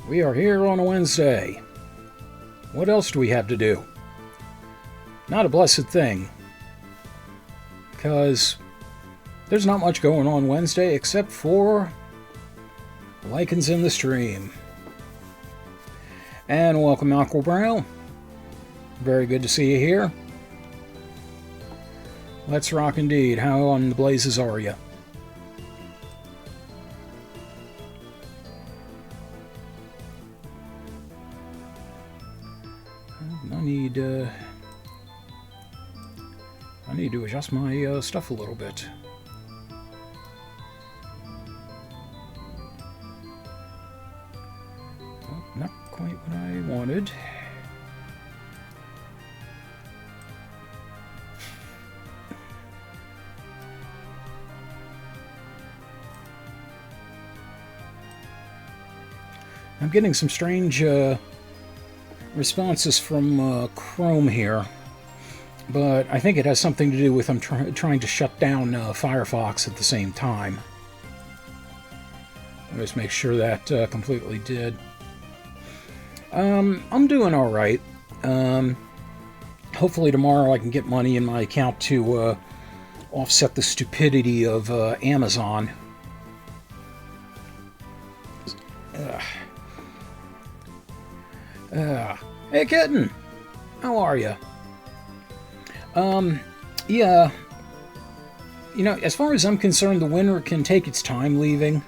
We are here on a Wednesday. What else do we have to do? Not a blessed thing. Because there's not much going on Wednesday except for Lycans in the stream. And welcome, Uncle Brown. Very good to see you here. Let's rock indeed. How on the blazes are you? I need to adjust my stuff a little bit. Oh, not quite what I wanted. I'm getting some strange responses from Chrome here, but I think it has something to do with I'm trying to shut down Firefox at the same time. I'll just make sure that completely did. I'm doing all right. Hopefully tomorrow I can get money in my account to offset the stupidity of Amazon. Hey, kitten! How are you? Yeah. You know, as far as I'm concerned, the winter can take its time leaving.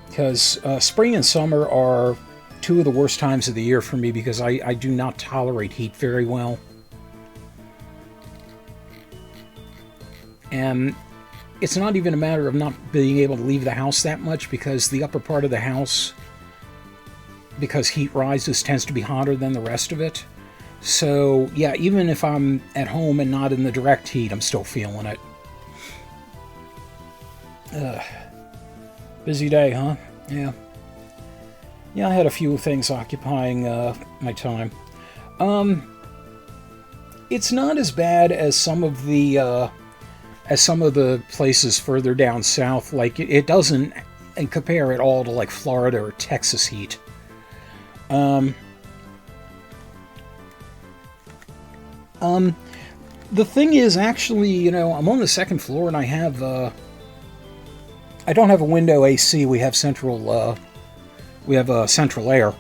Because spring and summer are two of the worst times of the year for me because I do not tolerate heat very well. And it's not even a matter of not being able to leave the house that much because the upper part of the house, because heat rises, tends to be hotter than the rest of it. So, yeah, even if I'm at home and not in the direct heat, I'm still feeling it. Busy day, huh? Yeah. Yeah, I had a few things occupying my time. It's not as bad as some of the places further down south. Like, it doesn't compare at all to, like, Florida or Texas heat. The thing is, actually, you know, I'm on the second floor and I have, I don't have a window AC. We have central air.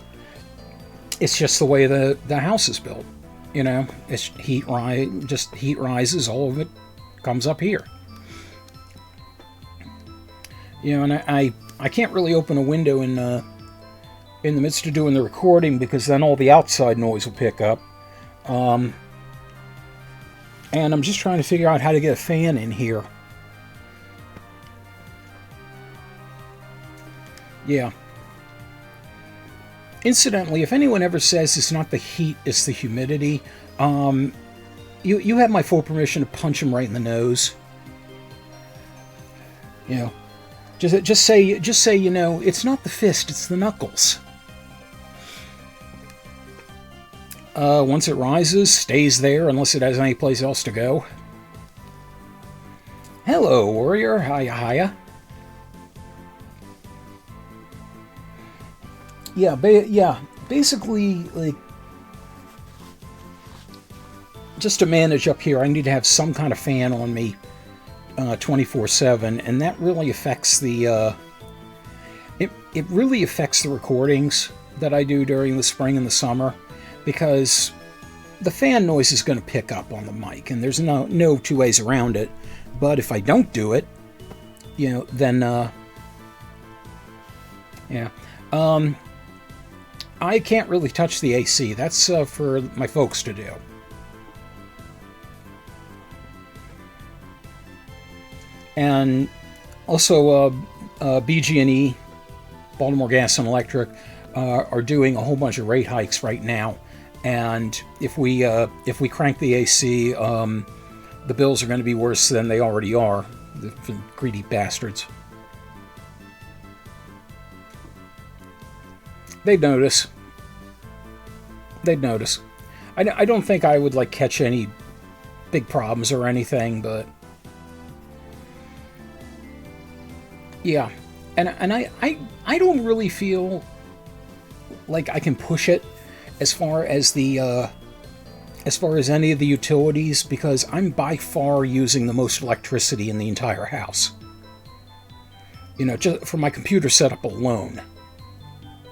It's just the way the house is built. You know, it's heat rises, all of it comes up here. You know, and I can't really open a window in the midst of doing the recording because then all the outside noise will pick up. And I'm just trying to figure out how to get a fan in here. Yeah. Incidentally, if anyone ever says it's not the heat, it's the humidity, you have my full permission to punch them right in the nose. You know, just say, you know, it's not the fist, it's the knuckles. Once it rises, stays there unless it has any place else to go. Hello, warrior. Hiya. Yeah, basically, like, just to manage up here, I need to have some kind of fan on me 24/7, and that really affects the, it really affects the recordings that I do during the spring and the summer. Because the fan noise is going to pick up on the mic, and there's no two ways around it. But if I don't do it, you know, then, yeah. I can't really touch the AC. That's for my folks to do. And also, BG&E, Baltimore Gas and Electric, are doing a whole bunch of rate hikes right now. And if we crank the AC, the bills are going to be worse than they already are. The greedy bastards. They'd notice. I don't think I would like catch any big problems or anything, but yeah. And I don't really feel like I can push it as far as the as far as any of the utilities, because I'm by far using the most electricity in the entire house. You know, just for my computer setup alone.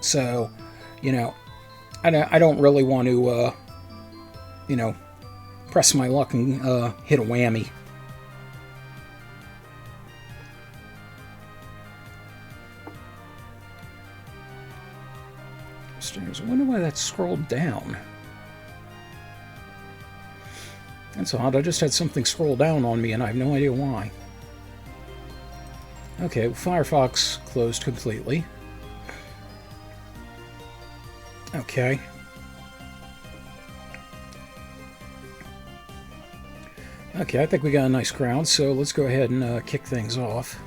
So, you know, I don't really want to, you know, press my luck and hit a whammy. I wonder why that scrolled down. That's odd. I just had something scroll down on me and I have no idea why. Okay, Firefox closed completely. Okay. Okay, I think we got a nice crowd, so let's go ahead and kick things off.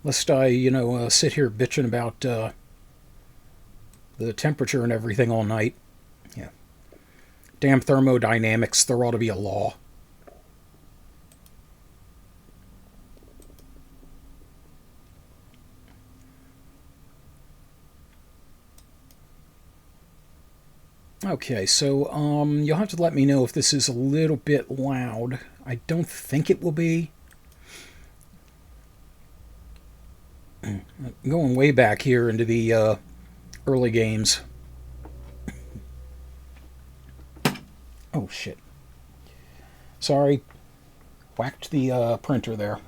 Lest I, you know, sit here bitching about the temperature and everything all night. Yeah. Damn thermodynamics, there ought to be a law. Okay, so you'll have to let me know if this is a little bit loud. I don't think it will be. Going way back here into the early games. Oh shit. Sorry. Whacked the printer there.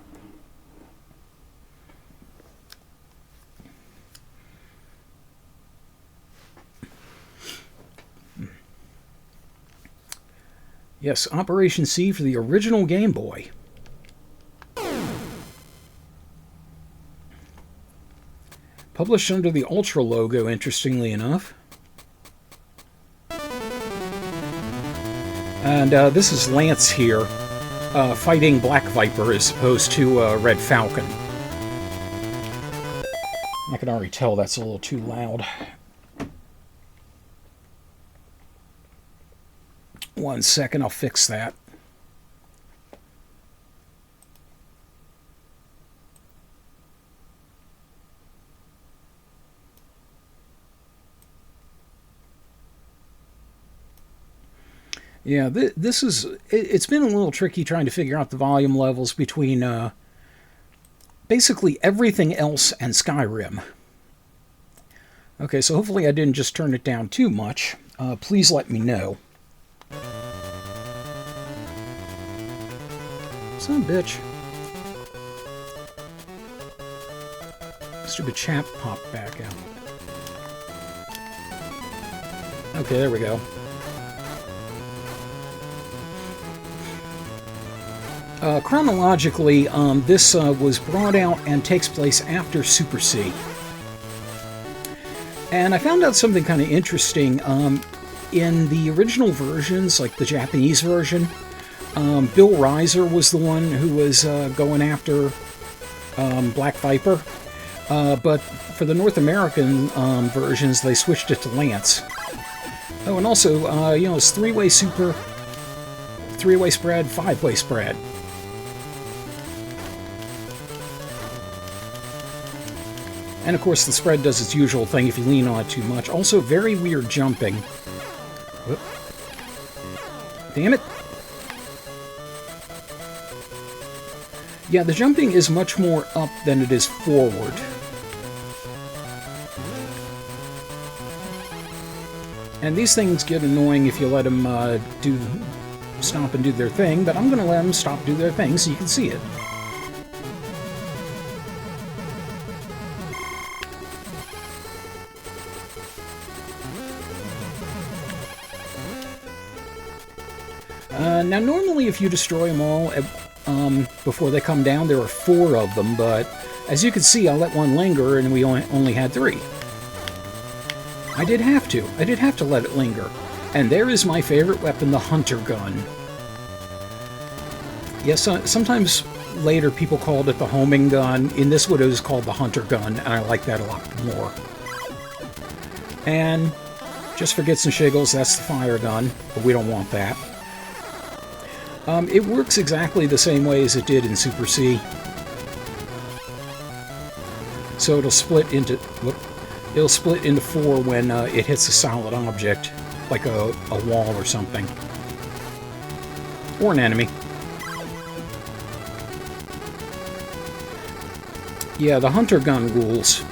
Yes, Operation C for the original Game Boy. Published under the Ultra logo, interestingly enough. And this is Lance here, fighting Black Viper as opposed to Red Falcon. I can already tell that's a little too loud. 1 second, I'll fix that. Yeah, this is... It's been a little tricky trying to figure out the volume levels between basically everything else and Skyrim. Okay, so hopefully I didn't just turn it down too much. Please let me know. Son of a bitch. Stupid chap popped back out. Okay, there we go. Chronologically, this was brought out and takes place after Super C. And I found out something kind of interesting. In the original versions, like the Japanese version, Bill Reiser was the one who was going after Black Viper. But for the North American versions, they switched it to Lance. Oh, and also, you know, it's three-way super, three-way spread, five-way spread. And of course, the spread does its usual thing if you lean on it too much. Also, very weird jumping. Whoop. Damn it. Yeah, the jumping is much more up than it is forward. And these things get annoying if you let them stop and do their thing, but I'm going to let them stop and do their thing so you can see it. Now, normally if you destroy them all before they come down, there are 4 of them, but as you can see, I let one linger and we only had 3. I did have to. I did have to let it linger. And there is my favorite weapon, the hunter gun. Yes, sometimes later people called it the homing gun. In this one it was called the hunter gun, and I like that a lot more. And just for gets and shiggles, that's the fire gun, but we don't want that. It works exactly the same way as it did in Super C. So it'll split into four when it hits a solid object, like a wall or something, or an enemy. Yeah, the hunter gun rules.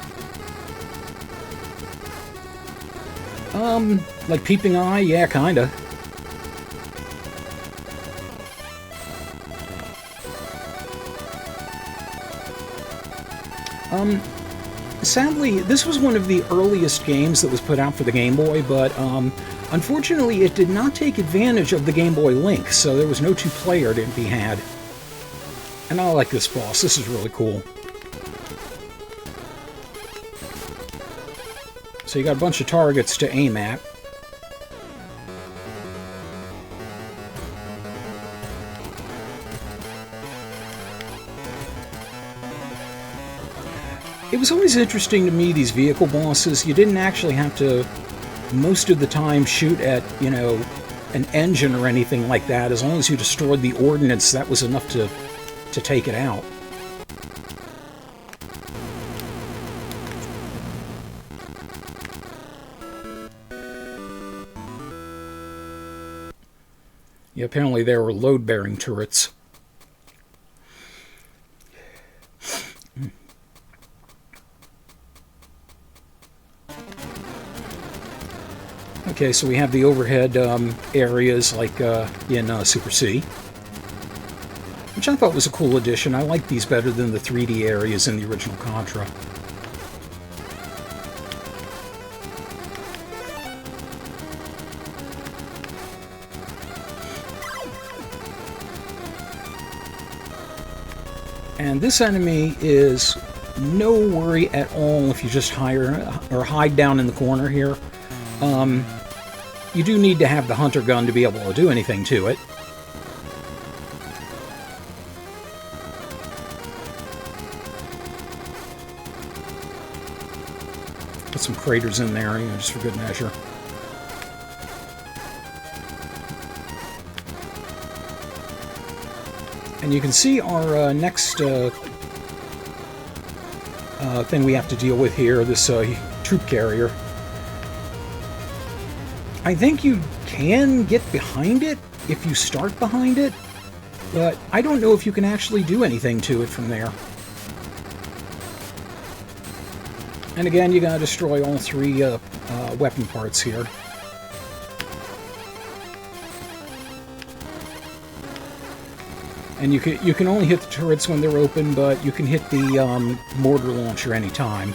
Like peeping eye, yeah, kinda. Sadly, this was one of the earliest games that was put out for the Game Boy, but unfortunately it did not take advantage of the Game Boy Link, so there was no two-player to be had. And I like this boss. This is really cool. So you got a bunch of targets to aim at. It was always interesting to me, these vehicle bosses. You didn't actually have to, most of the time, shoot at, you know, an engine or anything like that. As long as you destroyed the ordnance, that was enough to take it out. Yeah, apparently there were load-bearing turrets. Okay, so we have the overhead areas like in Super C, which I thought was a cool addition. I like these better than the 3D areas in the original Contra. And this enemy is no worry at all if you just hide down in the corner here. You do need to have the hunter gun to be able to do anything to it. Put some craters in there, you know, just for good measure. And you can see our next thing we have to deal with here, this troop carrier. I think you can get behind it if you start behind it, but I don't know if you can actually do anything to it from there. And again, you gotta destroy all three weapon parts here. And you can only hit the turrets when they're open, but you can hit the mortar launcher anytime.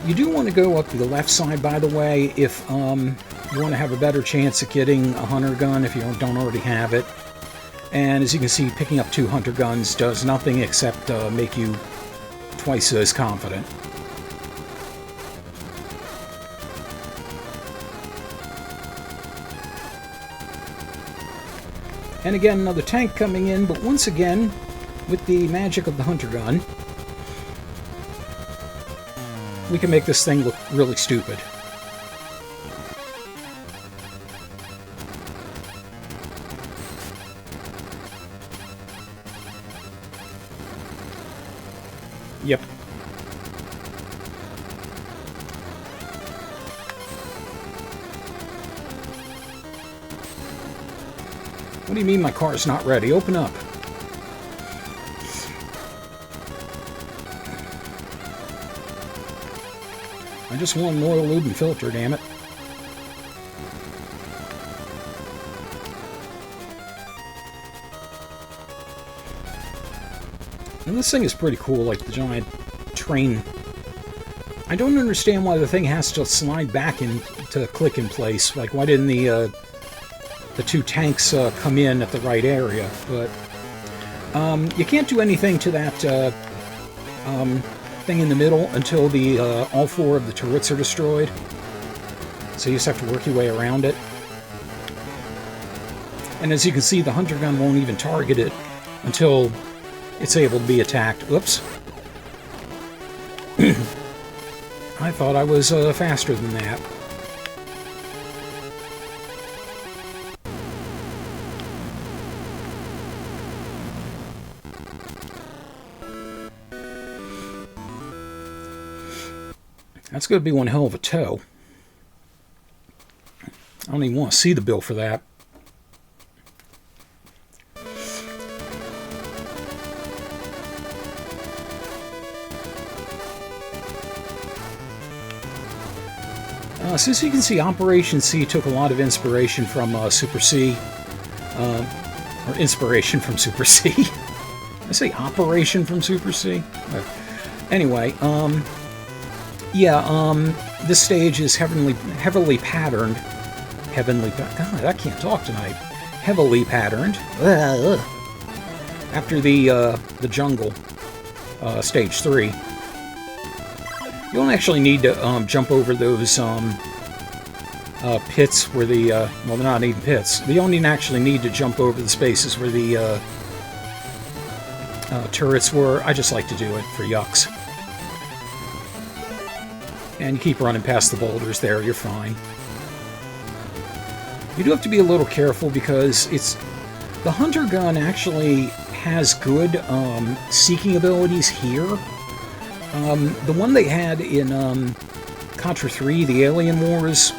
You do want to go up to the left side, by the way, if you want to have a better chance at getting a hunter gun if you don't already have it. And as you can see, picking up 2 hunter guns does nothing except make you twice as confident. And again, another tank coming in, but once again, with the magic of the hunter gun, we can make this thing look really stupid. Yep. What do you mean my car's not ready? Open up. I just want an oil, lube, and filter, damn it. And this thing is pretty cool, like the giant train. I don't understand why the thing has to slide back in to click in place. Like, why didn't the 2 tanks come in at the right area? But you can't do anything to that thing in the middle until the all 4 of the turrets are destroyed. So you just have to work your way around it. And as you can see, the hunter gun won't even target it until it's able to be attacked. Whoops. I thought I was faster than that. That's going to be one hell of a tow. I don't even want to see the bill for that. So as you can see, Operation C took a lot of inspiration from Super C. Or inspiration from Super C. I say Operation from Super C? Anyway, this stage is heavily patterned. God, I can't talk tonight. Heavily patterned. After the jungle, stage 3. You don't actually need to jump over those pits where the well, they're not even pits. You don't even actually need to jump over the spaces where the turrets were. I just like to do it for yucks. And you keep running past the boulders there, you're fine. You do have to be a little careful because the hunter gun actually has good seeking abilities here. The one they had in Contra 3, the Alien Wars,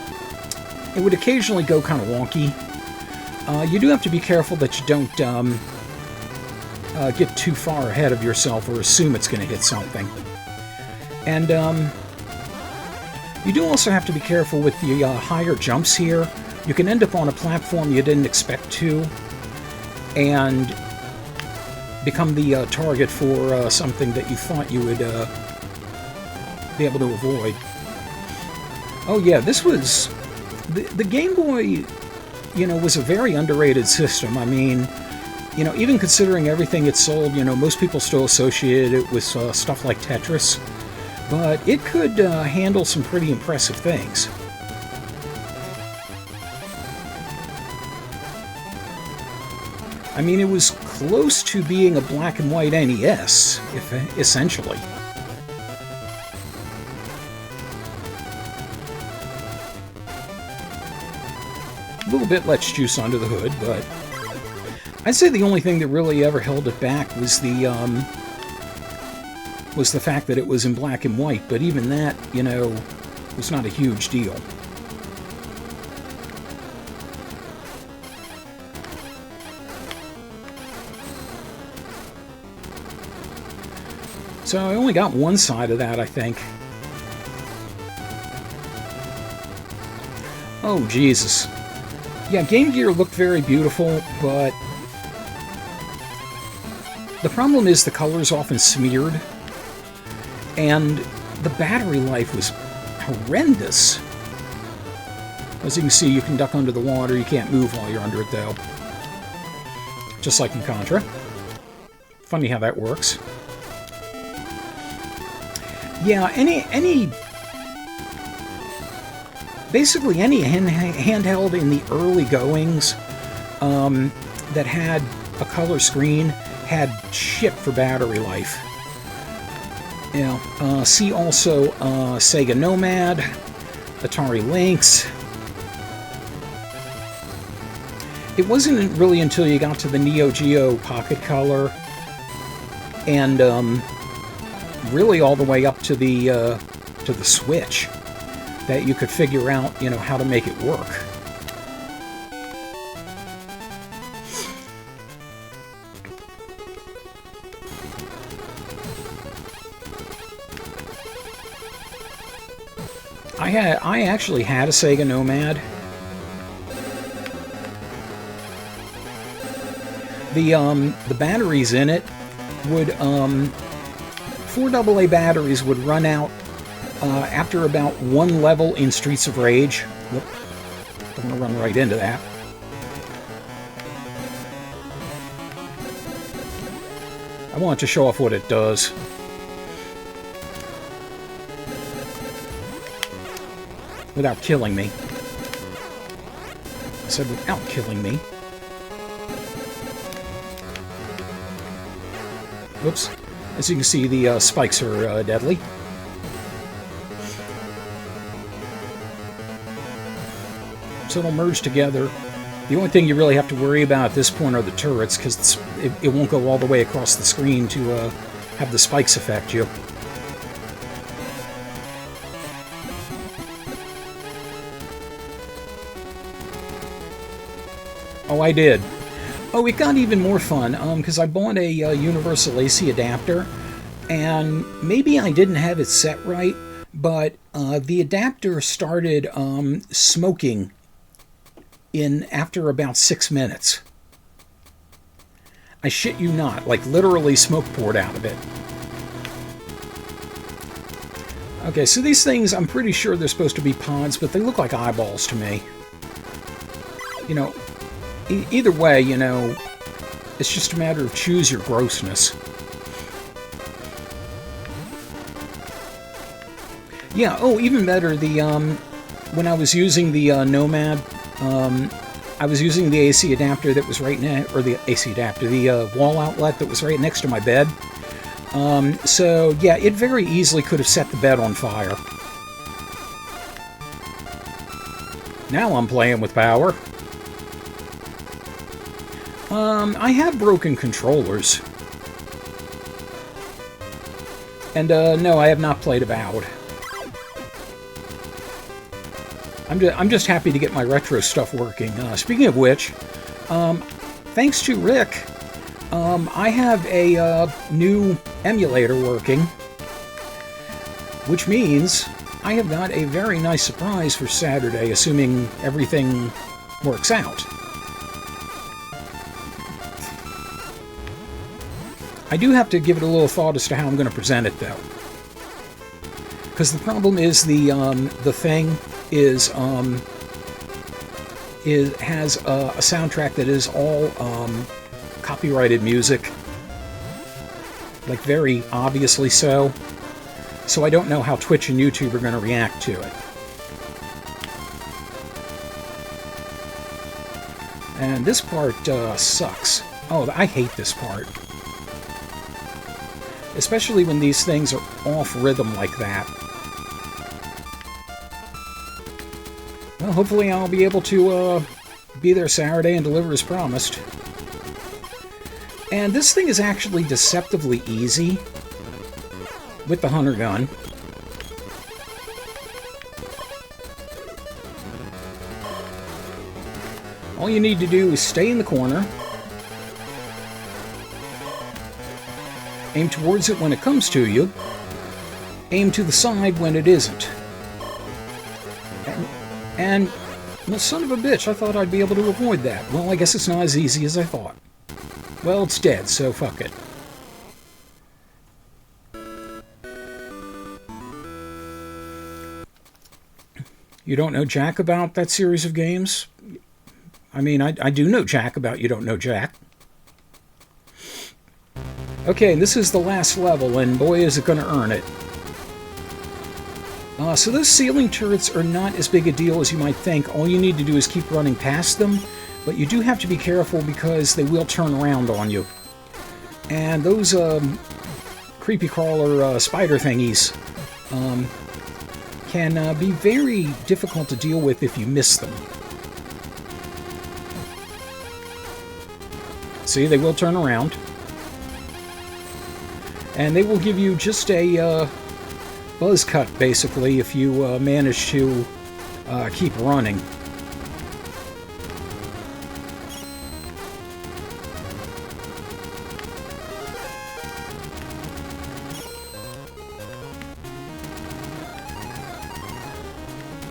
it would occasionally go kind of wonky. You do have to be careful that you don't get too far ahead of yourself or assume it's going to hit something. And you do also have to be careful with the higher jumps here. You can end up on a platform you didn't expect to, and become the target for something that you thought you would be able to avoid. Oh yeah, this was... The Game Boy, was a very underrated system. I mean, even considering everything it sold, most people still associated it with stuff like Tetris. But it could handle some pretty impressive things. I mean, it was close to being a black and white NES, essentially. A little bit less juice under the hood, but I'd say the only thing that really ever held it back was the fact that it was in black and white. But even that, was not a huge deal. So I only got one side of that, I think. Oh, Jesus. Yeah, Game Gear looked very beautiful, but the problem is the color's often smeared, and the battery life was horrendous. As you can see, you can duck under the water. You can't move while you're under it, though. Just like in Contra. Funny how that works. Yeah, basically any handheld in the early goings that had a color screen had shit for battery life. See also Sega Nomad, Atari Lynx. It wasn't really until you got to the Neo Geo Pocket Color and really all the way up to the Switch that you could figure out, how to make it work. I actually had a Sega Nomad. The batteries in it would 4 AA batteries would run out after about one level in Streets of Rage. Whoop. Don't want to run right into that. I want to show off what it does. Without killing me. I said without killing me. Whoops. As you can see, the spikes are deadly. So it'll merge together. The only thing you really have to worry about at this point are the turrets, because it won't go all the way across the screen to have the spikes affect you. Oh, I did. Oh, it got even more fun, because I bought a universal AC adapter, and maybe I didn't have it set right, but the adapter started smoking in after about 6 minutes. I shit you not, like literally smoke poured out of it. Okay, so these things, I'm pretty sure they're supposed to be pods, but they look like eyeballs to me. You know, either way, you know, it's just a matter of choose your grossness. Yeah, oh, even better, the, when I was using the Nomad, I was using the AC adapter that was right next, or the AC adapter, the wall outlet that was right next to my bed. So, yeah, it very easily could have set the bed on fire. Now I'm playing with power. I have broken controllers. And, no, I have not played Avowed. I'm just happy to get my retro stuff working. Speaking of which, thanks to Rick, I have a new emulator working, which means I have got a very nice surprise for Saturday, assuming everything works out. I do have to give it a little thought as to how I'm going to present it, though. Because the problem is the thing is has a soundtrack that is all copyrighted music, like very obviously so. So I don't know how Twitch and YouTube are going to react to it. And this part sucks. Oh, I hate this part. Especially when these things are off rhythm like that. Well, hopefully I'll be able to be there Saturday and deliver as promised. And this thing is actually deceptively easy with the hunter gun. All you need to do is stay in the corner, aim towards it when it comes to you, aim to the side when it isn't. And well, son of a bitch, I thought I'd be able to avoid that. Well, I guess it's not as easy as I thought. Well, it's dead, so fuck it. You don't know jack about that series of games? I mean, I do know jack about You Don't Know Jack. Okay, this is the last level, and boy is it going to earn it. So those ceiling turrets are not as big a deal as you might think. All you need to do is keep running past them, but you do have to be careful because they will turn around on you. And those creepy crawler spider thingies can be very difficult to deal with if you miss them. See, they will turn around. And they will give you just a buzz cut, basically, if you manage to keep running.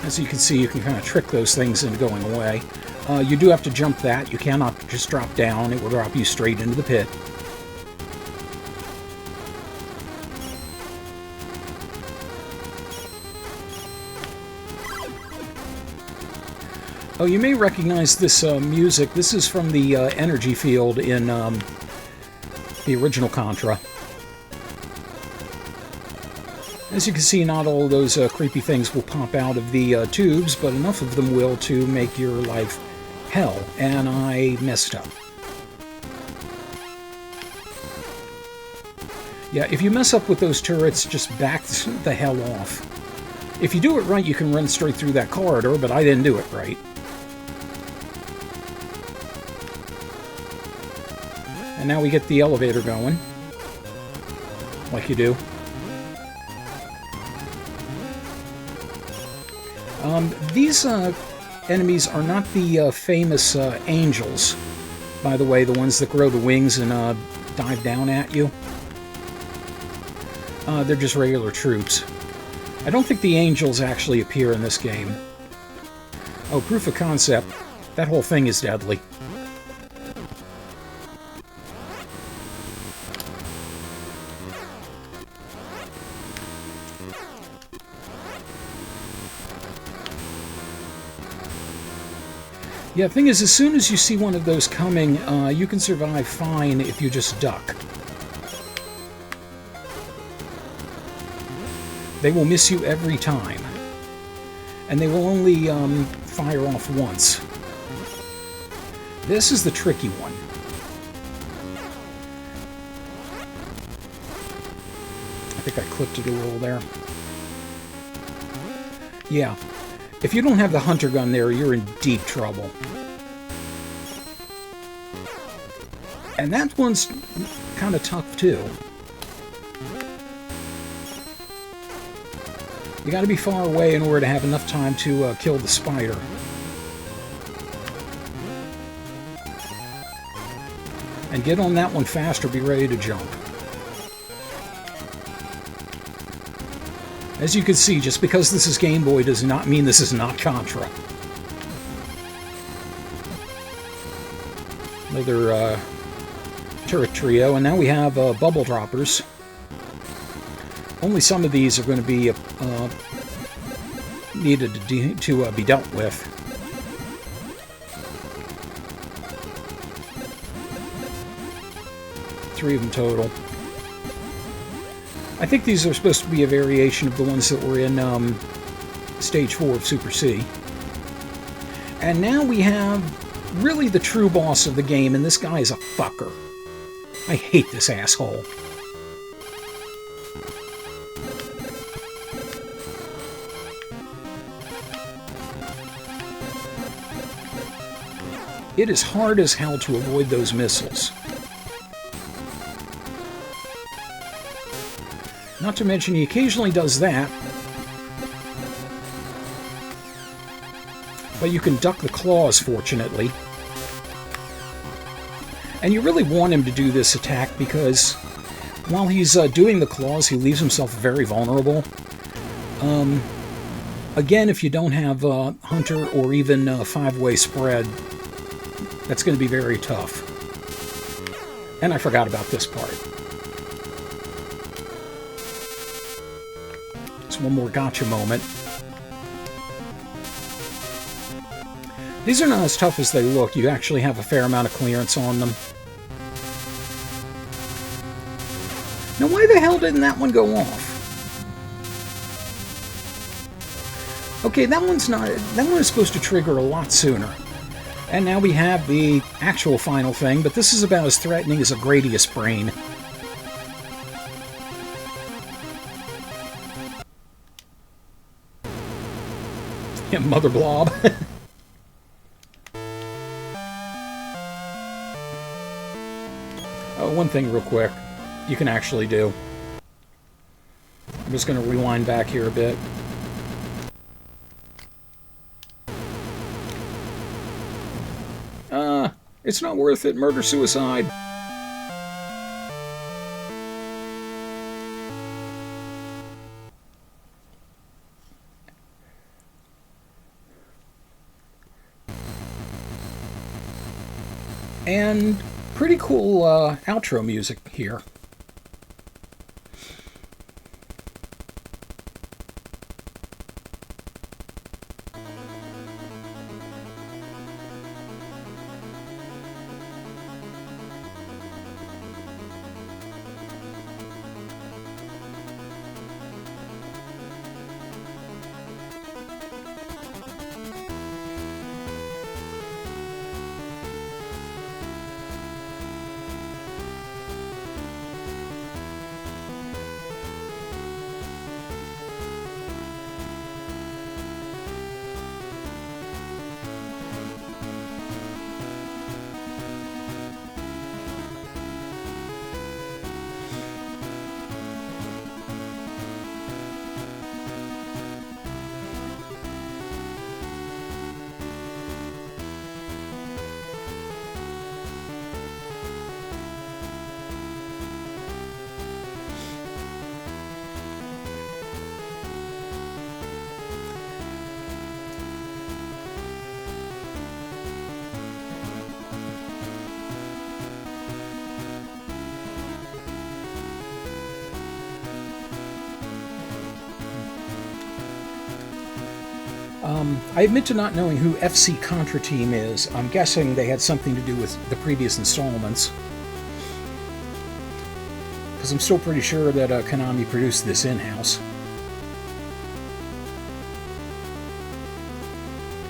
As you can see, you can kind of trick those things into going away. You do have to jump that. You cannot just drop down. It will drop you straight into the pit. Oh, you may recognize this music. This is from the energy field in the original Contra. As you can see, not all of those creepy things will pop out of the tubes, but enough of them will to make your life hell, and I messed up. Yeah, if you mess up with those turrets, just back the hell off. If you do it right, you can run straight through that corridor, but I didn't do it right. And now we get the elevator going, like you do. enemies are not the famous angels, by the way, the ones that grow the wings and dive down at you. They're just regular troops. I don't think the angels actually appear in this game. Oh, proof of concept. That whole thing is deadly. Yeah, the thing is, as soon as you see one of those coming, you can survive fine if you just duck. They will miss you every time. And they will only fire off once. This is the tricky one. I think I clipped it a little there. Yeah. If you don't have the hunter gun there, you're in deep trouble. And that one's kind of tough, too. You gotta be far away in order to have enough time to kill the spider. And get on that one fast or be ready to jump. As you can see, just because this is Game Boy does not mean this is not Contra. Another turret trio, and now we have bubble droppers. Only some of these are going to be needed to be dealt with. Three of them total. I think these are supposed to be a variation of the ones that were in Stage 4 of Super C. And now we have really the true boss of the game, and this guy is a fucker. I hate this asshole. It is hard as hell to avoid those missiles. Not to mention, he occasionally does that. But you can duck the claws, fortunately. And you really want him to do this attack because while he's doing the claws, he leaves himself very vulnerable. Again, if you don't have Hunter or even five-way spread, that's going to be very tough. And I forgot about this part. Just one more gotcha moment. These are not as tough as they look. You actually have a fair amount of clearance on them. Now, why the hell didn't that one go off? Okay, that one is supposed to trigger a lot sooner. And now we have the actual final thing, but this is about as threatening as a Gradius brain. Yeah, Mother Blob. One thing real quick you can actually do. I'm just going to rewind back here a bit. It's not worth it. Murder-suicide. And pretty cool outro music here. I admit to not knowing who FC Contra Team is. I'm guessing they had something to do with the previous installments. Because I'm still pretty sure that Konami produced this in-house.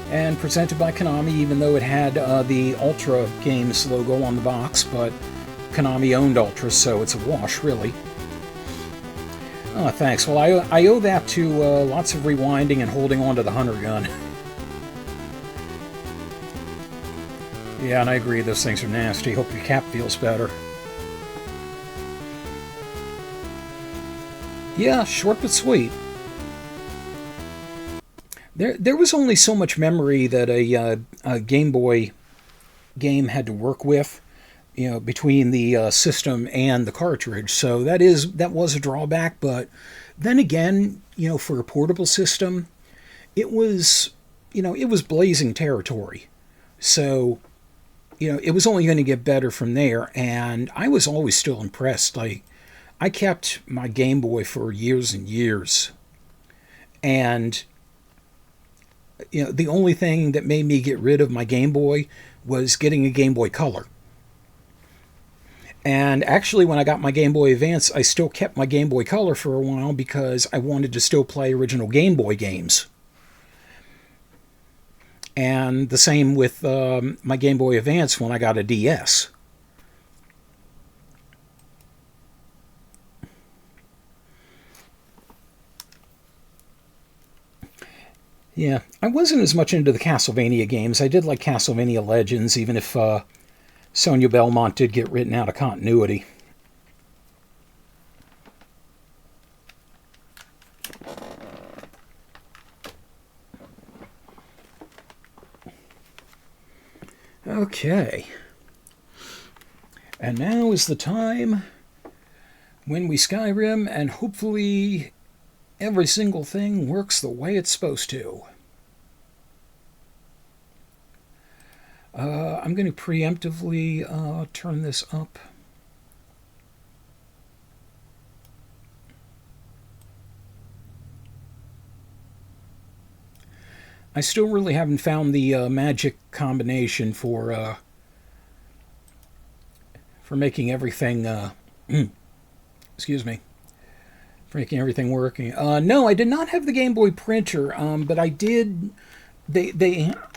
And presented by Konami, even though it had the Ultra Games logo on the box, but Konami owned Ultra, so it's a wash, really. Oh, thanks. Well, I owe that to lots of rewinding and holding on to the hunter gun. Yeah, and I agree, those things are nasty. Hope your cap feels better. Yeah, short but sweet. There was only so much memory that a Game Boy game had to work with, you know, between the system and the cartridge. So that was a drawback. But then again, you know, for a portable system, it was blazing territory. So, you know, it was only going to get better from there. And I was always still impressed. Like, I kept my Game Boy for years and years, and you know, the only thing that made me get rid of my Game Boy was getting a Game Boy Color. And actually, when I got my Game Boy Advance, I still kept my Game Boy Color for a while because I wanted to still play original Game Boy games. And the same with my Game Boy Advance when I got a DS. Yeah, I wasn't as much into the Castlevania games. I did like Castlevania Legends, even if Sonia Belmont did get written out of continuity. Okay. And now is the time when we Skyrim, and hopefully every single thing works the way it's supposed to. I'm going to preemptively turn this up. I still really haven't found the magic combination for making everything excuse me, for making everything working. No, I did not have the Game Boy printer, but I did.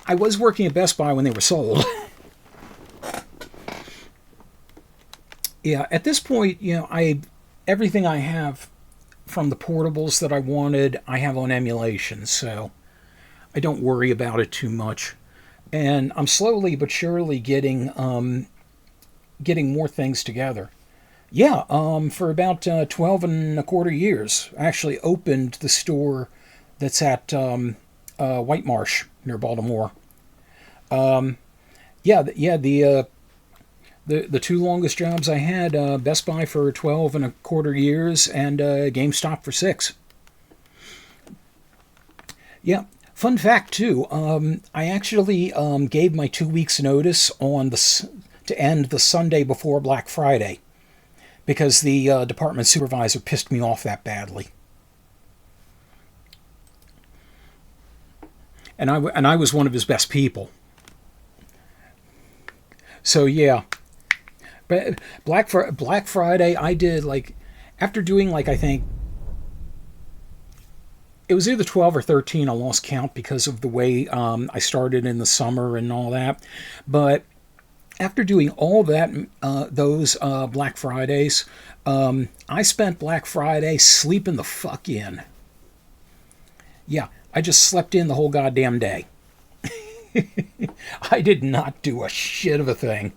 I was working at Best Buy when they were sold. Yeah, at this point, you know, everything I have from the portables that I wanted, I have on emulation, so I don't worry about it too much. And I'm slowly but surely getting more things together. Yeah, for about 12 and a quarter years, I actually opened the store that's at White Marsh near Baltimore. The two longest jobs I had, Best Buy for 12 and a quarter years and GameStop for 6. Yeah, fun fact too, I actually gave my 2 weeks notice to end the Sunday before Black Friday because the department supervisor pissed me off that badly. And I was one of his best people. So yeah, but Black Friday I did after doing I think it was either 12 or 13. I lost count because of the way I started in the summer and all that. But after doing all that, those Black Fridays, I spent Black Friday sleeping the fuck in. Yeah, I just slept in the whole goddamn day. I did not do a shit of a thing.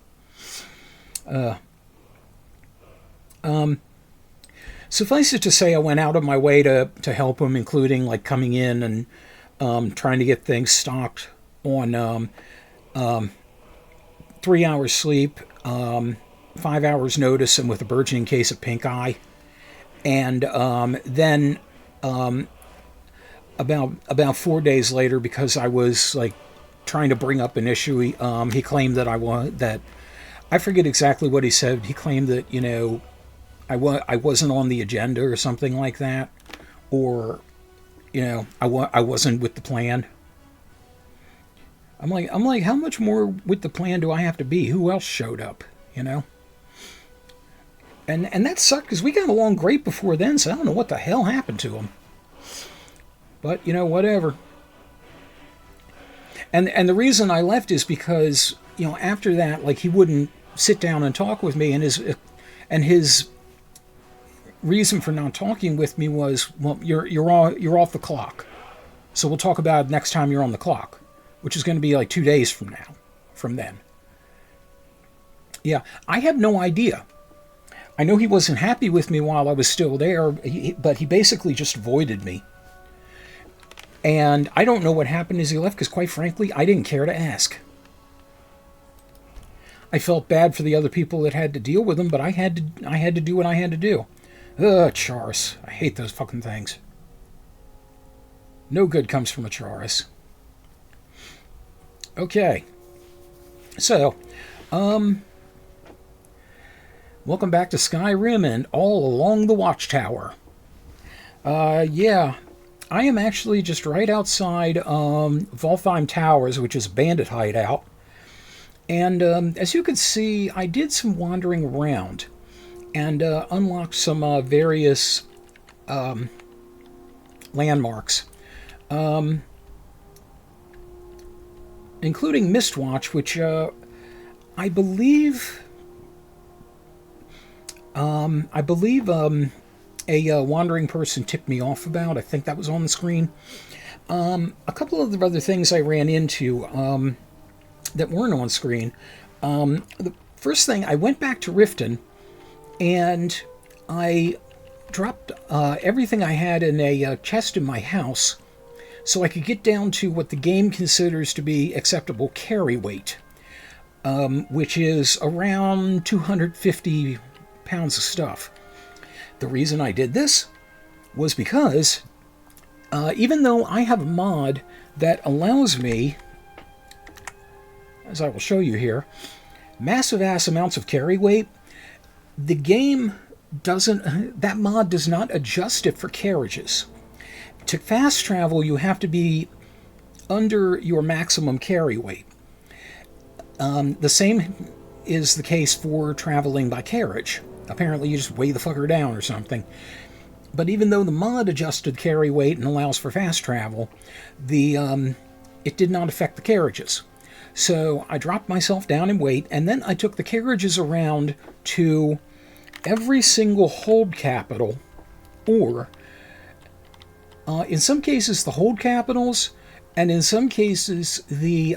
Suffice it to say, I went out of my way to help him, including coming in and trying to get things stocked on 3 hours sleep, 5 hours notice, and with a burgeoning case of pink eye. And then about 4 days later, because I was trying to bring up an issue, he claimed that I forget exactly what he said. He claimed that I wasn't on the agenda or something like that, or I wasn't with the plan. I'm like, how much more with the plan do I have to be? Who else showed up? You know? And that sucked because we got along great before then, so I don't know what the hell happened to him. But, you know, whatever. And the reason I left is because, you know, after that, like, he wouldn't sit down and talk with me, and his reason for not talking with me was, well, you're off the clock, so we'll talk about it next time you're on the clock, which is going to be like 2 days from then. Yeah, I have no idea. I know he wasn't happy with me while I was still there, but he basically just avoided me. And I don't know what happened as he left, because quite frankly, I didn't care to ask. I felt bad for the other people that had to deal with him, but I had to do what I had to do. Ugh, Charis. I hate those fucking things. No good comes from a Charis. Okay. So, welcome back to Skyrim and all along the Watchtower. Yeah. I am actually just right outside Volfheim Towers, which is a bandit hideout. And as you can see, I did some wandering around and unlocked some various landmarks, including Mistwatch, which I believe a wandering person tipped me off about. I think that was on the screen. A couple of the other things I ran into that weren't on screen. The first thing, I went back to Riften, and I dropped everything I had in a chest in my house so I could get down to what the game considers to be acceptable carry weight, which is around 250 pounds of stuff. The reason I did this was because even though I have a mod that allows me, as I will show you here, massive ass amounts of carry weight, the game doesn't, that mod does not adjust it for carriages. To fast travel, you have to be under your maximum carry weight. The same is the case for traveling by carriage. Apparently you just weigh the fucker down or something. But even though the mod adjusted carry weight and allows for fast travel, it did not affect the carriages. So I dropped myself down in weight, and then I took the carriages around to every single hold capital, or in some cases the hold capitals, and in some cases the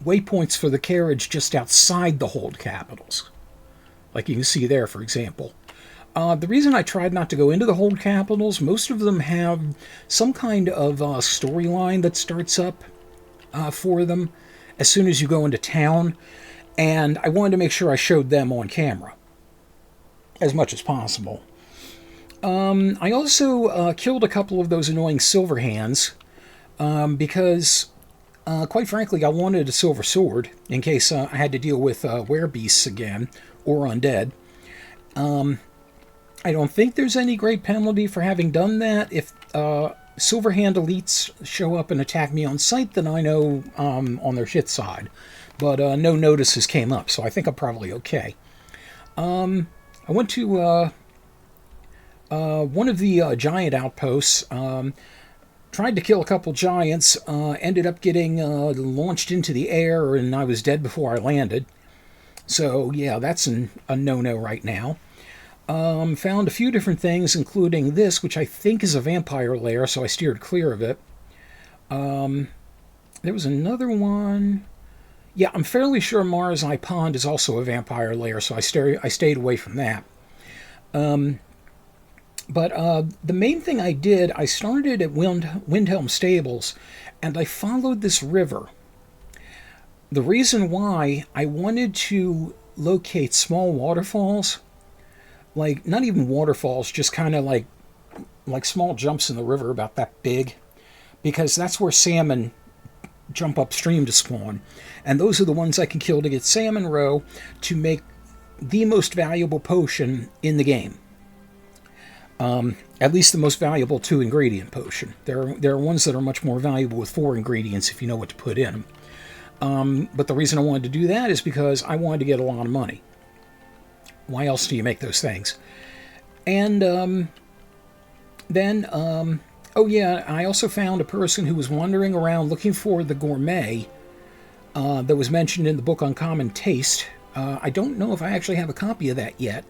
waypoints for the carriage just outside the hold capitals. Like you can see there, for example. The reason I tried not to go into the hold capitals, most of them have some kind of storyline that starts up for them as soon as you go into town, and I wanted to make sure I showed them on camera as much as possible. I also killed a couple of those annoying silver hands because quite frankly, I wanted a silver sword in case I had to deal with werebeasts again, or undead. I don't think there's any great penalty for having done that. If silver hand elites show up and attack me on sight, then I know on their shit side. But no notices came up, so I think I'm probably okay. I went to one of the giant outposts, tried to kill a couple giants, ended up getting launched into the air, and I was dead before I landed. So, yeah, that's a no-no right now. Found a few different things, including this, which I think is a vampire lair, so I steered clear of it. There was another one. Yeah, I'm fairly sure Mars Eye Pond is also a vampire lair, so I stayed away from that. But the main thing I did, I started at Windhelm Stables, and I followed this river. The reason why, I wanted to locate small waterfalls, like, not even waterfalls, just kind of like small jumps in the river about that big, because that's where salmon jump upstream to spawn. And those are the ones I can kill to get salmon roe to make the most valuable potion in the game. At least the most valuable 2-ingredient potion. There are ones that are much more valuable with 4 ingredients if you know what to put in them. But the reason I wanted to do that is because I wanted to get a lot of money. Why else do you make those things? And oh yeah, I also found a person who was wandering around looking for the gourmet that was mentioned in the book Uncommon Taste. I don't know if I actually have a copy of that yet,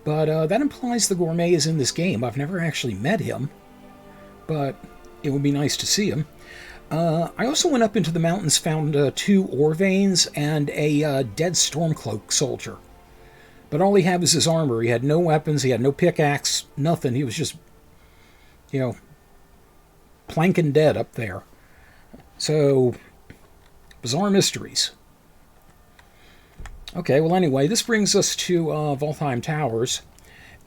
but that implies the gourmet is in this game. I've never actually met him, but it would be nice to see him. I also went up into the mountains, found 2 ore veins and a dead Stormcloak soldier. But all he had was his armor. He had no weapons, he had no pickaxe, nothing. He was just, you know, planking dead up there. So, bizarre mysteries. Okay, well anyway, this brings us to Voltheim Towers.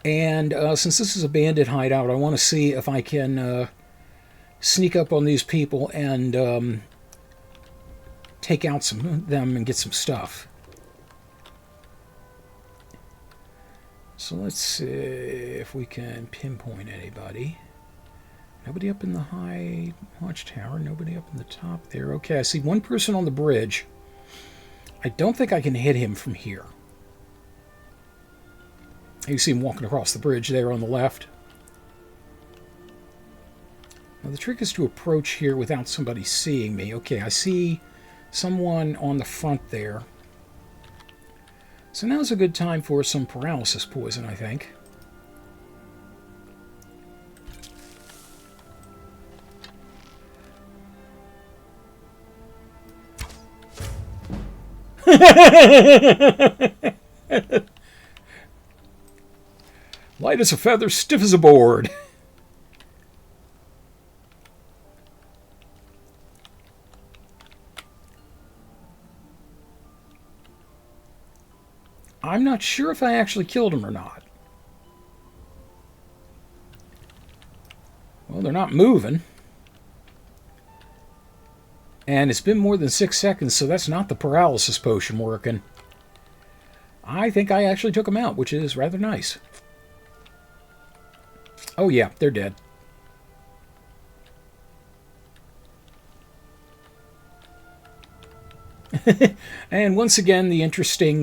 And since this is a bandit hideout, I want to see if I can sneak up on these people and take out some of them and get some stuff. So let's see if we can pinpoint anybody. Nobody up in the high watchtower, nobody up in the top there. Okay, I see one person on the bridge. I don't think I can hit him from here. You see him walking across the bridge there on the left. Now the trick is to approach here without somebody seeing me. Okay, I see someone on the front there. So now's a good time for some paralysis poison, I think. Light as a feather, stiff as a board. I'm not sure if I actually killed him or not. Well, they're not moving. And it's been more than 6 seconds, so that's not the paralysis potion working. I think I actually took them out, which is rather nice. Oh yeah, they're dead. And once again, the interesting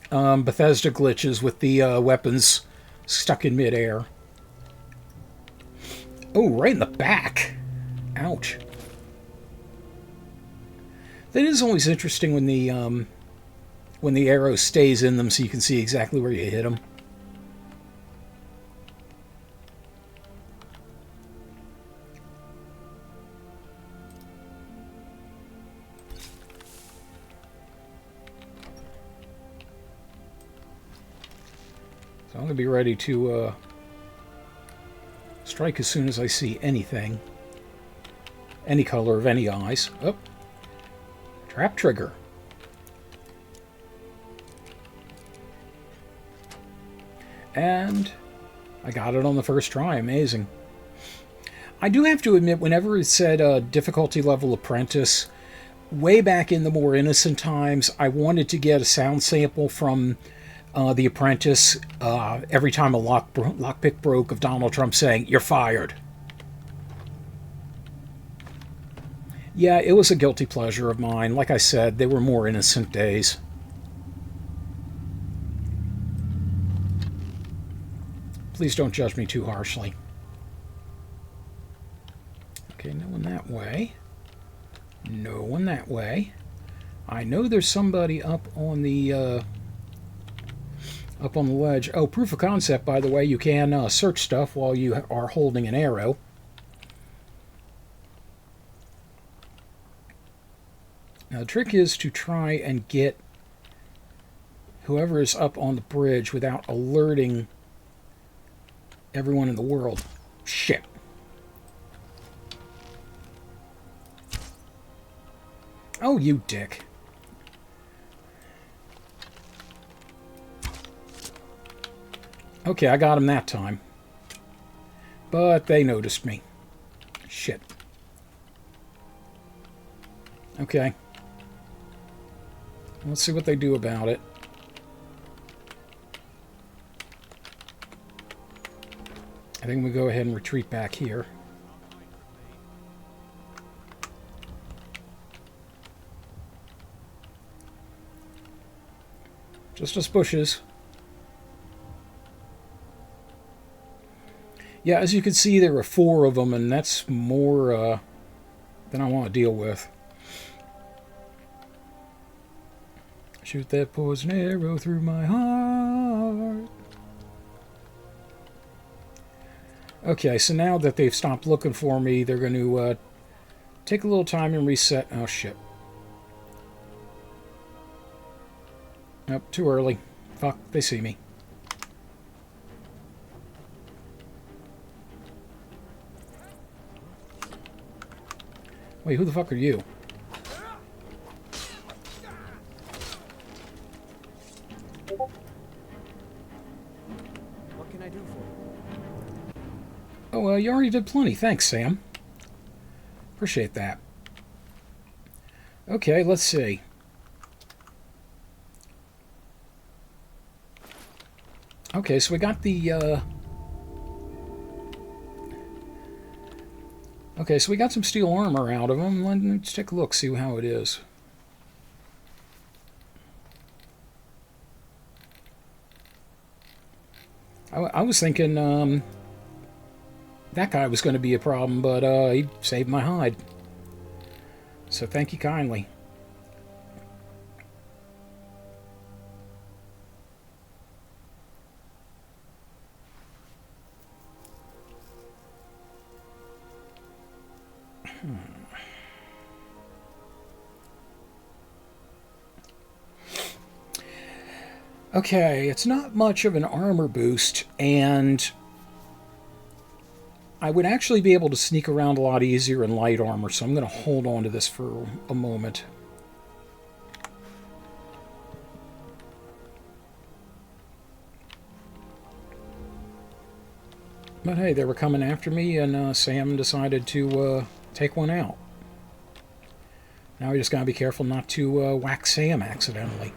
Bethesda glitches with the weapons stuck in midair. Oh, right in the back. Ouch. That is always interesting when the arrow stays in them so you can see exactly where you hit them. So I'm going to be ready to strike as soon as I see anything. Any color of any eyes. Oh. Trap trigger. And I got it on the first try. Amazing. I do have to admit, whenever it said difficulty level apprentice, way back in the more innocent times, I wanted to get a sound sample from The Apprentice every time a lockpick broke of Donald Trump saying, "You're fired." Yeah, it was a guilty pleasure of mine. Like I said, they were more innocent days. Please don't judge me too harshly. Okay, no one that way. No one that way. I know there's somebody up on the ledge. Oh, proof of concept, by the way. You can search stuff while you are holding an arrow. Now, the trick is to try and get whoever is up on the bridge without alerting everyone in the world. Shit. Oh, you dick. Okay, I got him that time. But they noticed me. Shit. Okay. Let's see what they do about it. think we'll go ahead and retreat back here. Just us bushes. Yeah, as you can see, there are 4 of them, and that's more than I want to deal with. Shoot that poison arrow through my heart. Okay, so now that they've stopped looking for me, they're going to take a little time and reset. Oh, shit. Nope, too early. Fuck, they see me. Wait, who the fuck are you? What can I do for you? Oh, you already did plenty. Thanks, Sam. Appreciate that. Okay, let's see. Okay, so we got the, Okay, so we got some steel armor out of them. Let's take a look, see how it is. I was thinking, that guy was going to be a problem, but, he saved my hide. So thank you kindly. Okay, it's not much of an armor boost, and I would actually be able to sneak around a lot easier in light armor, so I'm going to hold on to this for a moment. But hey, they were coming after me, and Sam decided to take one out. Now we just got to be careful not to whack Sam accidentally.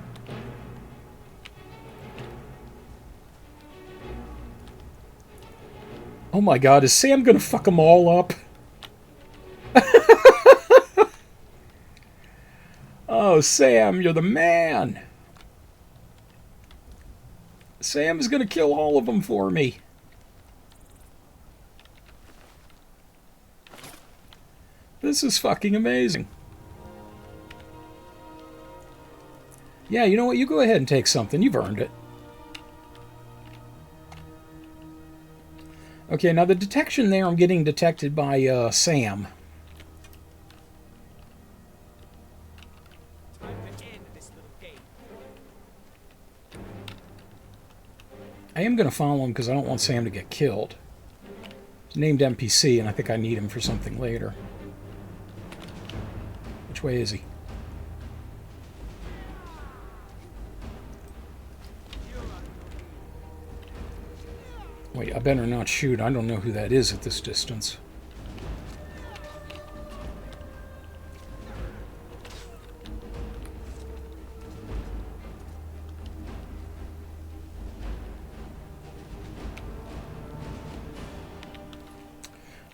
Oh my god, is Sam gonna fuck them all up? Oh, Sam, you're the man! Sam is gonna kill all of them for me. This is fucking amazing. Yeah, you know what? You go ahead and take something. You've earned it. Okay, now the detection there, I'm getting detected by Sam. I am going to follow him because I don't want Sam to get killed. He's named NPC, and I think I need him for something later. Which way is he? Wait, I better not shoot. I don't know who that is at this distance.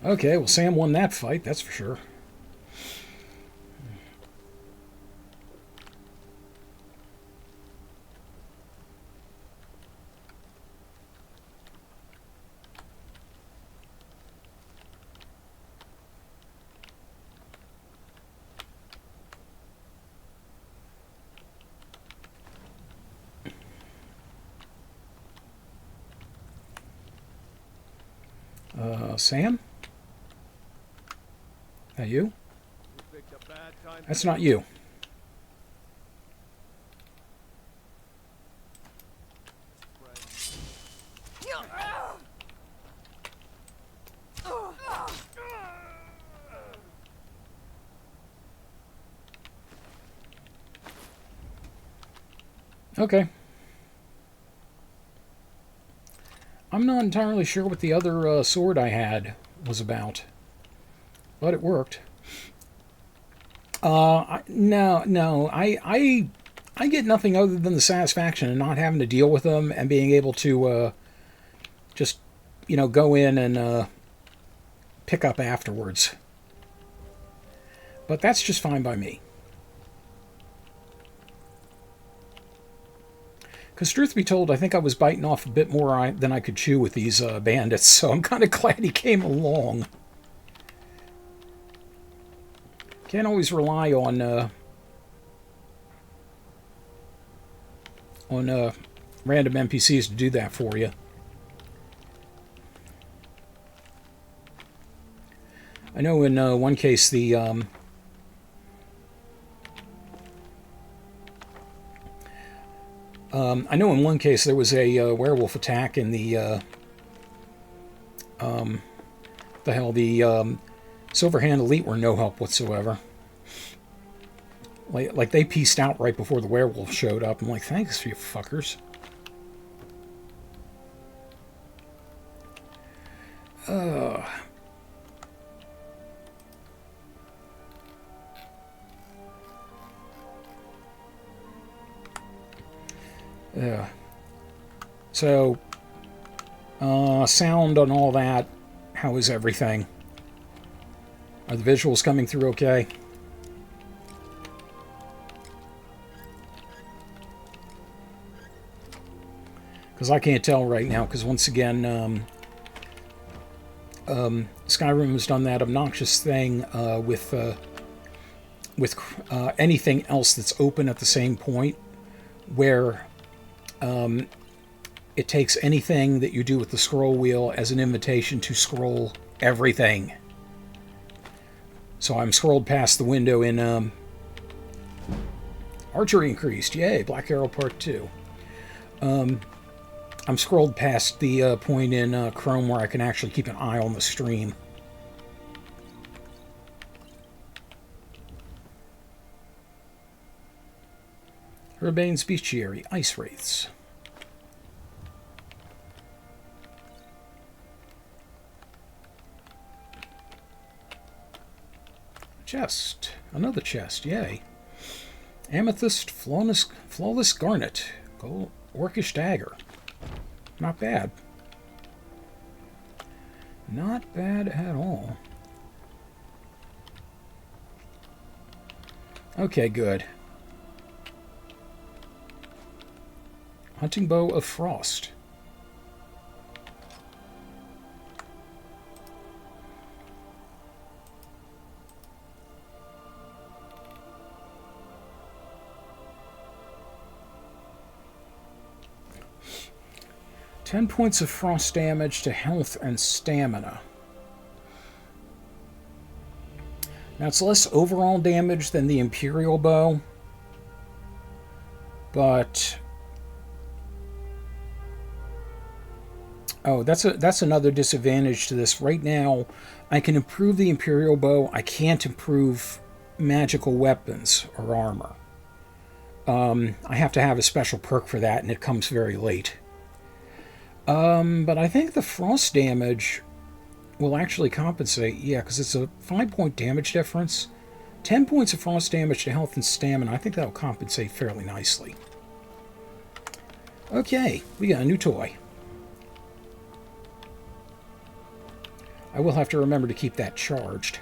Okay, well, Sam won that fight, that's for sure. Sam? That you? That's not you. Okay. I'm not entirely sure what the other sword I had was about, but it worked. No. I get nothing other than the satisfaction of not having to deal with them and being able to just go in and pick up afterwards. But that's just fine by me. Because truth be told, I think I was biting off a bit more than I could chew with these bandits, so I'm kind of glad he came along. Can't always rely on random NPCs to do that for you. I know in one case the there was a werewolf attack in the Silverhand Elite were no help whatsoever. Like they pieced out right before the werewolf showed up. I'm like, thanks, you fuckers. So, sound on all that. How is everything? Are the visuals coming through okay? Because I can't tell right now, because once again, Skyrim has done that obnoxious thing with anything else that's open at the same point, where it takes anything that you do with the scroll wheel as an invitation to scroll everything. So I'm scrolled past the window in archery increased. Yay, Black Arrow Part 2. I'm scrolled past the point in Chrome where I can actually keep an eye on the stream. Urbane's Bestiary, Ice Wraiths. Chest. Another chest, yay. Amethyst, flawless garnet. Gold, orcish dagger. Not bad. Not bad at all. Okay, good. Hunting bow of frost. Ten points of frost damage to health and stamina. Now it's less overall damage than the Imperial bow, but that's another disadvantage to this. Right now, I can improve the Imperial bow. I can't improve magical weapons or armor. I have to have a special perk for that, and it comes very late. But I think the frost damage will actually compensate. Yeah, because it's a 5-point damage difference. 10 points of frost damage to health and stamina. I think that'll compensate fairly nicely. Okay, we got a new toy. I will have to remember to keep that charged.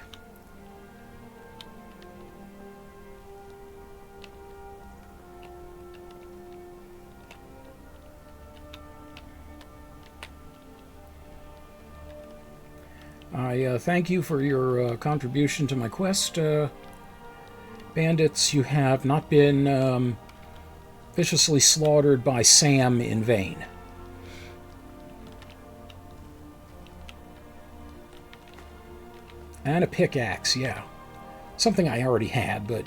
I thank you for your contribution to my quest, bandits. You have not been viciously slaughtered by Sam in vain. And a pickaxe, yeah. Something I already had, but...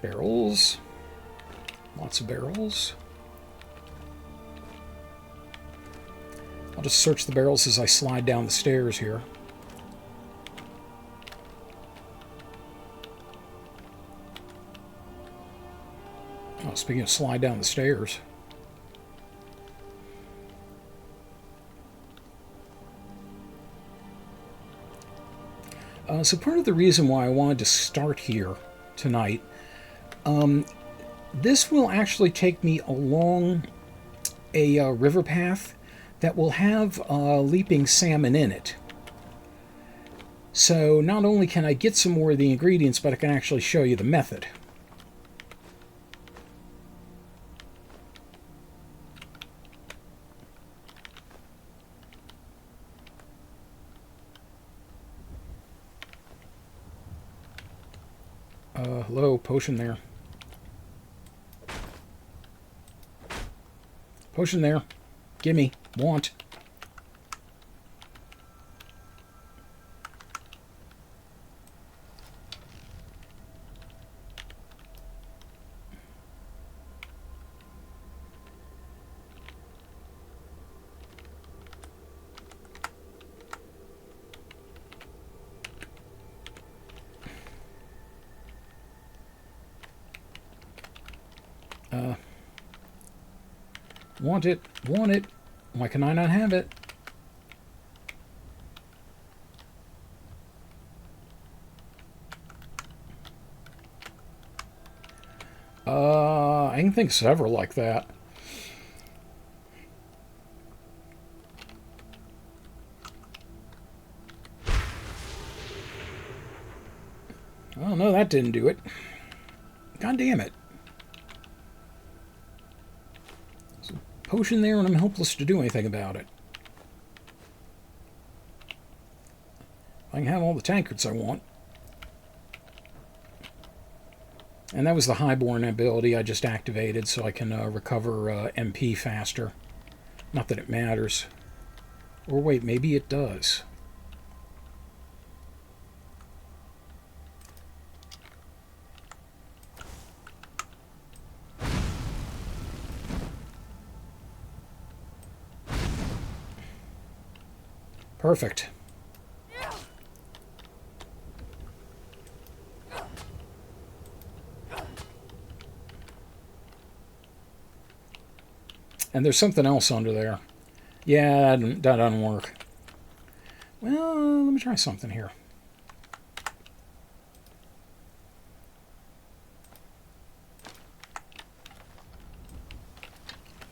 Barrels. Lots of barrels. I'll just search the barrels as I slide down the stairs here. Oh, speaking of slide down the stairs. So part of the reason why I wanted to start here tonight, this will actually take me a long a river path that will have leaping salmon in it. So not only can I get some more of the ingredients, but I can actually show you the method. Hello, potion there. Potion there. Gimme. Want. Want it. Want it. Why can I not have it? I can think of several like that. Oh, no, that didn't do it. God damn it. There's a potion there and I'm helpless to do anything about it. I can have all the tankards I want. And that was the highborn ability I just activated, so I can recover MP faster. Not that it matters. Or wait, maybe it does. Perfect. And there's something else under there. Yeah, that doesn't work. Well, let me try something here.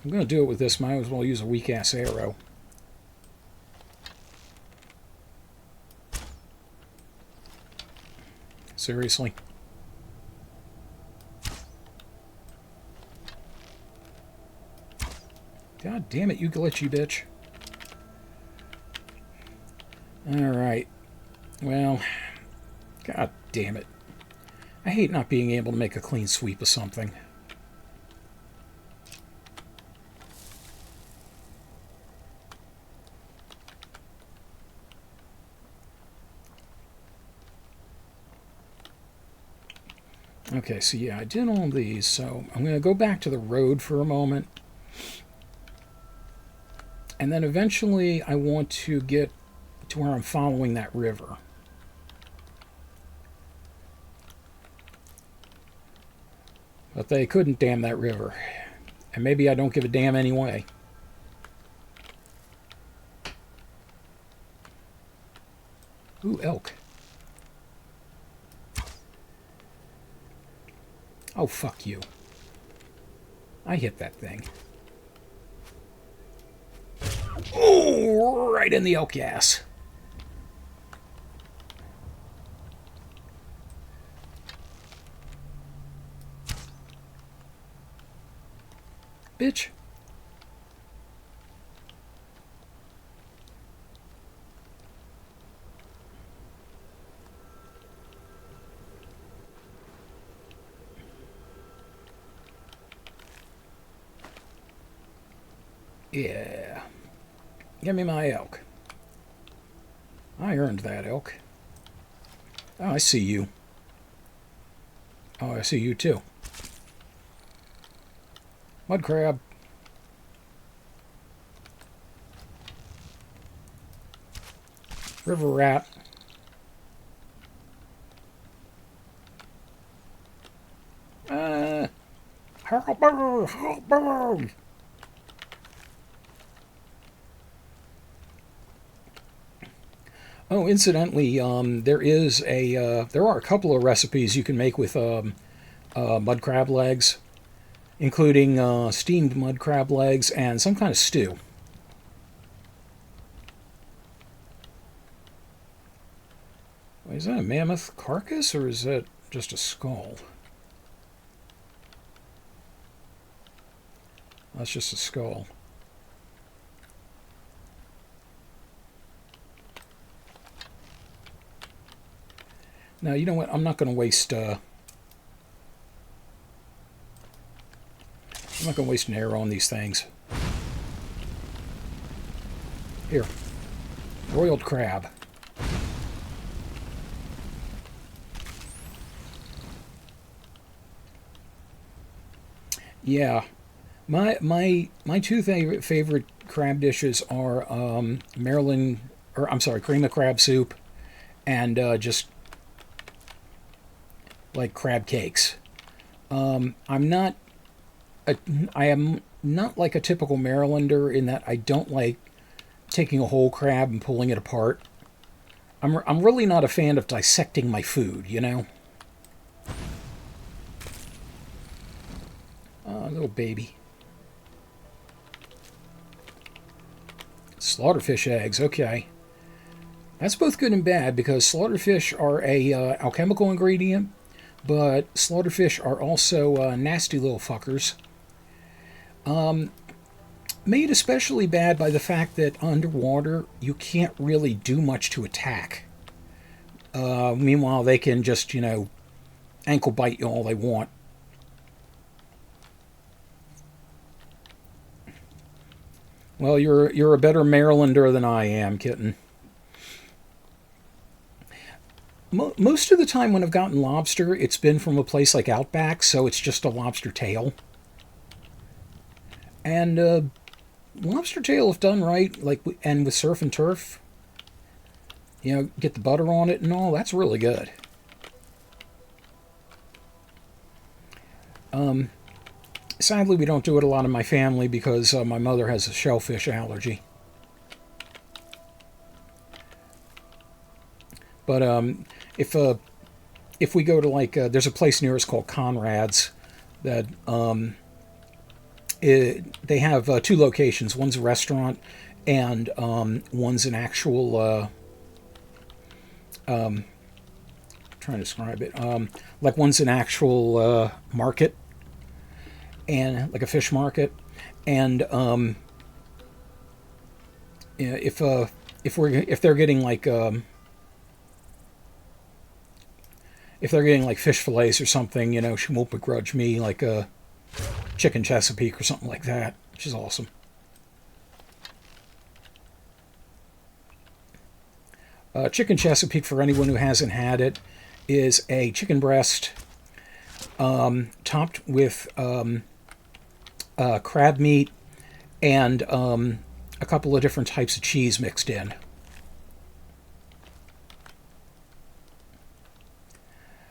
I'm going to do it with this. Might as well use a weak-ass arrow. Seriously? God damn it, you glitchy bitch. Alright. Well, god damn it. I hate not being able to make a clean sweep of something. Okay, so yeah, I did all these, so I'm going to go back to the road for a moment. And then eventually I want to get to where I'm following that river. But they couldn't dam that river. And maybe I don't give a damn anyway. Ooh, elk. Oh, fuck you. I hit that thing. Oh, right in the elk ass. Bitch. Yeah. Give me my elk. I earned that elk. Oh, I see you. Oh, I see you too. Mud crab. River rat. Help! Oh, incidentally, there are a couple of recipes you can make with mud crab legs. including steamed mud crab legs and some kind of stew. Is that a mammoth carcass, or is that just a skull? That's just a skull. Now, you know what? I'm not going to waste... I'm not going to waste an arrow on these things. Here. Broiled crab. Yeah. My two favorite crab dishes are Maryland... Or, I'm sorry, cream of crab soup. And just... like crab cakes. I am not like a typical Marylander in that I don't like taking a whole crab and pulling it apart. I'm really not a fan of dissecting my food, you know? Oh, little baby. Slaughterfish eggs, okay. That's both good and bad because slaughterfish are a alchemical ingredient, but slaughterfish are also nasty little fuckers. Made especially bad by the fact that underwater you can't really do much to attack. Meanwhile, they can just, you know, ankle bite you all they want. Well, you're a better Marylander than I am, kitten. Most of the time when I've gotten lobster, it's been from a place like Outback, so it's just a lobster tail. And lobster tail, if done right, like and with surf and turf, you know, get the butter on it and all, that's really good. Sadly, we don't do it a lot in my family because my mother has a shellfish allergy. But if we go to like, there's a place near us called Conrad's that they have two locations. One's a restaurant and one's an actual, trying to describe it, like one's an actual market, and like a fish market. And yeah, if they're getting like if they're getting like fish fillets or something, you know, she won't begrudge me like a chicken Chesapeake or something like that, which is awesome. Chicken Chesapeake, for anyone who hasn't had it, is a chicken breast topped with crab meat and a couple of different types of cheese mixed in.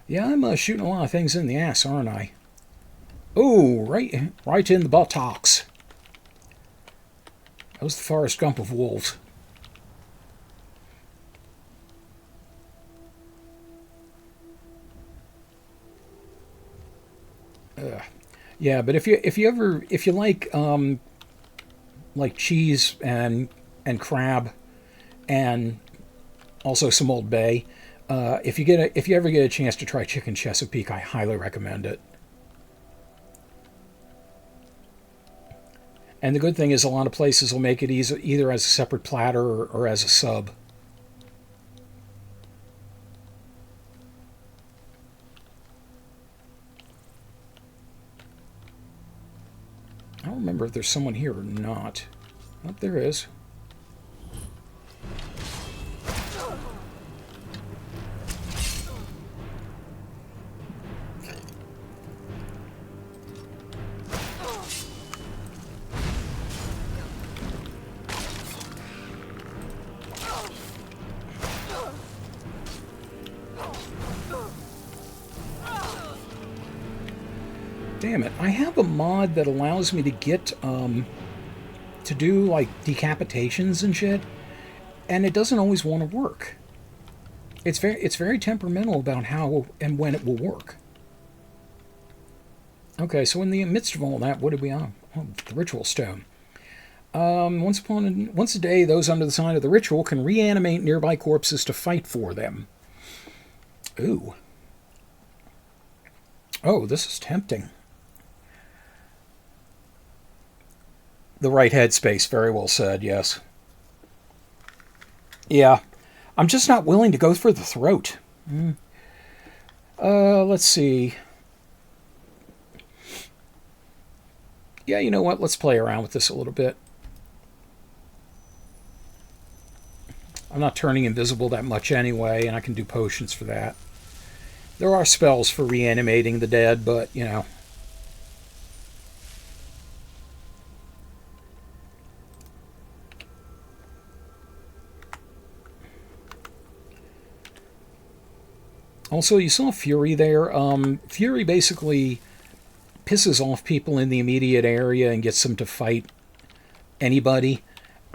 Yeah, I'm shooting a lot of things in the ass, aren't I? Oh, right in the buttocks. That was the Forrest Gump of wolves. Yeah, but if you like cheese and crab and also some Old Bay, if you ever get a chance to try chicken Chesapeake, I highly recommend it. And the good thing is a lot of places will make it either as a separate platter or as a sub. I don't remember if there's someone here or not. Oh, there is. Damn it, I have a mod that allows me to get, to do, like, decapitations and shit, and it doesn't always want to work. It's very temperamental about how and when it will work. Okay, so in the midst of all that, what did we on? Oh, the ritual stone. Once a day, those under the sign of the ritual can reanimate nearby corpses to fight for them. Ooh. Oh, this is tempting. The right headspace, very well said, yes. Yeah, I'm just not willing to go for the throat. Let's see. Yeah, you know what? Let's play around with this a little bit. I'm not turning invisible that much anyway, and I can do potions for that. There are spells for reanimating the dead, but, you know. Also, you saw Fury there. Fury basically pisses off people in the immediate area and gets them to fight anybody.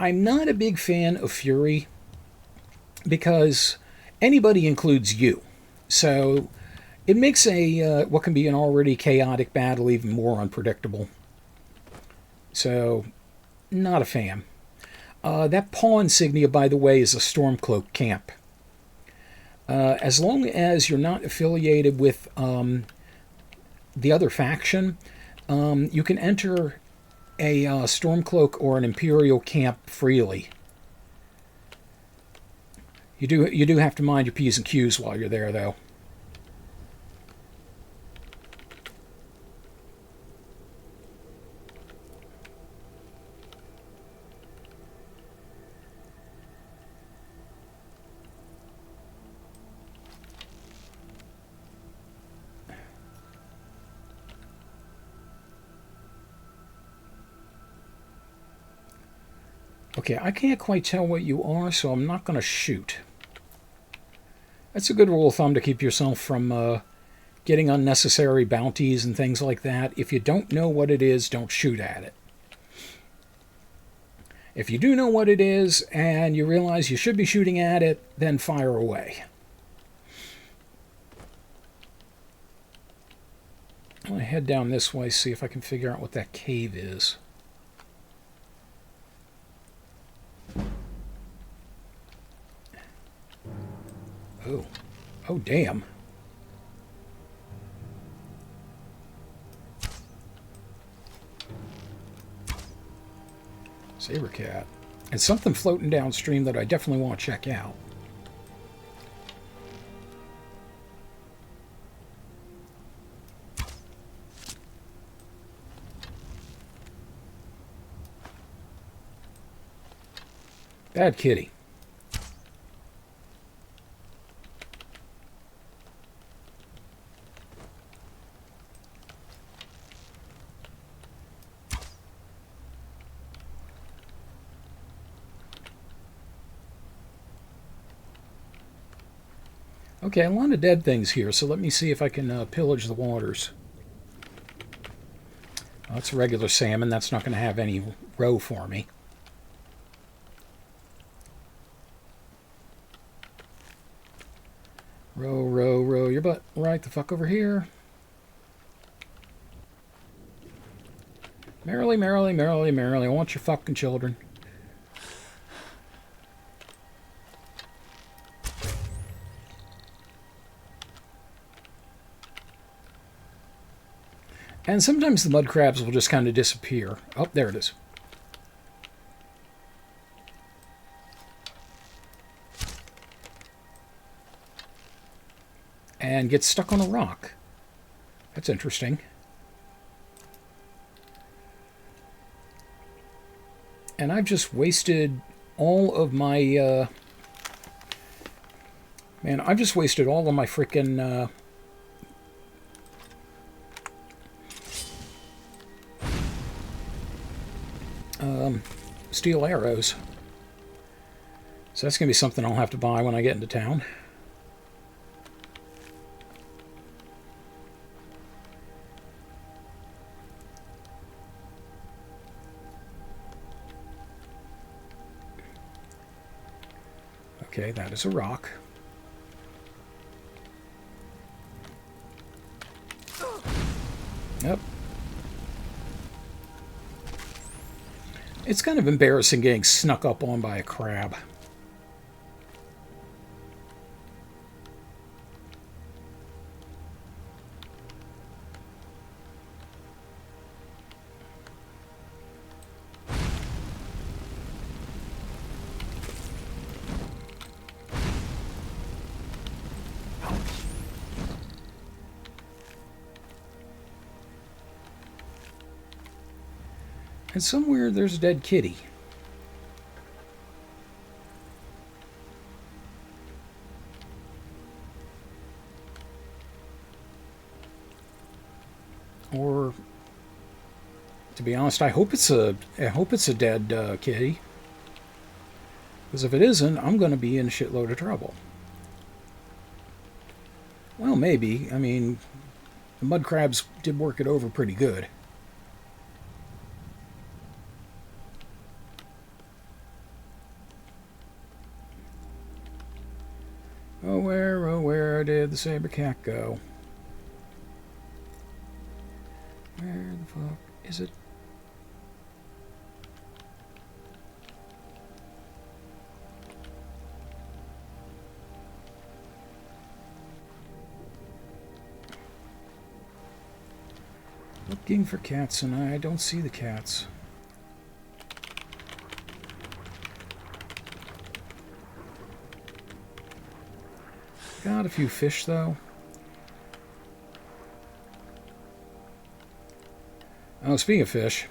I'm not a big fan of Fury because anybody includes you. So it makes what can be an already chaotic battle even more unpredictable. So, not a fan. That paw insignia, by the way, is a Stormcloak camp. As long as you're not affiliated with the other faction, you can enter a Stormcloak or an Imperial camp freely. You do have to mind your P's and Q's while you're there, though. Okay, I can't quite tell what you are, so I'm not going to shoot. That's a good rule of thumb to keep yourself from getting unnecessary bounties and things like that. If you don't know what it is, don't shoot at it. If you do know what it is and you realize you should be shooting at it, then fire away. I'm going to head down this way, see if I can figure out what that cave is. Oh. Oh, damn. Saber cat. And something floating downstream that I definitely want to check out. Bad kitty. Okay, a lot of dead things here, so let me see if I can pillage the waters. Oh, that's a regular salmon. That's not going to have any roe for me. Row your butt right the fuck over here. Merrily, merrily, merrily, merrily. I want your fucking children. And sometimes the mud crabs will just kind of disappear. Oh, there it is. And get stuck on a rock. That's interesting. And I've just wasted all of my... man, I've just wasted all of my frickin'... steel arrows. So that's going to be something I'll have to buy when I get into town. Okay, that is a rock. Yep, It's kind of embarrassing getting snuck up on by a crab. And somewhere there's a dead kitty. Or, to be honest, I hope it's a dead kitty. Because if it isn't, I'm going to be in a shitload of trouble. Well, maybe. I mean, the mud crabs did work it over pretty good. Oh, where did the saber cat go? Where the fuck is it? Looking for cats, and I don't see the cats. Got a few fish, though. Oh, speaking of fish.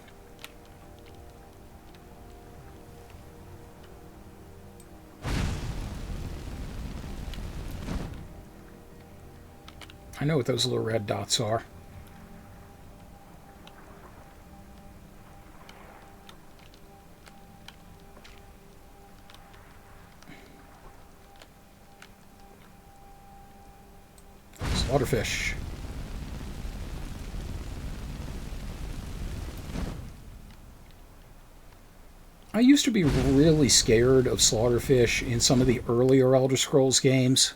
I know what those little red dots are. Slaughterfish. I used to be really scared of slaughterfish in some of the earlier Elder Scrolls games.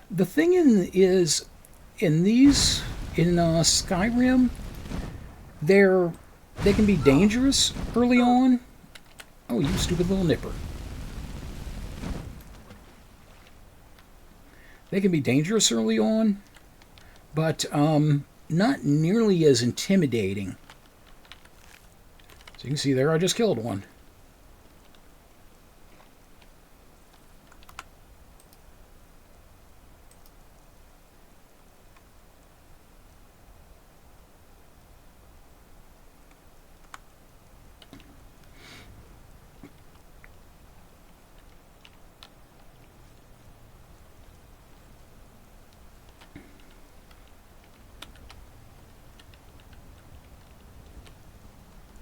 The thing is, in Skyrim, they can be dangerous early on. Oh, you stupid little nipper. They can be dangerous early on, but not nearly as intimidating. So you can see there, I just killed one.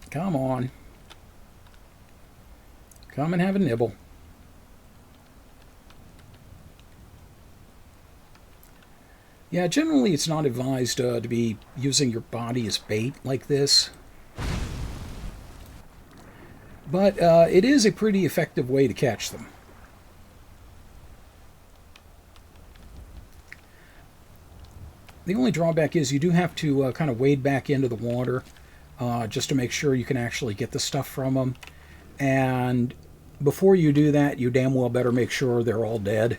Come on. Come and have a nibble. Yeah, generally it's not advised to be using your body as bait like this. But it is a pretty effective way to catch them. The only drawback is you do have to kind of wade back into the water just to make sure you can actually get the stuff from them. And before you do that, you damn well better make sure they're all dead.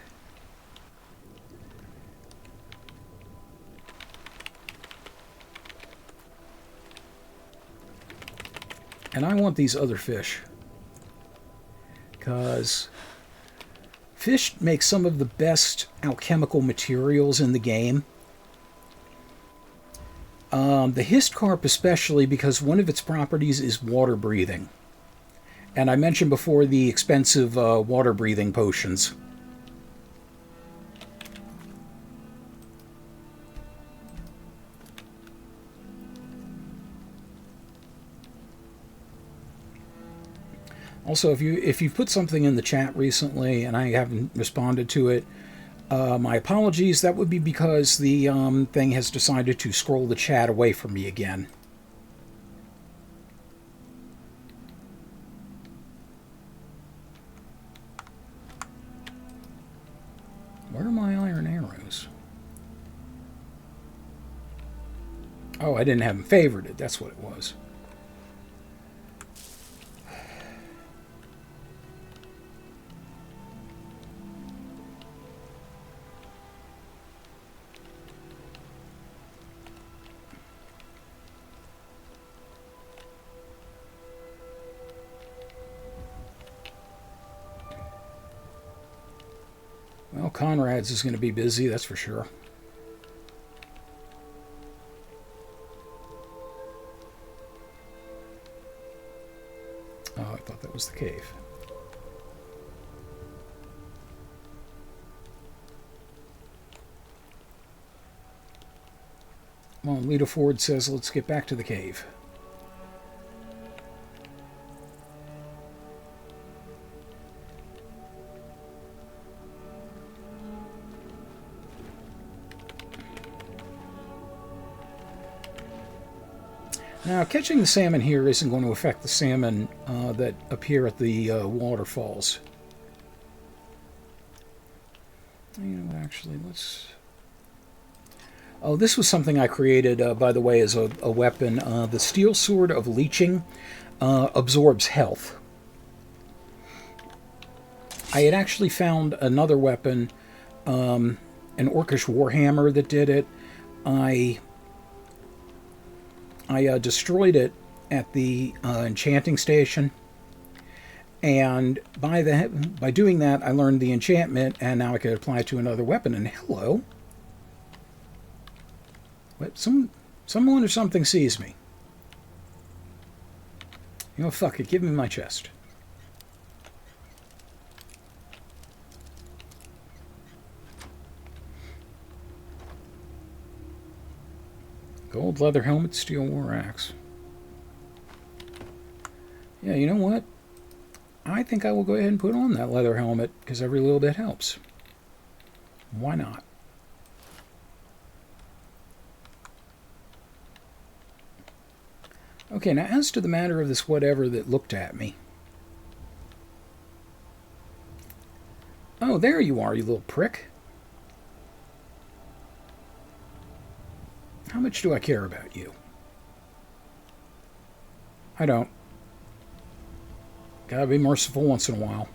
And I want these other fish, because fish make some of the best alchemical materials in the game. The hist carp especially, because one of its properties is water breathing. And I mentioned before the expensive water breathing potions. Also, if you've put something in the chat recently and I haven't responded to it, my apologies. That would be because the thing has decided to scroll the chat away from me again. Where are my iron arrows? Oh, I didn't have them favorited. That's what it was. Conrad's is going to be busy, that's for sure. Oh, I thought that was the cave. Well, Lita Ford says, let's get back to the cave. Now, catching the salmon here isn't going to affect the salmon that appear at the waterfalls. You know, actually, let's... Oh, this was something I created, by the way, as a weapon. The Steel Sword of Leeching absorbs health. I had actually found another weapon, an Orcish Warhammer that did it. I destroyed it at the enchanting station, and by doing that, I learned the enchantment, and now I could apply it to another weapon. And hello, what? Someone or something sees me. You know, fuck it. Give me my chest. Gold leather helmet, steel war axe. Yeah, you know what? I think I will go ahead and put on that leather helmet, because every little bit helps. Why not? Okay, now as to the matter of this whatever that looked at me. Oh, there you are, you little prick. How much do I care about you? I don't. Gotta be merciful once in a while.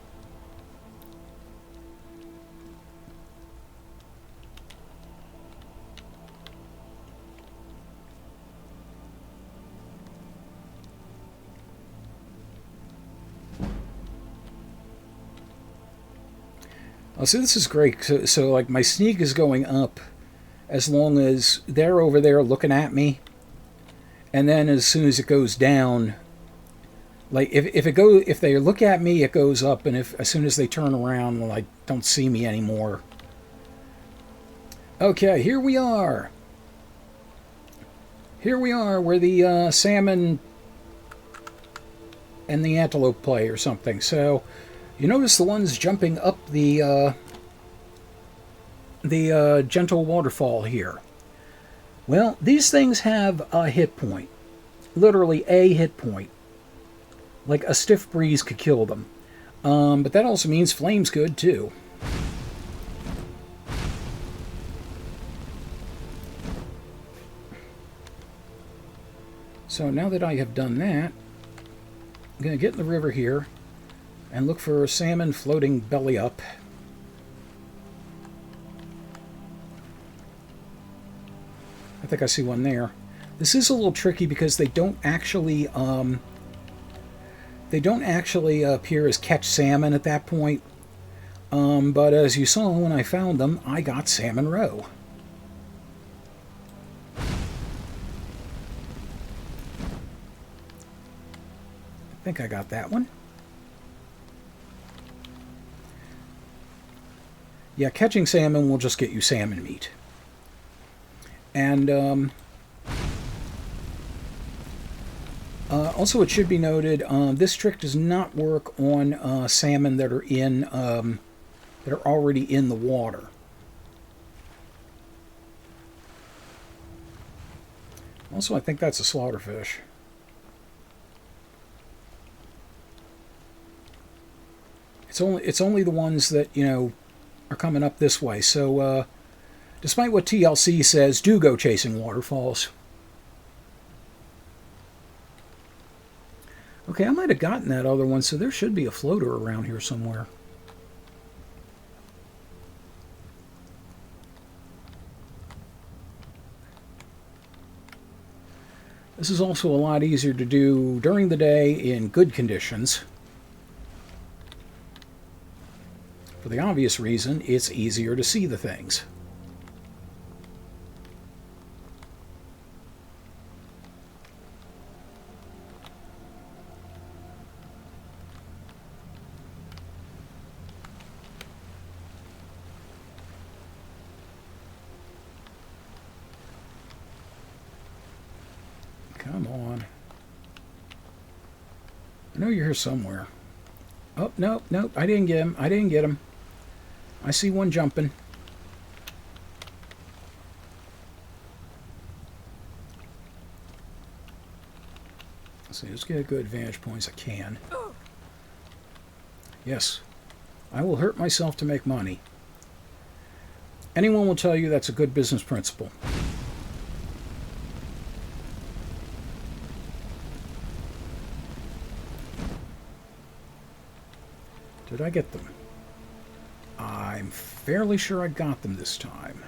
Oh, so this is great. So like my sneak is going up as long as they're over there looking at me, and then as soon as it goes down, like if they look at me, it goes up, and as soon as they turn around, like don't see me anymore. Okay, here we are. Here we are where the salmon and the antelope play or something. So you notice the ones jumping up the gentle waterfall here. Well, these things have a hit point. Literally a hit point. Like a stiff breeze could kill them. But that also means flames could too. So now that I have done that, I'm going to get in the river here and look for a salmon floating belly up. I think I see one there. This is a little tricky because they don't actually appear as catch salmon at that point. But as you saw when I found them, I got salmon roe. I think I got that one. Yeah, catching salmon will just get you salmon meat. And also, it should be noted, this trick does not work on salmon that are already in the water. Also, I think that's a slaughterfish. It's only the ones that, you know, are coming up this way. So, despite what TLC says, do go chasing waterfalls. Okay, I might have gotten that other one, so there should be a floater around here somewhere. This is also a lot easier to do during the day in good conditions. For the obvious reason, it's easier to see the things. Come on. I know you're here somewhere. Oh, no, no, I didn't get him. I didn't get him. I see one jumping. Let's see, let's get a good vantage point as I can. Yes, I will hurt myself to make money. Anyone will tell you that's a good business principle. Did I get them? I'm fairly sure I got them this time.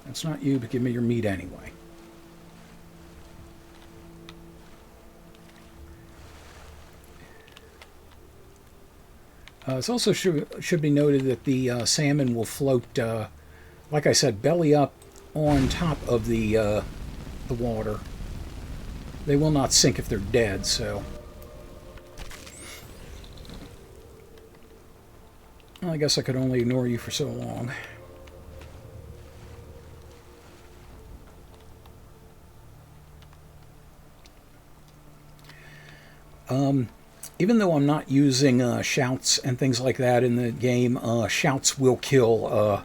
That's not you, but give me your meat anyway. It also should be noted that the salmon will float, like I said, belly up on top of the water. They will not sink if they're dead, so... Well, I guess I could only ignore you for so long. Even though I'm not using shouts and things like that in the game, shouts will kill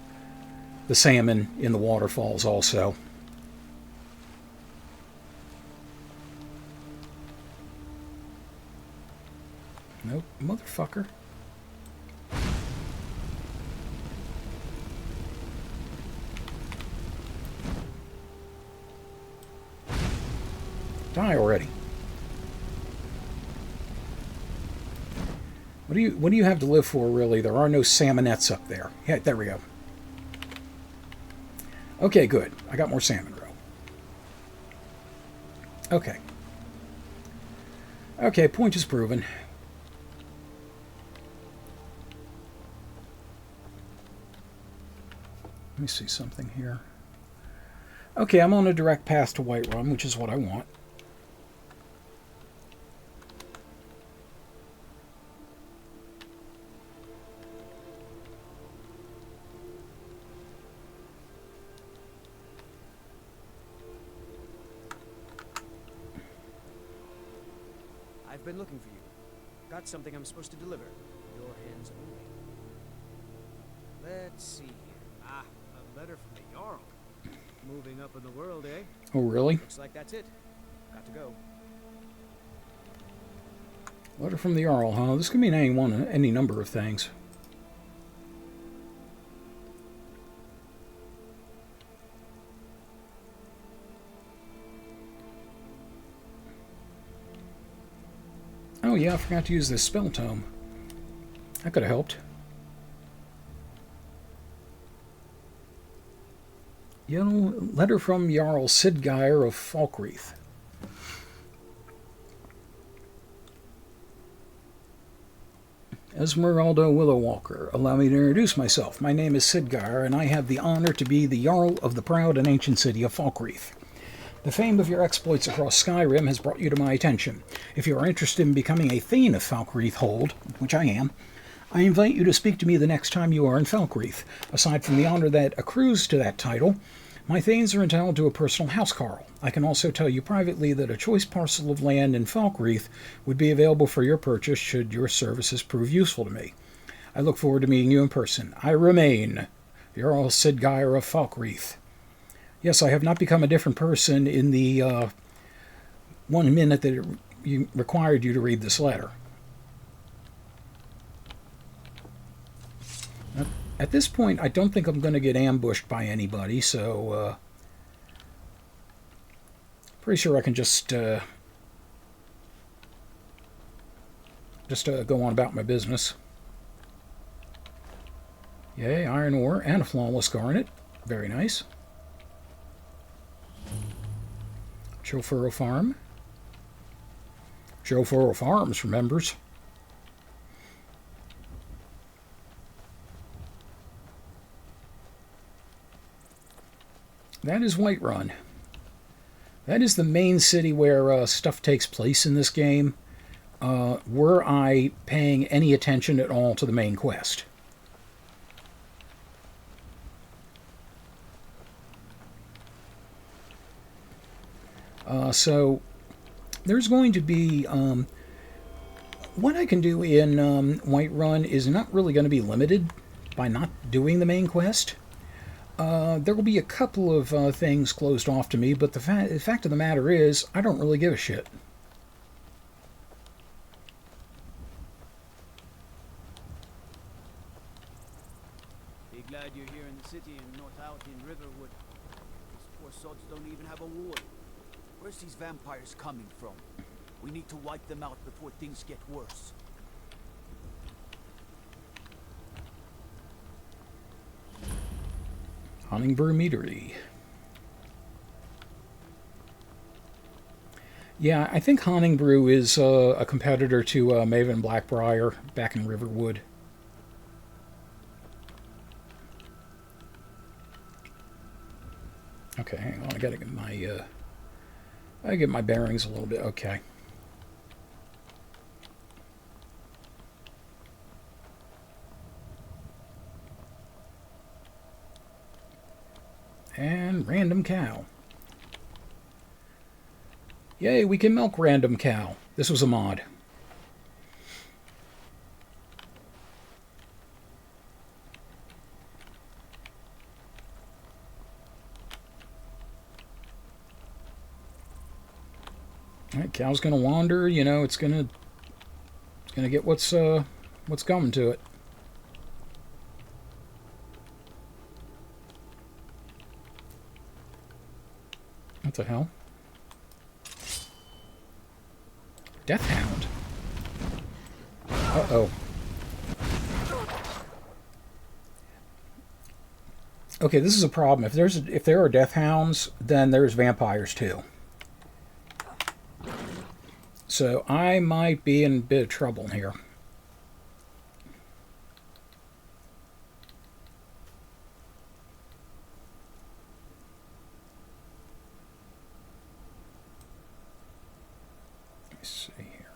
the salmon in the waterfalls also. Nope, motherfucker. Die already. What do you have to live for, really? There are no salmonettes up there. Yeah, there we go. Okay, good. I got more salmon roe. Okay. Okay, point is proven. Let me see something here. Okay, I'm on a direct path to Whiterun, which is what I want. I've been looking for you. Got something I'm supposed to deliver. Your hands only. Let's see here. Ah, a letter from the Jarl. Moving up in the world, eh? Oh, really? Looks like that's it. Got to go. Letter from the Jarl, huh? This could mean any number of things. Oh yeah, I forgot to use this spell tome. That could have helped. Yellow letter from Jarl Sidgeir of Falkreath. Esmeralda Willowwalker, allow me to introduce myself. My name is Sidgeir, and I have the honor to be the Jarl of the proud and ancient city of Falkreath. The fame of your exploits across Skyrim has brought you to my attention. If you are interested in becoming a Thane of Falkreath Hold, which I am, I invite you to speak to me the next time you are in Falkreath. Aside from the honor that accrues to that title, my Thanes are entitled to a personal housecarl. I can also tell you privately that a choice parcel of land in Falkreath would be available for your purchase should your services prove useful to me. I look forward to meeting you in person. I remain Jarl Sidgeir of Falkreath. Yes, I have not become a different person in the 1 minute that it required you to read this letter. At this point, I don't think I'm going to get ambushed by anybody, so pretty sure I can just go on about my business. Yay, iron ore and a flawless garnet. Very nice. Chofuro Farm. Chofuro Farms remembers. That is Whiterun. That is the main city where stuff takes place in this game. Were I paying any attention at all to the main quest? So there's going to be what I can do in Whiterun is not really going to be limited by not doing the main quest. There will be a couple of things closed off to me, but the fact of the matter is, I don't really give a shit. Be glad you're here in the city and not out in Riverwood. These poor sods don't even have a ward. Where's these vampires coming from? We need to wipe them out before things get worse. Honningbrew Meadery. Yeah, I think Honningbrew is a competitor to Maven Blackbriar back in Riverwood. Okay, hang on. I gotta get my bearings a little bit. Okay. And random cow. Yay, we can milk random cow. This was a mod. Alright, cow's gonna wander, you know, it's gonna get what's coming to it. What the hell? Death Hound. Uh-oh. Okay, this is a problem. If there are Death Hounds, then there's vampires too. So I might be in a bit of trouble here. Let's see here.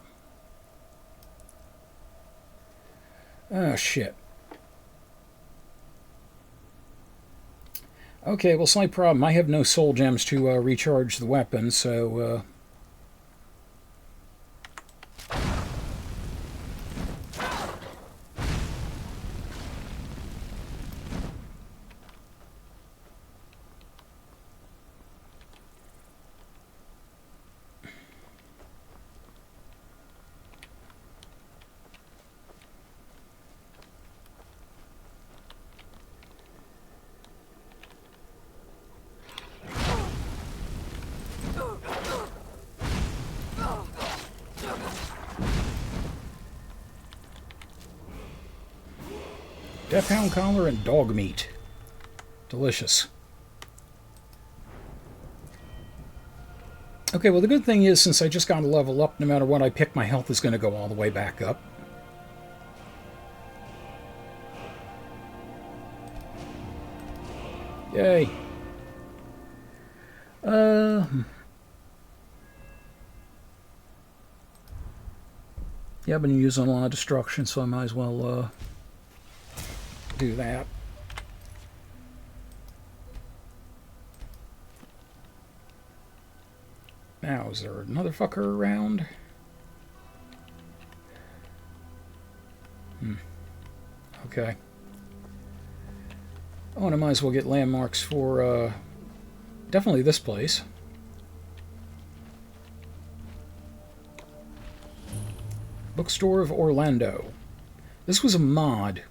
Oh, shit. Okay, well, slight problem. I have no soul gems to recharge the weapon, so... Death Hound collar and dog meat. Delicious. Okay, well the good thing is, since I just got to level up, no matter what I pick, my health is going to go all the way back up. Yay. Yeah, I've been using a lot of destruction, so I might as well do that. Now, is there another fucker around? Okay. Oh, and I might as well get landmarks for definitely this place. Bookstore of Orlando. This was a mod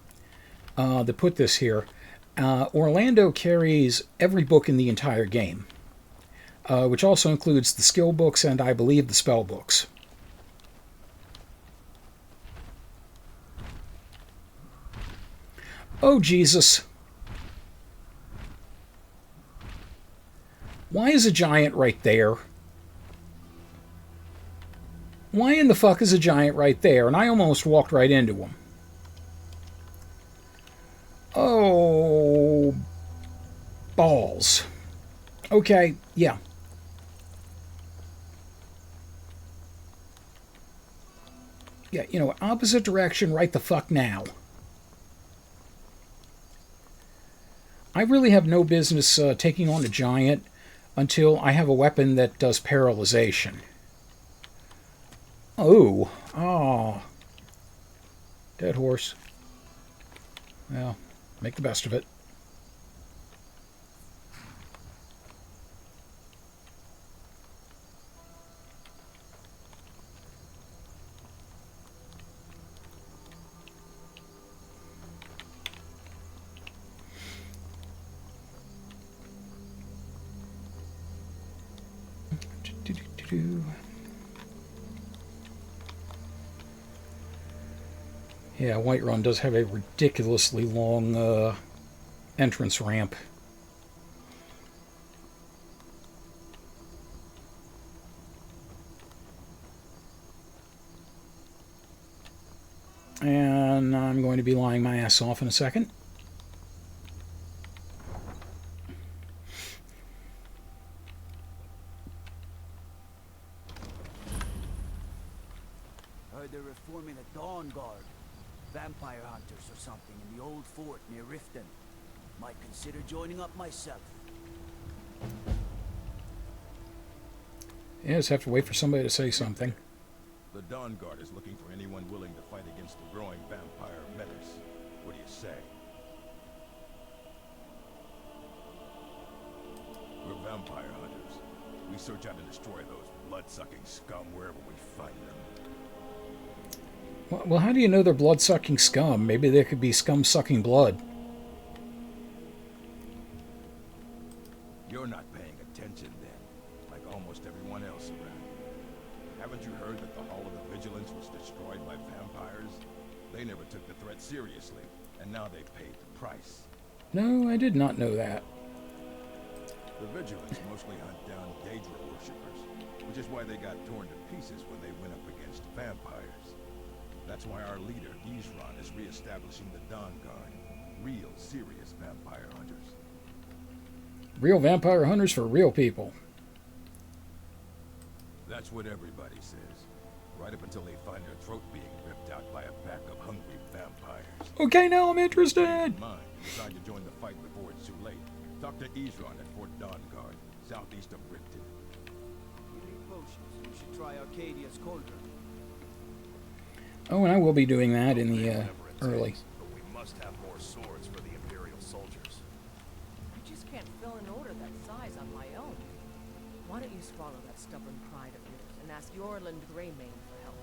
that put this here. Orlando carries every book in the entire game, which also includes the skill books and, I believe, the spell books. Oh, Jesus. Why is a giant right there? Why in the fuck is a giant right there? And I almost walked right into him. Oh, balls. Okay, yeah. Yeah, you know, opposite direction right the fuck now. I really have no business taking on a giant until I have a weapon that does paralyzation. Oh. Oh. Dead horse. Well, make the best of it. Yeah, Whiterun does have a ridiculously long entrance ramp. And I'm going to be lying my ass off in a second. Heard they're reforming a Dawn Guard. Vampire hunters or something in the old fort near Riften. Might consider joining up myself. Yeah, just have to wait for somebody to say something. The Dawn Guard is looking for anyone willing to fight against the growing vampire menace. What do you say? We're vampire hunters. We search out and destroy those blood-sucking scum wherever we find them. Well, how do you know they're blood-sucking scum? Maybe they could be scum-sucking blood. You're not paying attention then, like almost everyone else around here. Haven't you heard that the Hall of the Vigilance was destroyed by vampires? They never took the threat seriously, and now they paid the price. No, I did not know that. The Vigilance mostly hunt down Daedra worshippers, which is why they got torn to pieces when they went up against vampires. That's why our leader, Isran, is re-establishing the Dawn Guard. Real, serious vampire hunters. Real vampire hunters for real people. That's what everybody says. Right up until they find their throat being ripped out by a pack of hungry vampires. Okay, now I'm interested. Decide to join the fight before it's too late. Talk to Isran at Fort Dawn Guard, southeast of Riften. You need potions. You should try Arcadia's cauldron. Oh, and I will be doing that in the early. But we must have more swords for the Imperial soldiers. I just can't fill an order that size on my own. Why don't you swallow that stubborn pride of yours and ask Yorland Greymane for help?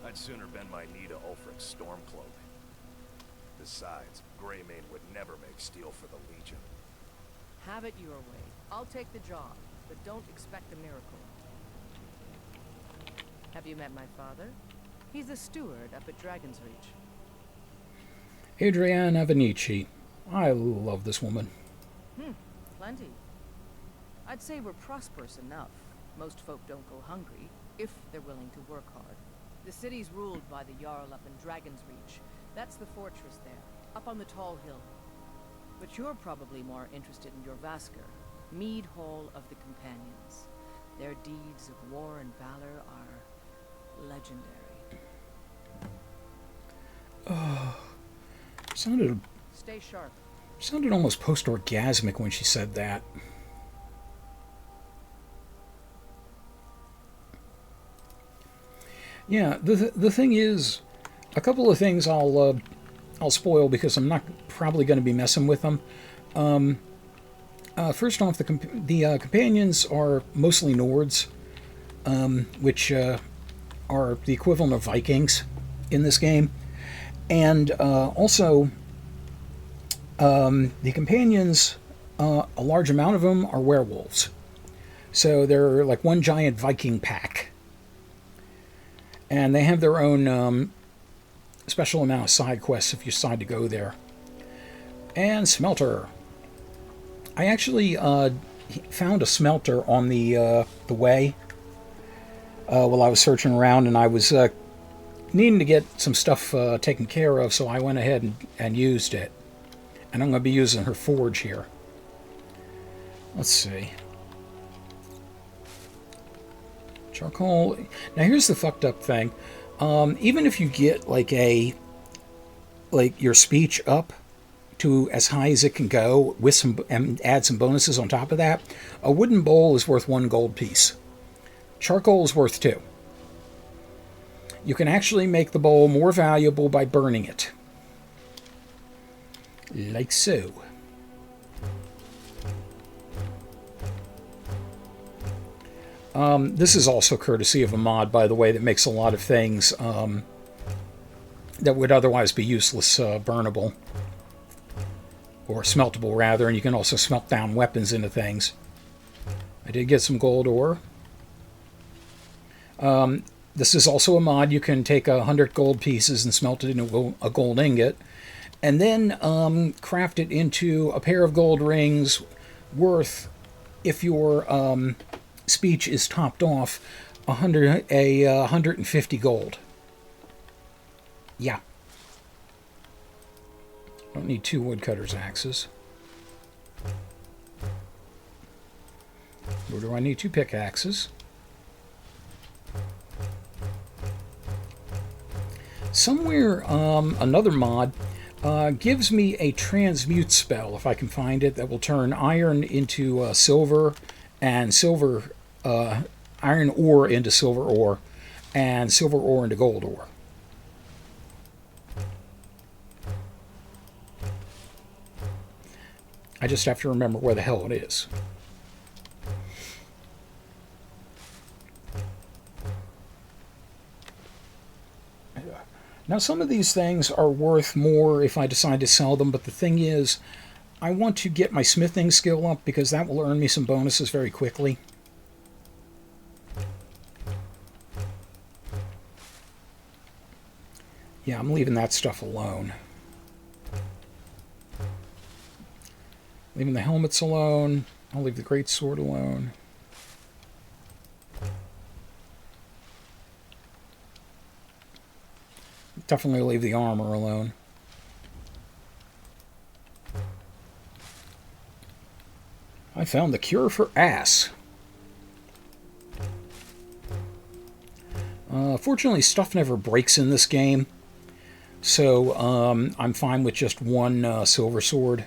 I'd sooner bend my knee to Ulfric's Stormcloak. Besides, Greymane would never make steel for the Legion. Have it your way. I'll take the job, but don't expect a miracle. Have you met my father? He's a steward up at Dragon's Reach. Adrienne Avenici. I love this woman. Plenty. I'd say we're prosperous enough. Most folk don't go hungry, if they're willing to work hard. The city's ruled by the Jarl up in Dragon's Reach. That's the fortress there, up on the tall hill. But you're probably more interested in your Vasker, Mead Hall of the Companions. Their deeds of war and valor are legendary. Stay sharp. Sounded almost post-orgasmic when she said that. Yeah, the thing is, a couple of things I'll spoil because I'm not probably going to be messing with them. First off, the companions are mostly Nords, which are the equivalent of Vikings in this game. And also, the companions, a large amount of them are werewolves. So they're like one giant Viking pack. And they have their own special amount of side quests if you decide to go there. And smelter. I actually found a smelter on the way. while I was searching around, and I was needing to get some stuff taken care of, so I went ahead and used it. And I'm going to be using her forge here. Let's see. Charcoal. Now here's the fucked up thing. Even if you get like your speech up to as high as it can go with some and add some bonuses on top of that, a wooden bowl is worth 1 gold piece. Charcoal is worth 2. You can actually make the bowl more valuable by burning it. Like so. This is also courtesy of a mod, by the way, that makes a lot of things that would otherwise be useless burnable. Or smeltable, rather, and you can also smelt down weapons into things. I did get some gold ore. This is also a mod. You can take 100 gold pieces and smelt it into a gold ingot, and then craft it into a pair of gold rings worth, if your speech is topped off, 150 gold. Yeah. Don't need 2 woodcutter's axes. Nor do I need 2 pickaxes. Somewhere, another mod gives me a transmute spell, if I can find it, that will turn iron into silver, and iron ore into silver ore, and silver ore into gold ore. I just have to remember where the hell it is. Now, some of these things are worth more if I decide to sell them, but the thing is, I want to get my smithing skill up because that will earn me some bonuses very quickly. Yeah, I'm leaving that stuff alone. Leaving the helmets alone. I'll leave the great sword alone. Definitely leave the armor alone. I found the cure for ass. Fortunately, stuff never breaks in this game, so I'm fine with just 1 silver sword.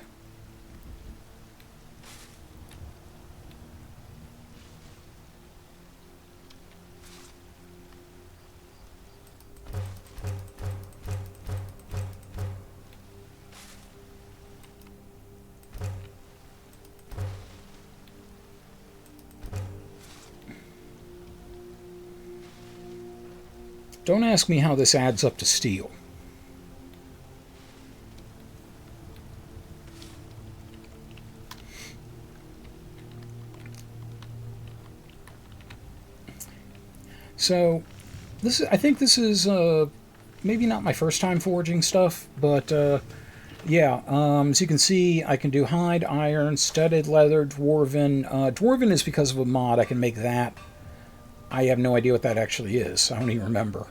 Don't ask me how this adds up to steel. So, I think this is maybe not my first time forging stuff, but yeah. As you can see, I can do hide, iron, studded leather, dwarven. Dwarven is because of a mod. I can make that. I have no idea what that actually is. I don't even remember.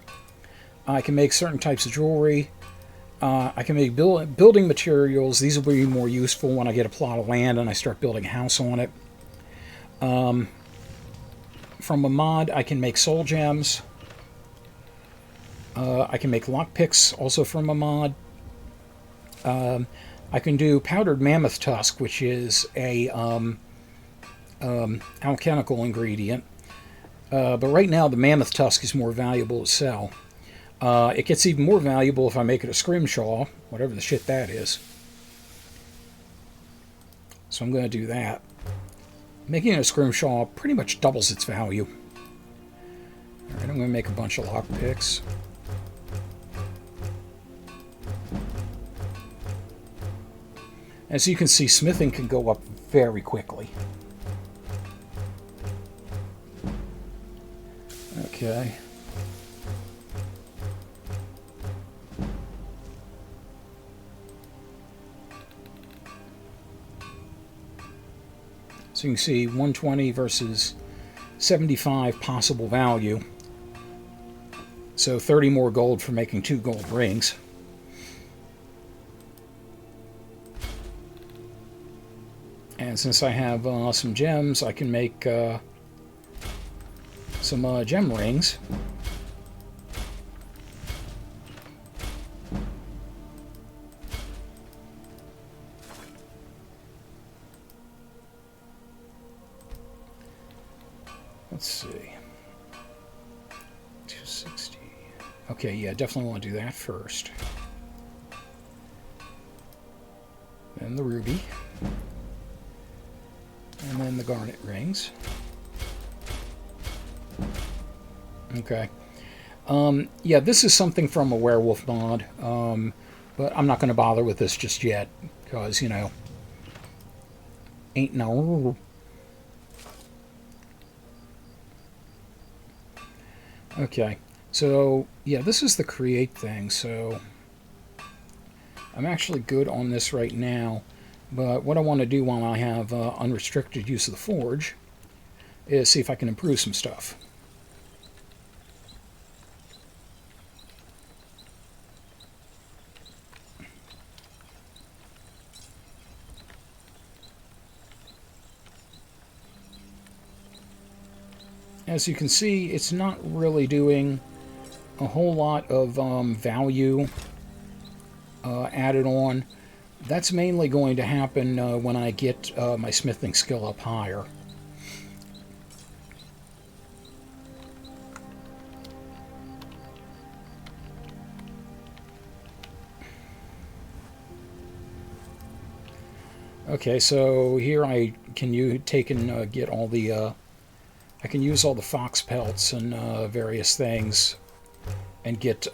I can make certain types of jewelry. I can make building materials. These will be more useful when I get a plot of land and I start building a house on it. From a mod, I can make soul gems. I can make lockpicks, also from a mod. I can do powdered mammoth tusk, which is a alchemical ingredient. But right now, the mammoth tusk is more valuable to sell. It gets even more valuable if I make it a scrimshaw, whatever the shit that is. So I'm going to do that. Making it a scrimshaw pretty much doubles its value. Alright, I'm going to make a bunch of lockpicks. As you can see, smithing can go up very quickly. Okay. So you can see 120 versus 75 possible value. So 30 more gold for making 2 gold rings. And since I have some gems, I can make some gem rings. Let's see. 260. Okay, yeah, definitely want to do that first. Then the ruby. And then the garnet rings. Okay. Yeah, this is something from a werewolf mod. But I'm not going to bother with this just yet. Because, you know, ain't no... Okay, so yeah, this is the create thing, so I'm actually good on this right now, but what I want to do while I have unrestricted use of the forge is see if I can improve some stuff. As you can see, it's not really doing a whole lot of value added on. That's mainly going to happen when I get my smithing skill up higher. Okay, so here I can take and get all the... I can use all the fox pelts and various things and get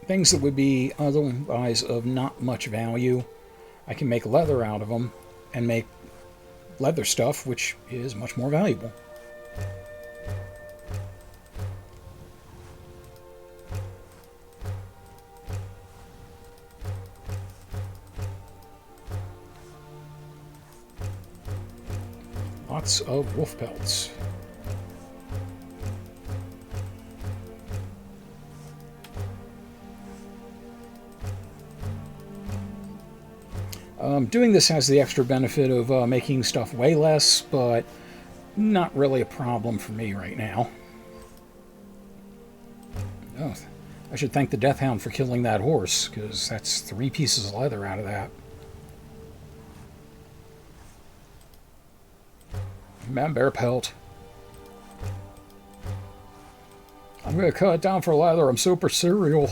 things that would be otherwise of not much value. I can make leather out of them and make leather stuff, which is much more valuable. Lots of wolf pelts. Doing this has the extra benefit of making stuff way less, but not really a problem for me right now. Oh, I should thank the Death Hound for killing that horse, because that's 3 pieces of leather out of that. Man bear pelt. I'm gonna cut it down for leather. I'm super cereal.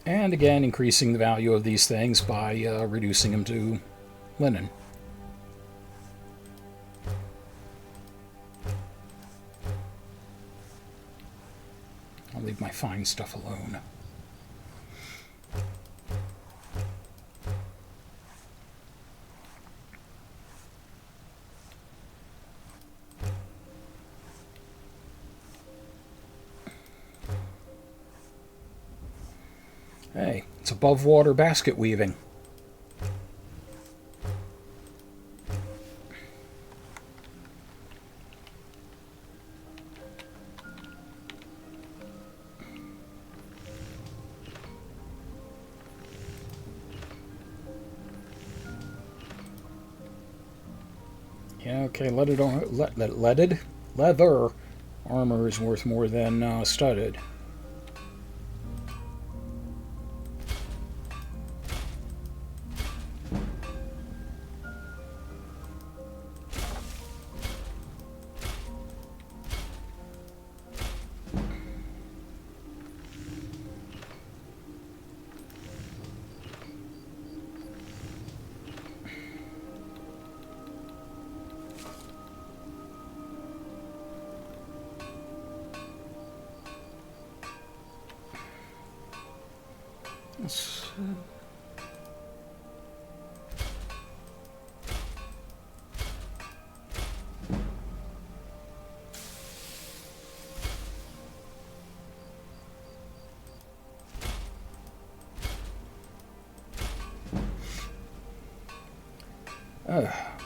And again, increasing the value of these things by reducing them to linen. I'll leave my fine stuff alone. Hey, it's above water basket weaving. Yeah, okay, leaded leather armor is worth more than studded.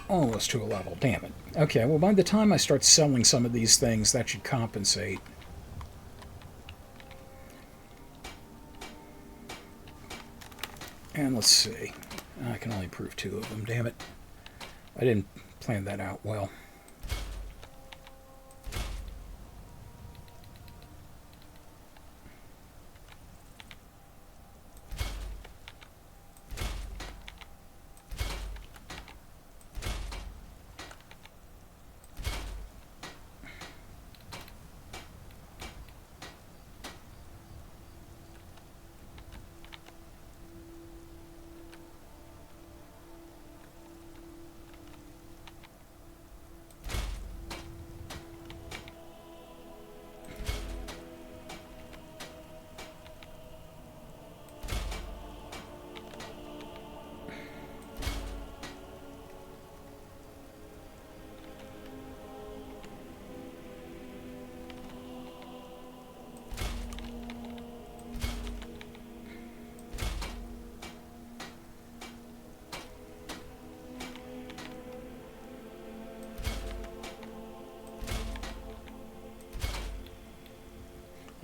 Almost to a level, damn it. Okay, well, by the time I start selling some of these things, that should compensate. And let's see. I can only prove 2 of them, damn it. I didn't plan that out well.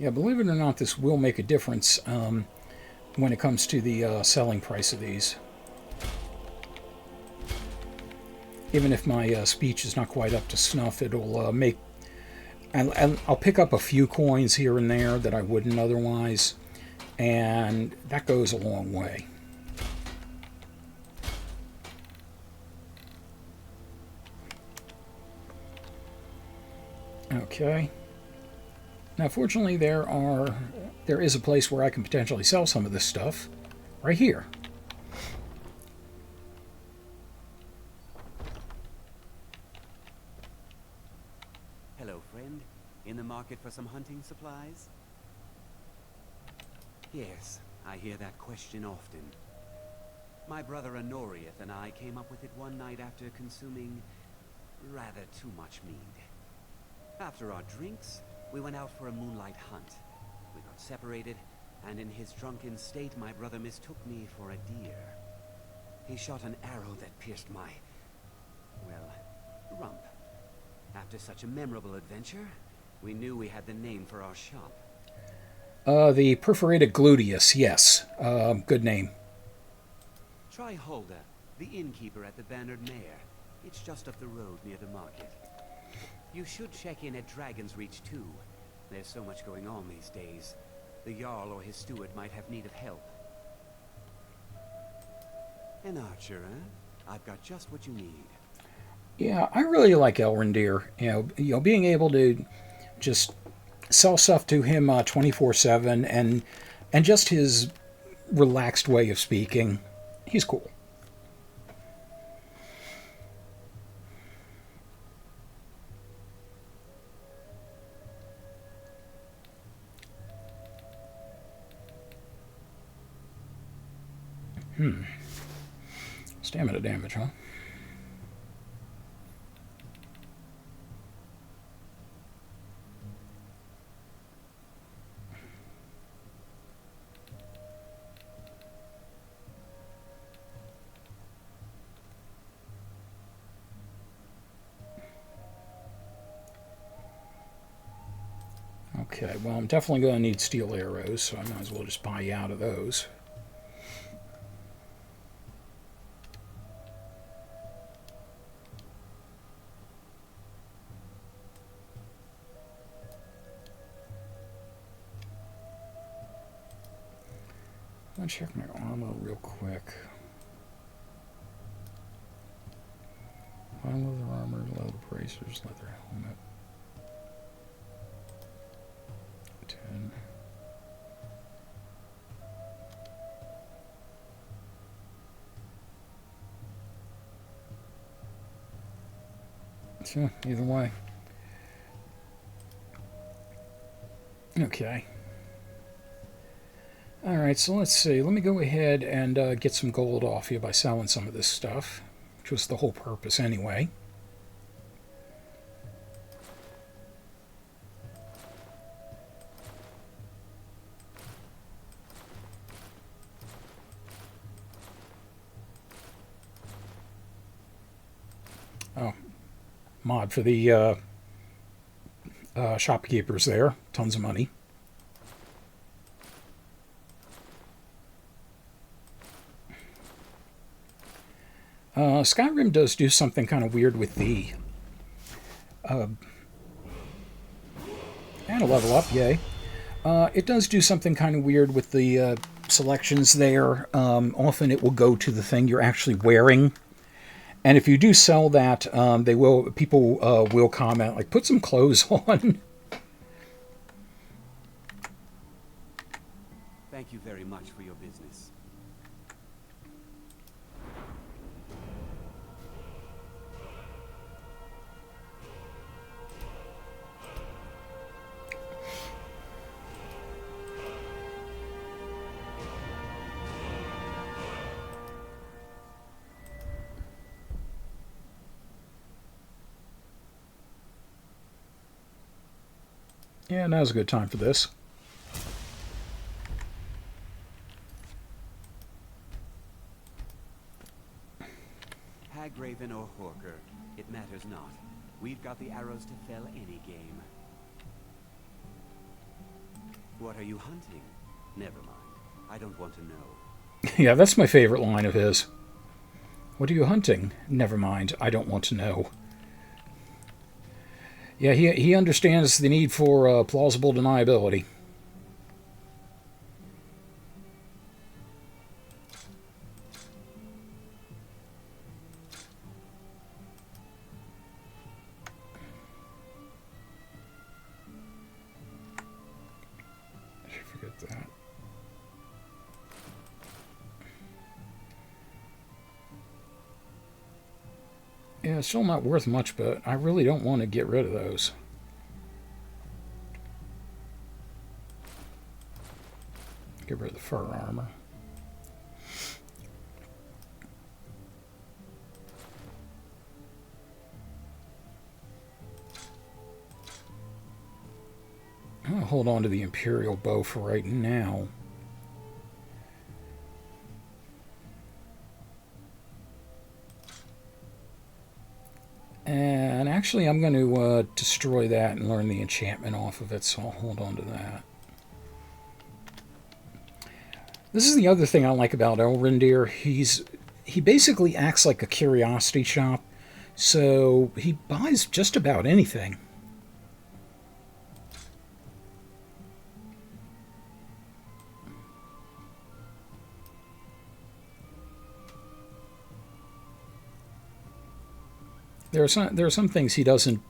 Yeah, believe it or not, this will make a difference when it comes to the selling price of these. Even if my speech is not quite up to snuff, it'll make... And I'll pick up a few coins here and there that I wouldn't otherwise, and that goes a long way. Okay. Now, fortunately, there is a place where I can potentially sell some of this stuff, right here. Hello, friend. In the market for some hunting supplies? Yes, I hear that question often. My brother Honorius and I came up with it one night after consuming rather too much mead. After our drinks, we went out for a moonlight hunt. We got separated, and in his drunken state, my brother mistook me for a deer. He shot an arrow that pierced my, well, rump. After such a memorable adventure, we knew we had the name for our shop. The perforated gluteus, yes. Good name. Try Hulda, the innkeeper at the Bannered Mare. It's just up the road near the market. You should check in at Dragon's Reach, too. There's so much going on these days. The Jarl or his steward might have need of help. An archer, eh? I've got just what you need. Yeah, I really like Elrondere. You know, being able to just sell stuff to him 24/7 and just his relaxed way of speaking. He's cool. Stamina damage, huh? Okay, well, I'm definitely going to need steel arrows, so I might as well just buy you out of those. I'm going to check my armor real quick. Fine leather armor, leather bracers, leather helmet. 10. So, either way. Okay. Alright, so let's see. Let me go ahead and get some gold off you by selling some of this stuff, which was the whole purpose anyway. mod for the shopkeepers there. Tons of money. Skyrim does do something kind of weird with the... and a level up, yay. It does do something kind of weird with the selections there. Often it will go to the thing you're actually wearing. And if you do sell that, people will comment, like, put some clothes on. Thank you very much for your business. Yeah, now's a good time for this. Hagraven or Horker, it matters not. We've got the arrows to fell any game. What are you hunting? Never mind. I don't want to know. Yeah, that's my favorite line of his. What are you hunting? Never mind. I don't want to know. Yeah, he understands the need for plausible deniability. I should forget that. Yeah, it's still not worth much, but I really don't want to get rid of those. Get rid of the fur armor. I'll hold on to the Imperial bow for right now. And actually, I'm going to destroy that and learn the enchantment off of it, so I'll hold on to that. This is the other thing I like about Elrendir. He basically acts like a curiosity shop, so he buys just about anything. There are some things he doesn't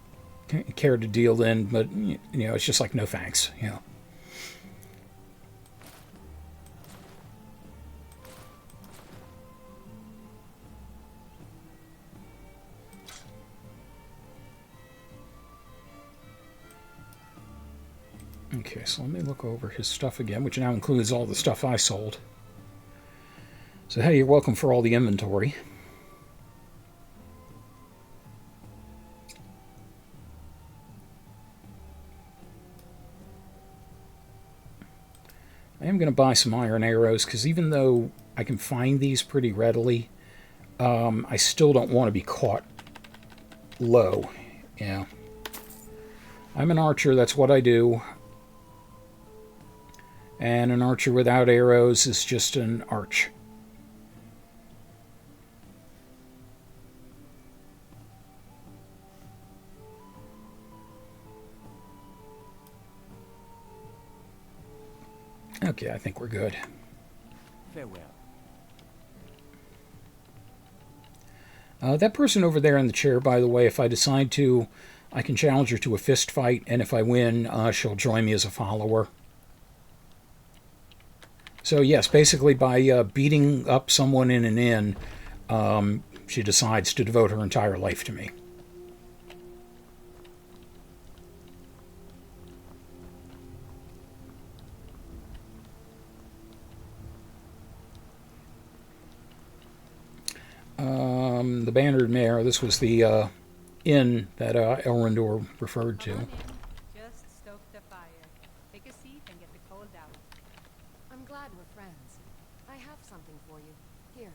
care to deal in, but you know, it's just like no thanks, you know. Okay, so let me look over his stuff again, which now includes all the stuff I sold. So hey, you're welcome for all the inventory. I am going to buy some iron arrows, because even though I can find these pretty readily, I still don't want to be caught low. Yeah. I'm an archer, that's what I do. And an archer without arrows is just an arch. Okay, I think we're good. Farewell. That person over there in the chair, by the way, if I decide to, I can challenge her to a fist fight, and if I win, she'll join me as a follower. So yes, basically by beating up someone in an inn, she decides to devote her entire life to me. The Bannered Mare, this was the inn that Elrondor referred to. Come on in. Just stoke the fire. Take a seat and get the cold out. I'm glad we're friends. I have something for you. Here.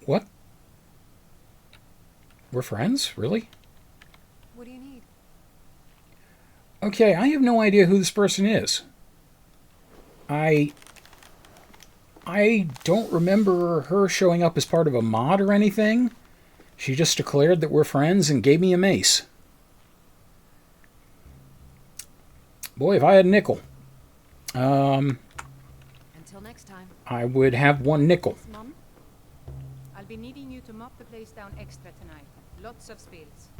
What? We're friends? Really? What do you need? Okay, I have no idea who this person is. I don't remember her showing up as part of a mod or anything. She just declared that we're friends and gave me a mace. Boy, if I had a nickel. Until next time. I would have 1 nickel. Mom, I'll be needing you to mop the place down extra tonight. Lots of spills.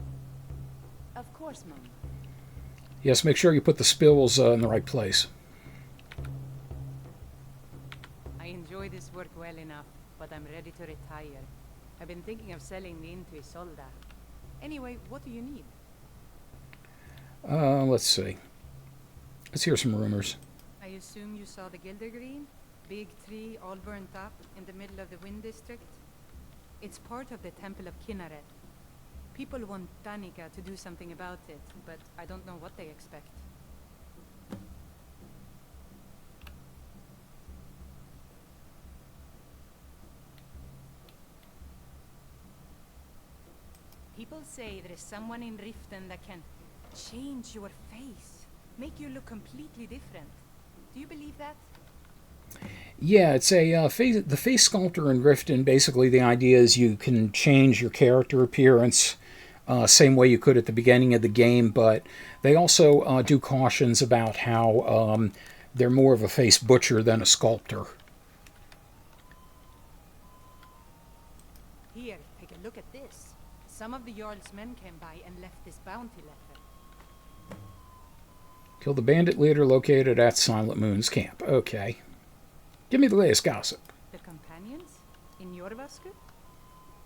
Of course, Mom. Yes, make sure you put the spills in the right place. I enjoy this work well enough, but I'm ready to retire. I've been thinking of selling the inn to Isolda. Anyway, what do you need? Let's see. Let's hear some rumors. I assume you saw the Gildergreen? Big tree, all burnt up, in the middle of the Wind District? It's part of the Temple of Kinneret. People want Danica to do something about it, but I don't know what they expect. People say there is someone in Riften that can change your face, make you look completely different. Do you believe that? Yeah, it's a the face sculptor in Riften. Basically, the idea is you can change your character appearance same way you could at the beginning of the game, but they also do cautions about how they're more of a face butcher than a sculptor. Here, take a look at this. Some of the Jarl's men came by and left this bounty letter. Kill the bandit leader located at Silent Moon's camp. Okay. Give me the latest gossip. The companions? In Jorvaskut?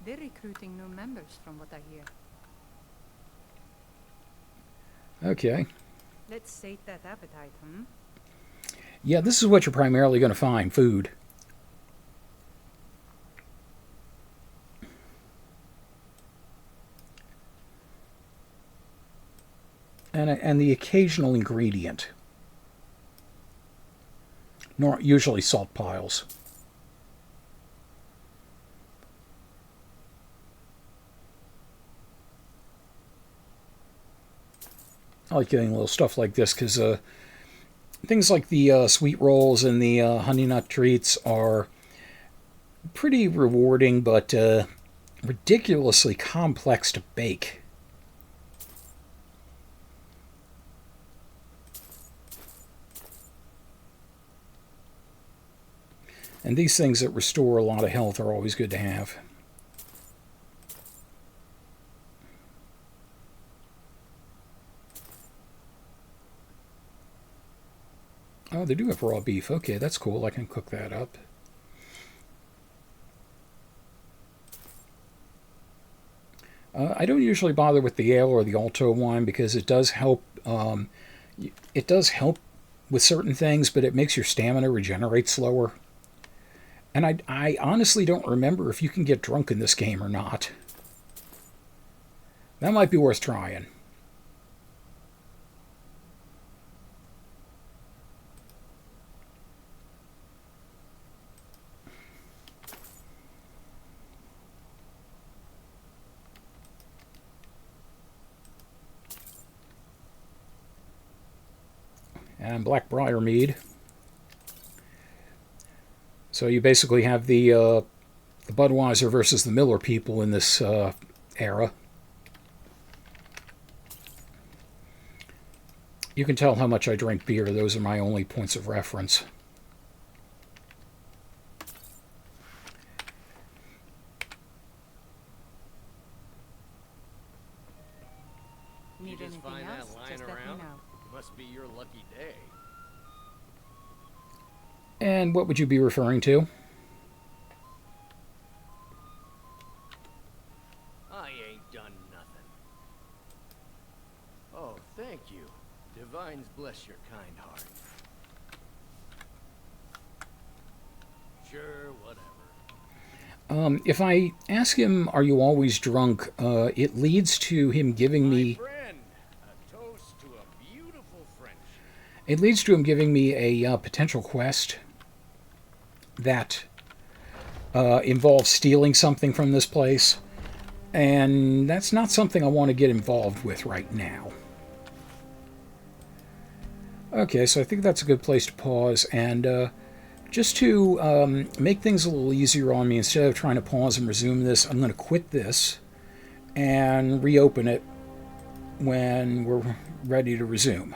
They're recruiting new members from what I hear. Okay. Let's sate that appetite, Yeah, this is what you're primarily going to find, food. And the occasional ingredient. Nor usually salt piles. I like getting little stuff like this because things like the sweet rolls and the honey nut treats are pretty rewarding, but ridiculously complex to bake. And these things that restore a lot of health are always good to have. Oh, they do have raw beef. Okay, that's cool. I can cook that up. I don't usually bother with the ale or the Alto wine because it does help. It does help with certain things, but it makes your stamina regenerate slower. And I honestly don't remember if you can get drunk in this game or not. That might be worth trying. And black briar mead. So you basically have the Budweiser versus the Miller people in this era. You can tell how much I drink beer. Those are my only points of reference. Need anything find that else? lying Just let me around? know. Must be your lucky day. And what would you be referring to? I ain't done nothing. Oh, thank you. Divines bless your kind heart. Sure, whatever. If I ask him, are you always drunk, it leads to him giving me... Friend, a toast to a beautiful friendship. It leads to him giving me a potential quest that involves stealing something from this place. And that's not something I want to get involved with right now. Okay, so I think that's a good place to pause. And just to make things a little easier on me, instead of trying to pause and resume this, I'm going to quit this and reopen it when we're ready to resume.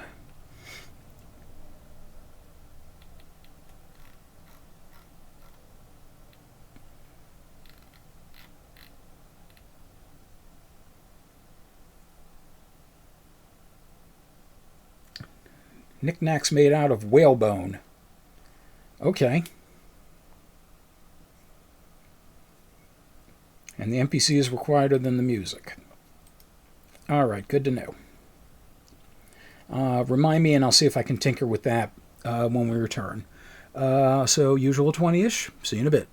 Knickknacks made out of whalebone. Okay. And the NPC is quieter than the music. Alright, good to know. Remind me and I'll see if I can tinker with that when we return. So, usual 20-ish. See you in a bit.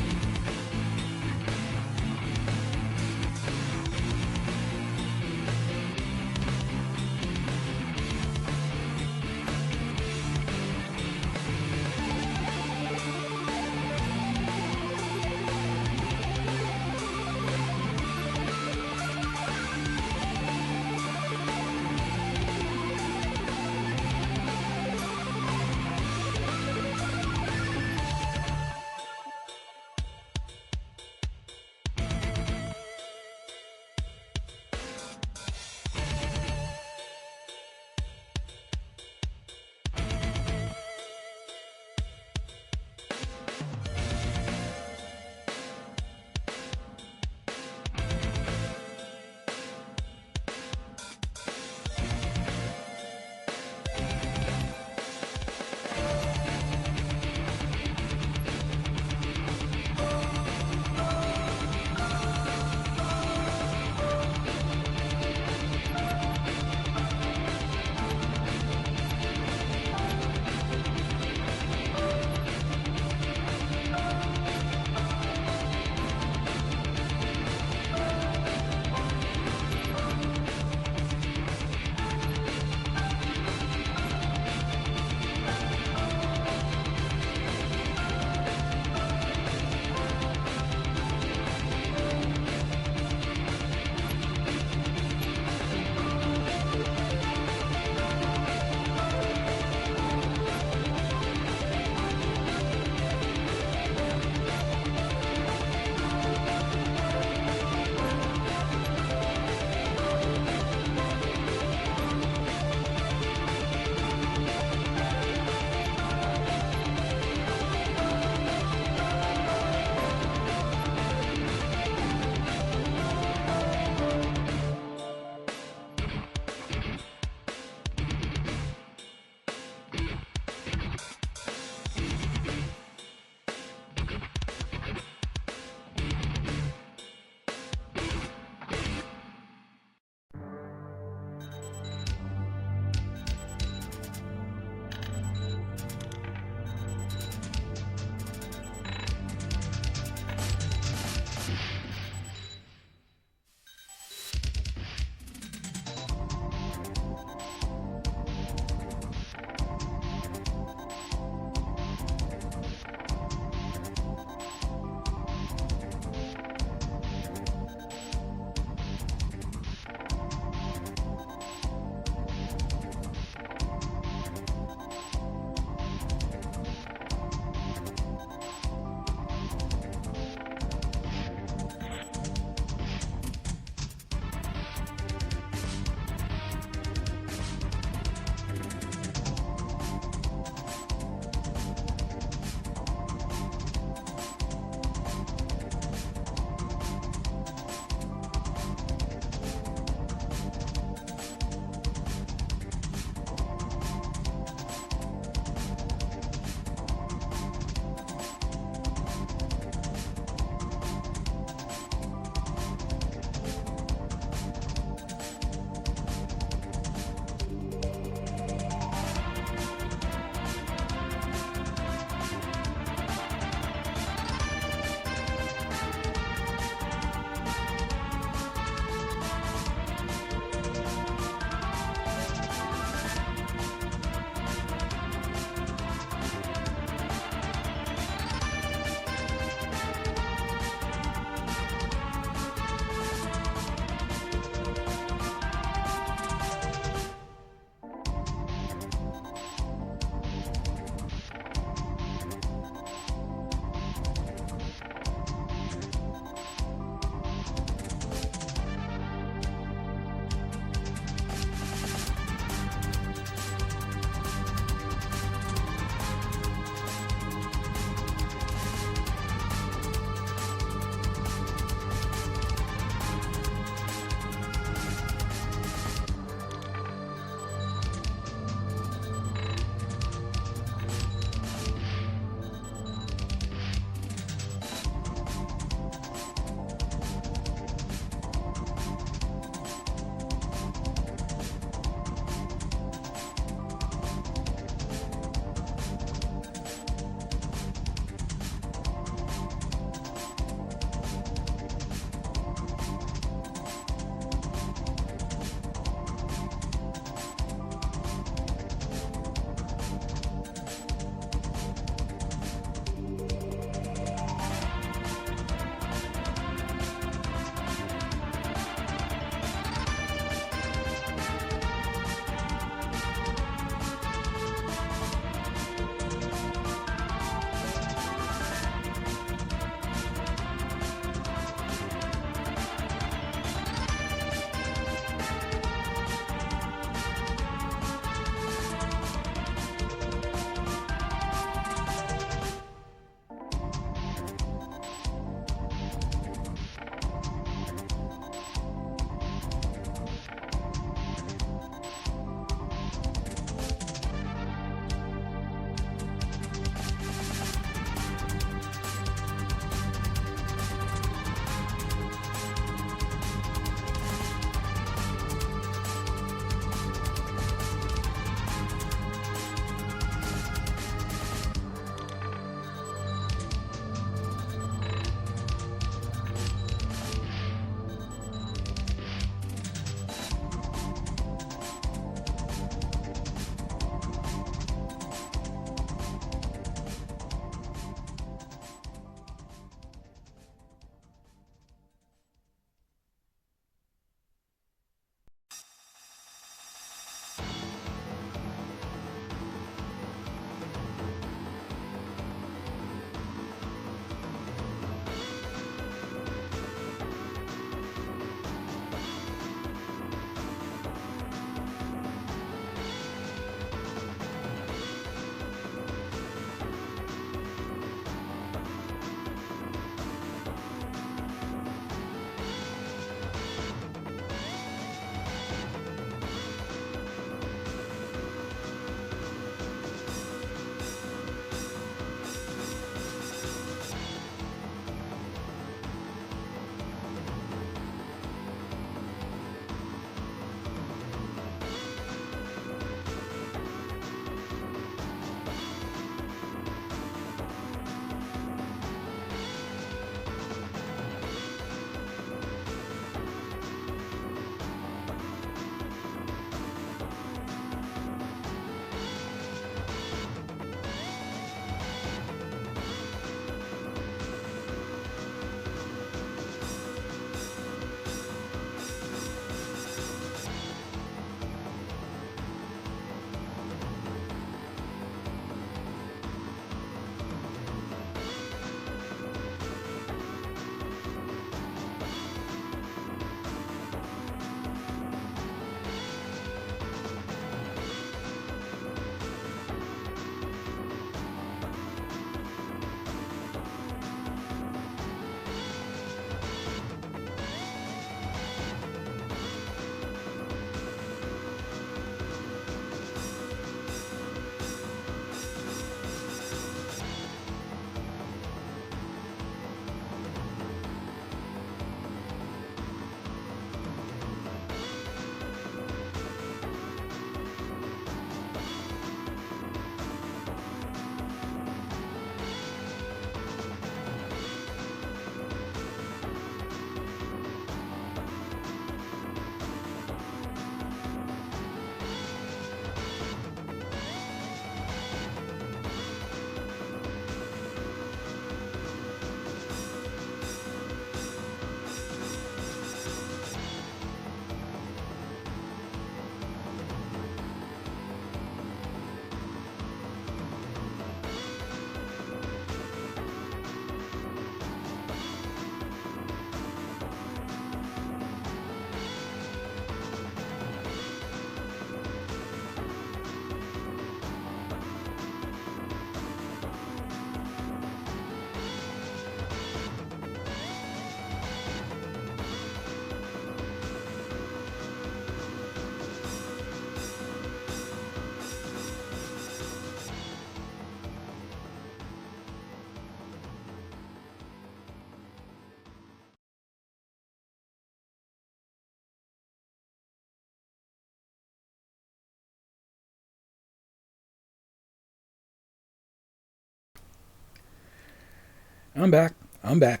I'm back. I'm back.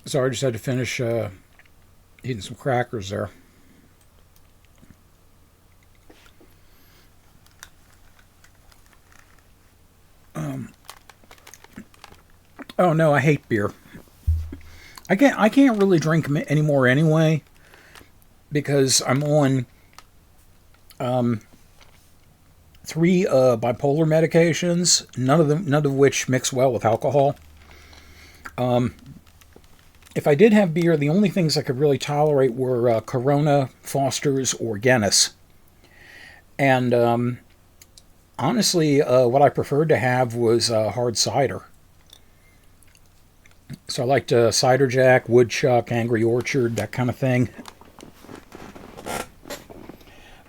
Sorry, I just had to finish eating some crackers there. Oh no, I hate beer. I can't really drink anymore anyway because I'm on 3 bipolar medications, none of which mix well with alcohol. If I did have beer, the only things I could really tolerate were Corona, Foster's, or Guinness. And honestly, what I preferred to have was hard cider. So I liked Cider Jack, Woodchuck, Angry Orchard, that kind of thing.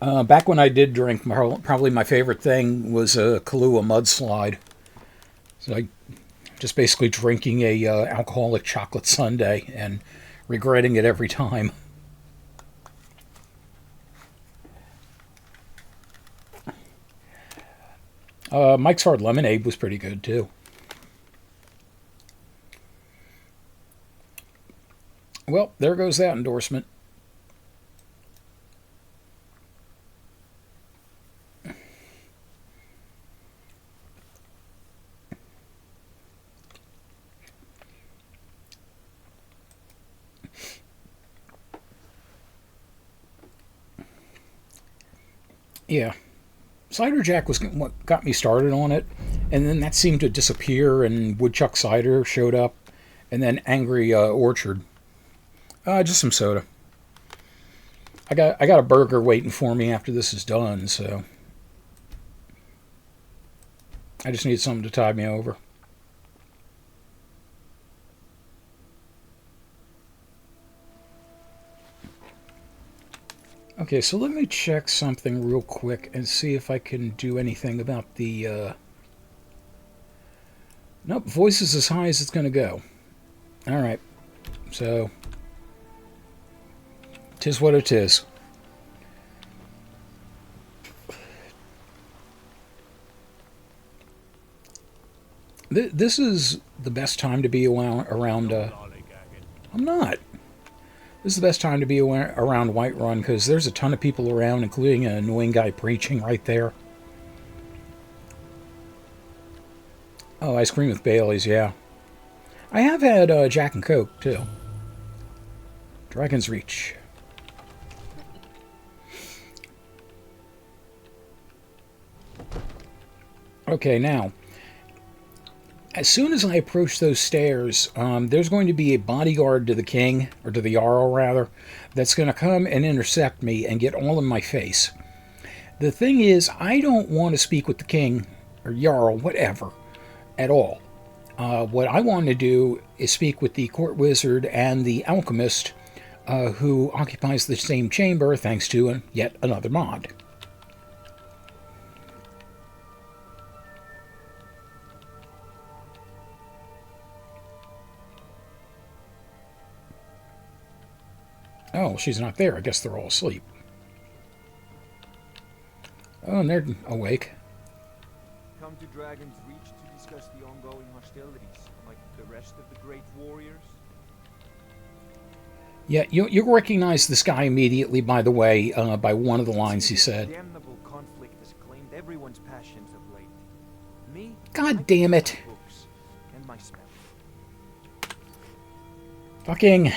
Back when I did drink, probably my favorite thing was a Kahlua Mudslide. So I just basically drinking a alcoholic chocolate sundae and regretting it every time. Mike's Hard Lemonade was pretty good too. Well, there goes that endorsement. Yeah. Cider Jack was what got me started on it, and then that seemed to disappear, and Woodchuck Cider showed up, and then Angry Orchard. Just some soda. I got a burger waiting for me after this is done, so I just need something to tide me over. Okay, so let me check something real quick and see if I can do anything about the... Nope, voice is as high as it's going to go. Alright, so... 'Tis what it is. This is the best time to be around... I'm not. This is the best time to be around Whiterun because there's a ton of people around, including an annoying guy preaching right there. Oh, ice cream with Baileys, yeah. I have had Jack and Coke, too. Dragon's Reach. Okay, now, as soon as I approach those stairs, there's going to be a bodyguard to the king, or to the Jarl rather, that's going to come and intercept me and get all in my face. The thing is, I don't want to speak with the king, or Jarl, whatever, at all. What I want to do is speak with the court wizard and the alchemist, who occupies the same chamber thanks to yet another mod. Oh, she's not there. I guess they're all asleep. Oh, and they're awake. Come to Dragon's Reach to discuss the ongoing hostilities, like the rest of the great warriors? Yeah, you'll recognize this guy immediately, by the way, by one of the lines he said. Damnable conflict has claimed everyone's passions of late. Me? God damn it. Books and my smell. Fucking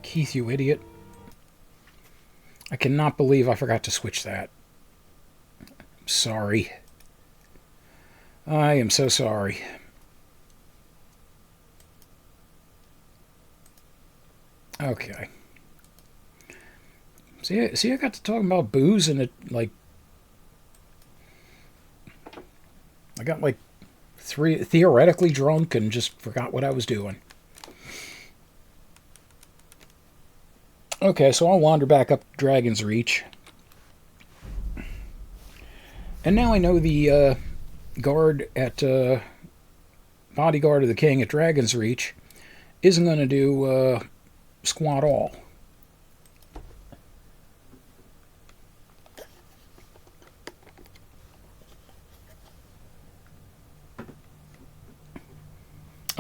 Keith, you idiot. I cannot believe I forgot to switch that. I'm sorry. I am so sorry. Okay. See, I got to talking about booze and it, like... I got, like, theoretically drunk and just forgot what I was doing. Okay, so I'll wander back up Dragon's Reach. And now I know the guard at bodyguard of the king at Dragon's Reach isn't going to do squat all.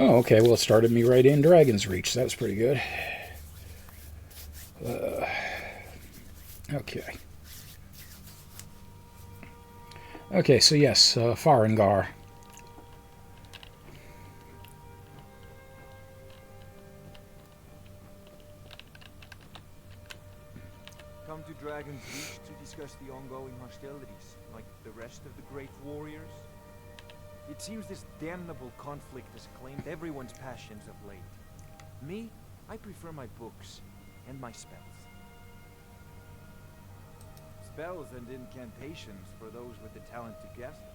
Oh, okay. Well, it started me right in Dragon's Reach. That was pretty good. Okay. Okay, so yes, Farengar. Come to Dragon's Reach to discuss the ongoing hostilities, like the rest of the great warriors? It seems this damnable conflict has claimed everyone's passions of late. Me, I prefer my books and my spells. Spells and incantations for those with the talent to guess them.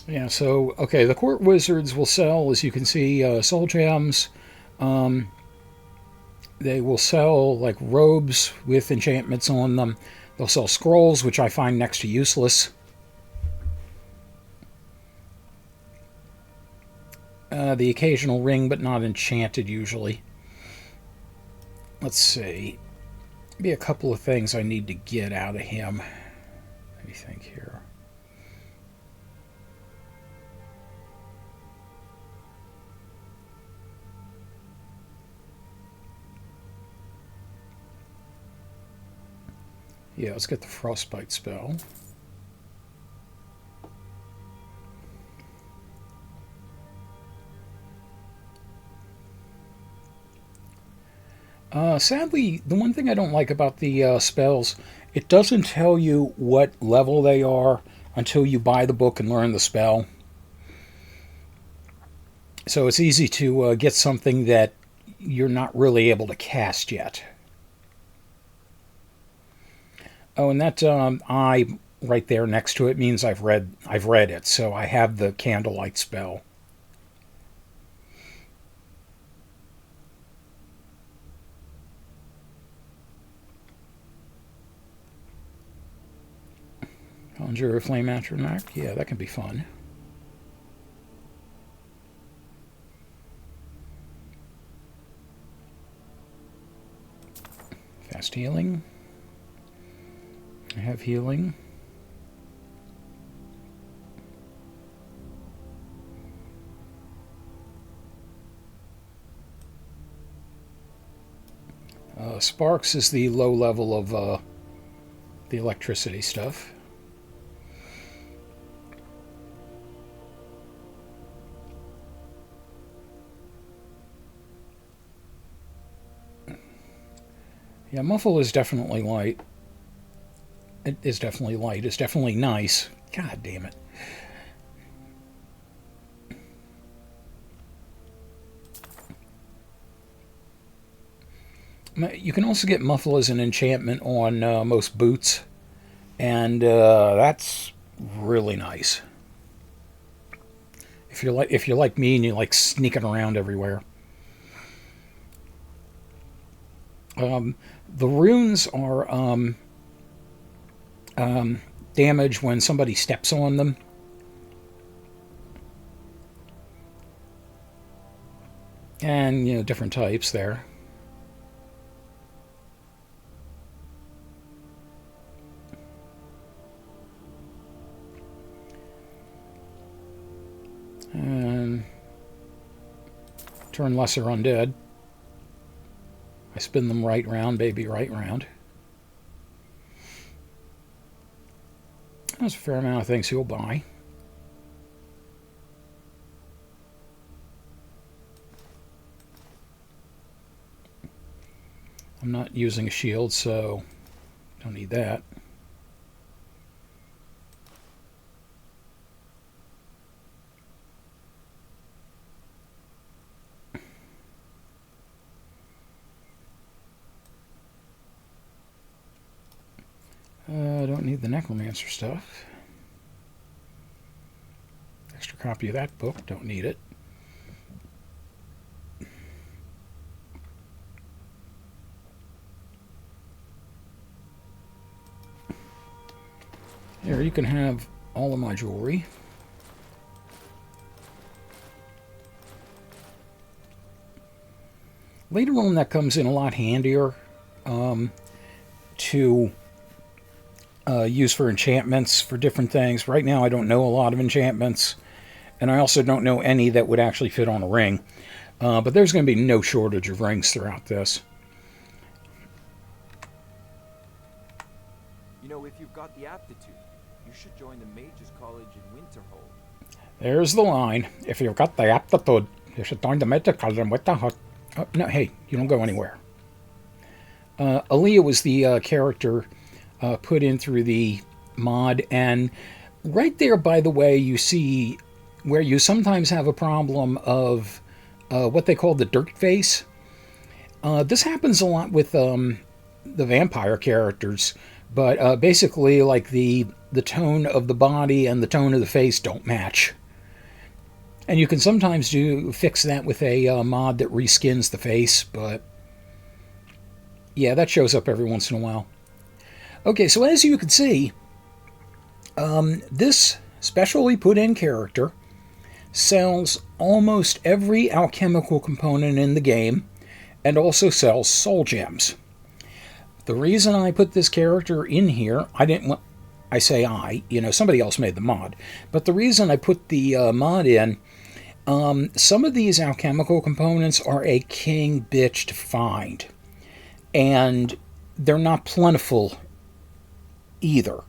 Yeah, so, okay, the court wizards will sell, as you can see, soul gems. They will sell, like, robes with enchantments on them. They'll sell scrolls, which I find next to useless. The occasional ring, but not enchanted, usually. Let's see. Maybe a couple of things I need to get out of him. Let me think here. Yeah, let's get the frostbite spell. Sadly, the one thing I don't like about the spells, it doesn't tell you what level they are until you buy the book and learn the spell. So it's easy to get something that you're not really able to cast yet. Oh, and that eye right there next to it means I've read it, so I have the candlelight spell. Conjure a flame atronach. Yeah, that can be fun. Fast healing. I have healing. Sparks is the low level of the electricity stuff. Yeah, muffle is definitely light. It is definitely light. It's definitely nice. God damn it. You can also get muffle as an enchantment on most boots, and that's really nice. If you're like me and you like sneaking around everywhere. The runes are damage when somebody steps on them. And, you know, different types there. And turn lesser undead. I spin them right round, baby, right round. There's a fair amount of things he'll buy. I'm not using a shield, so don't need that. I don't need the necromancer stuff. Extra copy of that book, don't need it. Here, you can have all of my jewelry. Later on, that comes in a lot handier to use for enchantments for different things. Right now, I don't know a lot of enchantments, and I also don't know any that would actually fit on a ring. But there's going to be no shortage of rings throughout this. You know, if you've got the aptitude, you should join the Mages College in Winterhold. There's the line. If you've got the aptitude, you should join the Mages College in Winterhold. Oh, no, hey, you don't go anywhere. Aaliyah was the character put in through the mod, and right there, by the way, you see where you sometimes have a problem of what they call the dirt face. This happens a lot with the vampire characters, but basically, like the tone of the body and the tone of the face don't match. And you can sometimes fix that with a mod that reskins the face, but yeah, that shows up every once in a while. Okay, so as you can see, this specially put in character sells almost every alchemical component in the game and also sells soul gems. The reason I put this character in here, I say I, somebody else made the mod, but the reason I put the mod in, some of these alchemical components are a king bitch to find, and they're not plentiful either.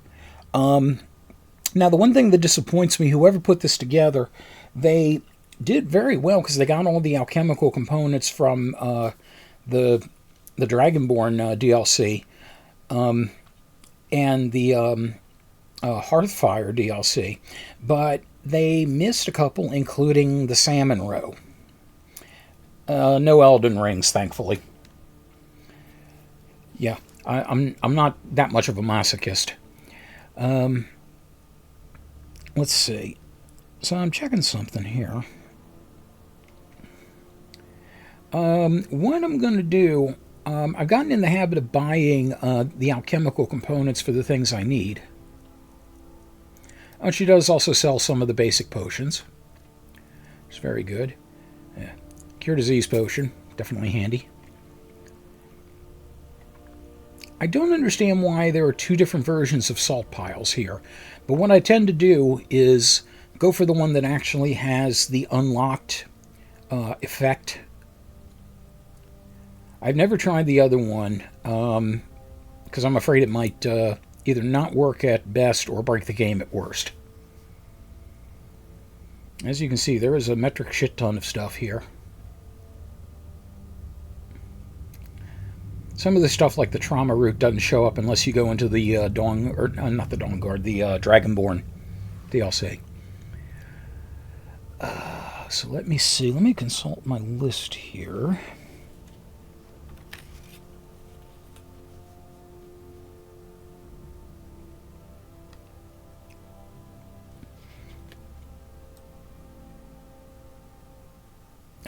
Now, the one thing that disappoints me, whoever put this together, they did very well because they got all the alchemical components from the Dragonborn DLC and the Hearthfire DLC, but they missed a couple, including the Salmon Roe. No Elden Rings, thankfully. Yeah, I'm not that much of a masochist. Let's see. So I'm checking something here. What I'm going to do, I've gotten in the habit of buying the alchemical components for the things I need. She does also sell some of the basic potions. It's very good. Yeah. Cure Disease Potion, definitely handy. I don't understand why there are two different versions of salt piles here, but what I tend to do is go for the one that actually has the unlocked effect. I've never tried the other one because I'm afraid it might either not work at best or break the game at worst. As you can see, there is a metric shit ton of stuff here. Some of the stuff like the trauma root doesn't show up unless you go into the not the Dawn Guard, the Dragonborn DLC. So let me see. Let me consult my list here.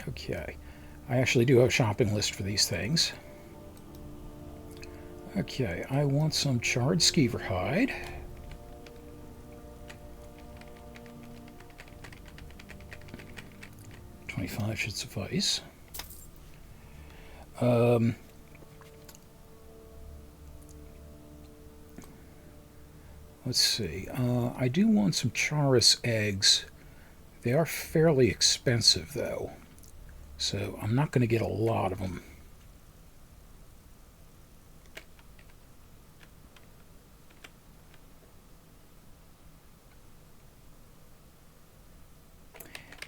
Okay. I actually do have a shopping list for these things. Okay, I want some charred skeever hide. $25 should suffice. Let's see. I do want some Charis eggs. They are fairly expensive, though, so I'm not going to get a lot of them.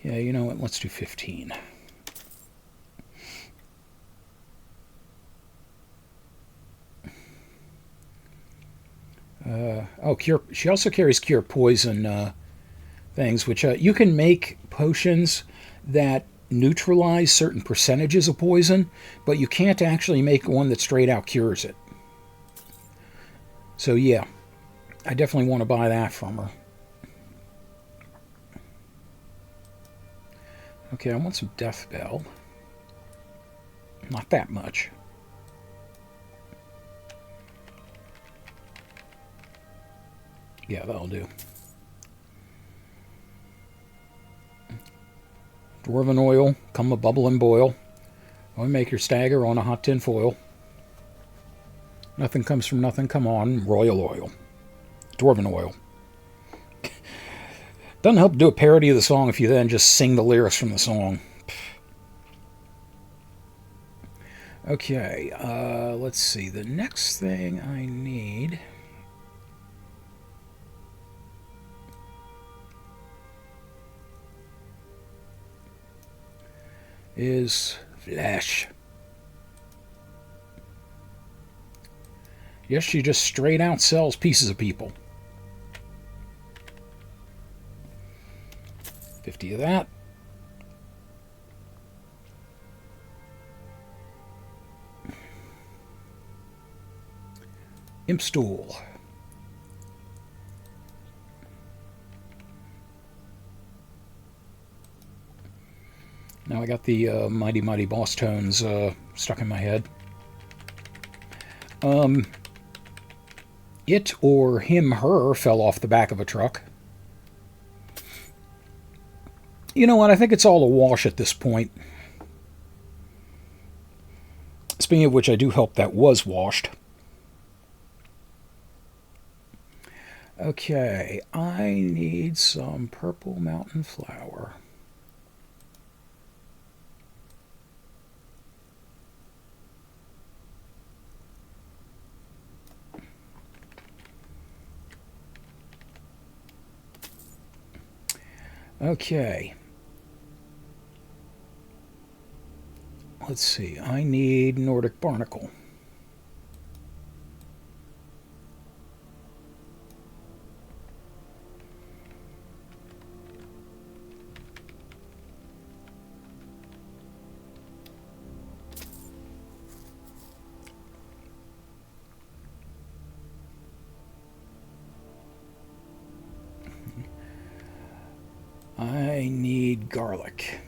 Yeah, you know what? Let's do 15. Cure. She also carries cure poison things, which you can make potions that neutralize certain percentages of poison, but you can't actually make one that straight out cures it. So yeah, I definitely want to buy that from her. Okay, I want some Death Bell. Not that much. Yeah, that'll do. Dwarven oil, come a bubble and boil. Why make your stagger on a hot tin foil? Nothing comes from nothing. Come on, royal oil. Dwarven oil. Doesn't help to do a parody of the song if you then just sing the lyrics from the song. Okay, let's see. The next thing I need is flesh. Yes, she just straight out sells pieces of people. 50 of that. Imp stool. Now I got the Mighty Mighty Boss tones stuck in my head. It or him, her fell off the back of a truck. You know what? I think it's all a wash at this point. Speaking of which, I do hope that was washed. Okay, I need some purple mountain flower. Okay. Let's see, I need Nordic barnacle. I need garlic.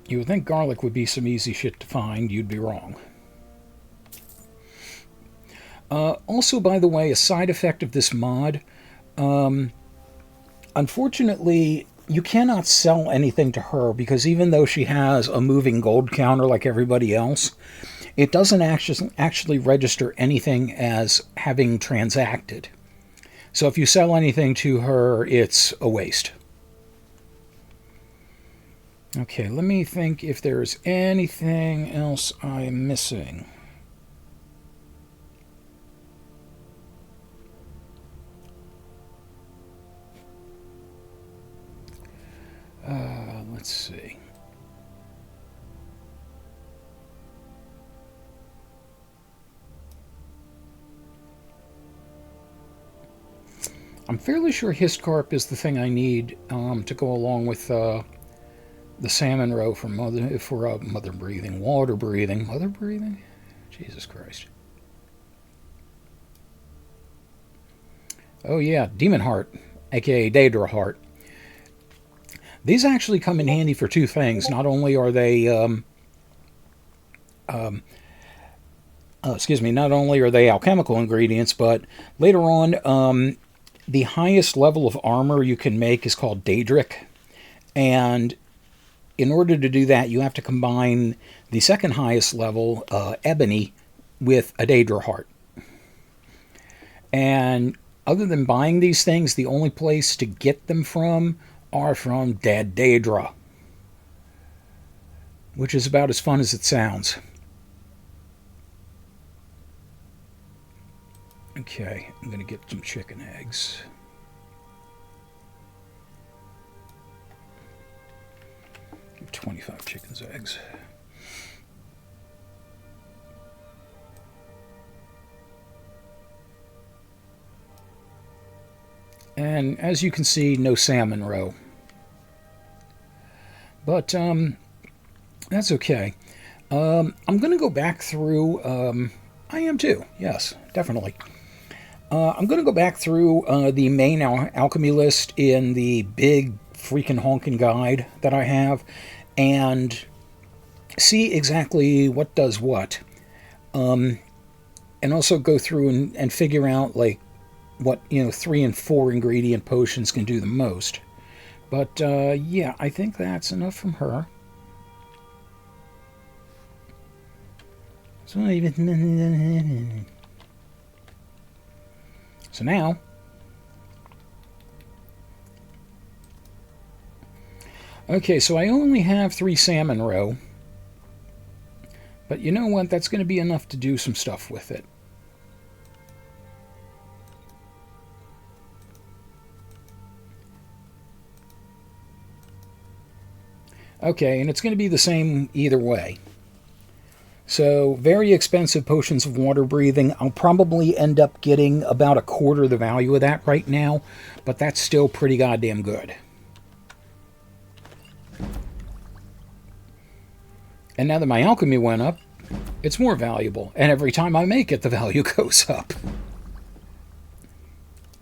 You would think garlic would be some easy shit to find. You'd be wrong. Also, by the way, a side effect of this mod, unfortunately, you cannot sell anything to her because even though she has a moving gold counter like everybody else, it doesn't actually register anything as having transacted. So if you sell anything to her, it's a waste. Okay, let me think if there's anything else I'm missing. Let's see. I'm fairly sure Histcarp is the thing I need to go along with the salmon roe for mother breathing, water breathing, mother breathing. Jesus Christ. Oh yeah, Demon Heart, aka Daedra Heart. These actually come in handy for two things. Not only are they not only are they alchemical ingredients, but later on, the highest level of armor you can make is called Daedric. And in order to do that, you have to combine the second highest level, Ebony, with a Daedra Heart. And other than buying these things, the only place to get them from are from Dead Daedra. Which is about as fun as it sounds. Okay, I'm going to get some chicken eggs. Give 25 chicken's eggs. And as you can see, no salmon roe. But that's okay. I'm going to go back through... I am too, yes, definitely. I'm going to go back through the main alchemy list in the big freaking honking guide that I have and see exactly what does what. And also go through and figure out like what 3 and 4 ingredient potions can do the most. But, yeah, I think that's enough from her. So now, okay, so I only have 3 salmon roe. But you know what? That's going to be enough to do some stuff with it. Okay, and it's going to be the same either way. So, very expensive potions of water breathing. I'll probably end up getting about a quarter the value of that right now, but that's still pretty goddamn good. And now that my alchemy went up, it's more valuable. And every time I make it, the value goes up.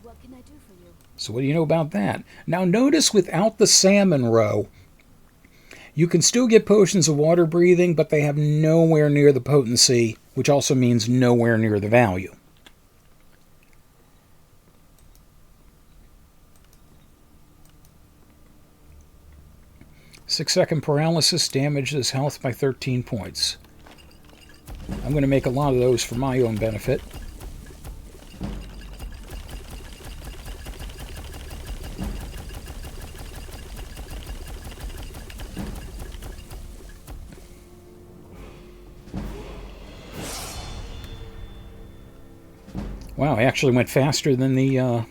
What can I do for you? So what do you know about that? Now notice without the salmon roe, you can still get potions of water breathing, but they have nowhere near the potency, which also means nowhere near the value. Six-second paralysis damages health by 13 points. I'm going to make a lot of those for my own benefit. Wow, I actually went faster than the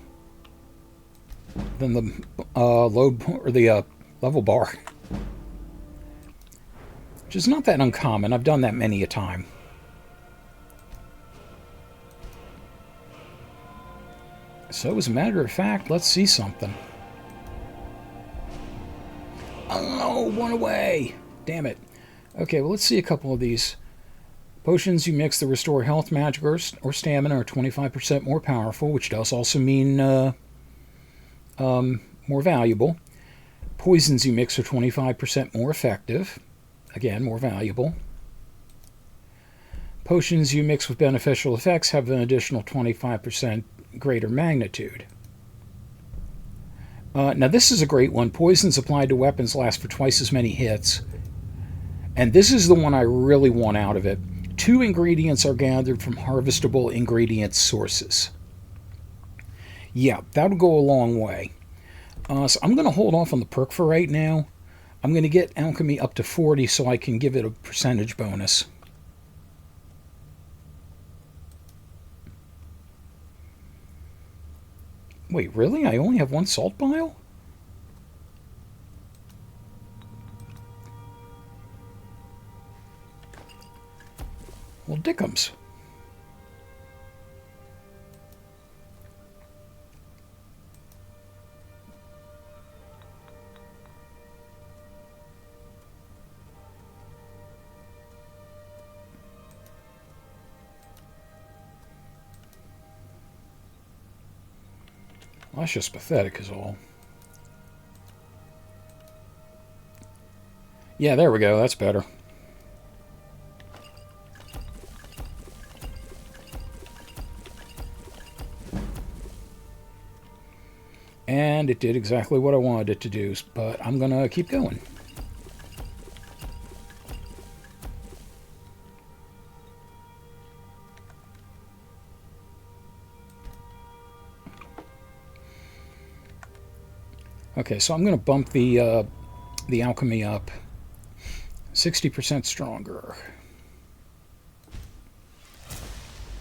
load or the level bar, which is not that uncommon. I've done that many a time. So, as a matter of fact, let's see something. Oh, one away! Damn it. Okay, well, let's see a couple of these. Potions you mix that restore health, magic, or stamina are 25% more powerful, which does also mean more valuable. Poisons you mix are 25% more effective. Again, more valuable. Potions you mix with beneficial effects have an additional 25% greater magnitude. Now this is a great one. Poisons applied to weapons last for twice as many hits. And this is the one I really want out of it. 2 ingredients are gathered from harvestable ingredient sources. Yeah, that'll go a long way. So I'm going to hold off on the perk for right now. I'm going to get alchemy up to 40 so I can give it a percentage bonus. Wait, really? I only have 1 salt bile? Well, dickums. Well, that's just pathetic is all. Yeah, there we go. That's better. And it did exactly what I wanted it to do, but I'm going to keep going. Okay, so I'm going to bump the alchemy up 60% stronger.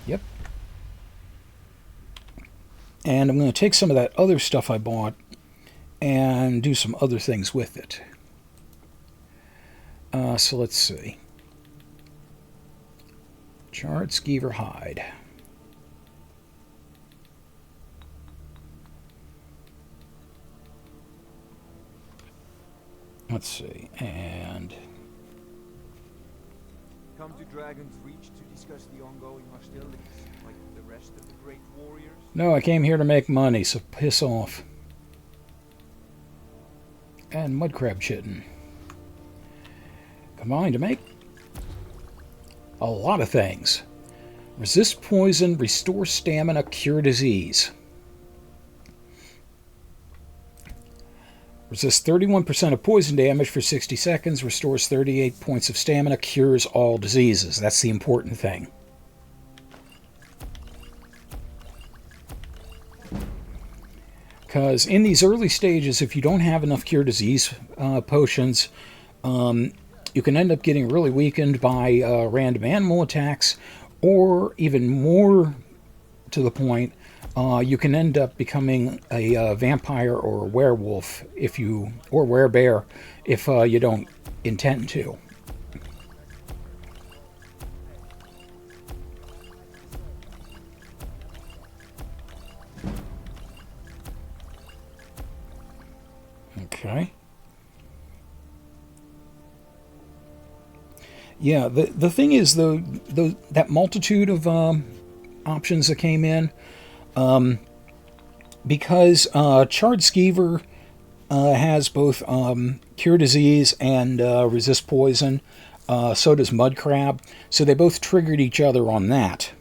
Yep. And I'm going to take some of that other stuff I bought and do some other things with it. So let's see. Charred skeever hide. Let's see, and... Come to Dragon's Reach to discuss the ongoing hostilities, like the rest of the great warriors? No, I came here to make money, so piss off. And mudcrab chitin. Combined to make a lot of things. Resist poison, restore stamina, cure disease. Resists 31% of poison damage for 60 seconds, restores 38 points of stamina, cures all diseases. That's the important thing. Because in these early stages, if you don't have enough cure disease potions, you can end up getting really weakened by random animal attacks, or even more to the point, you can end up becoming a vampire or a werewolf or werebear if you don't intend to. Okay. Yeah, the thing is, that multitude of options that came in, because Charred Skeever has both cure disease and resist poison, so does Mud Crab, so they both triggered each other on that.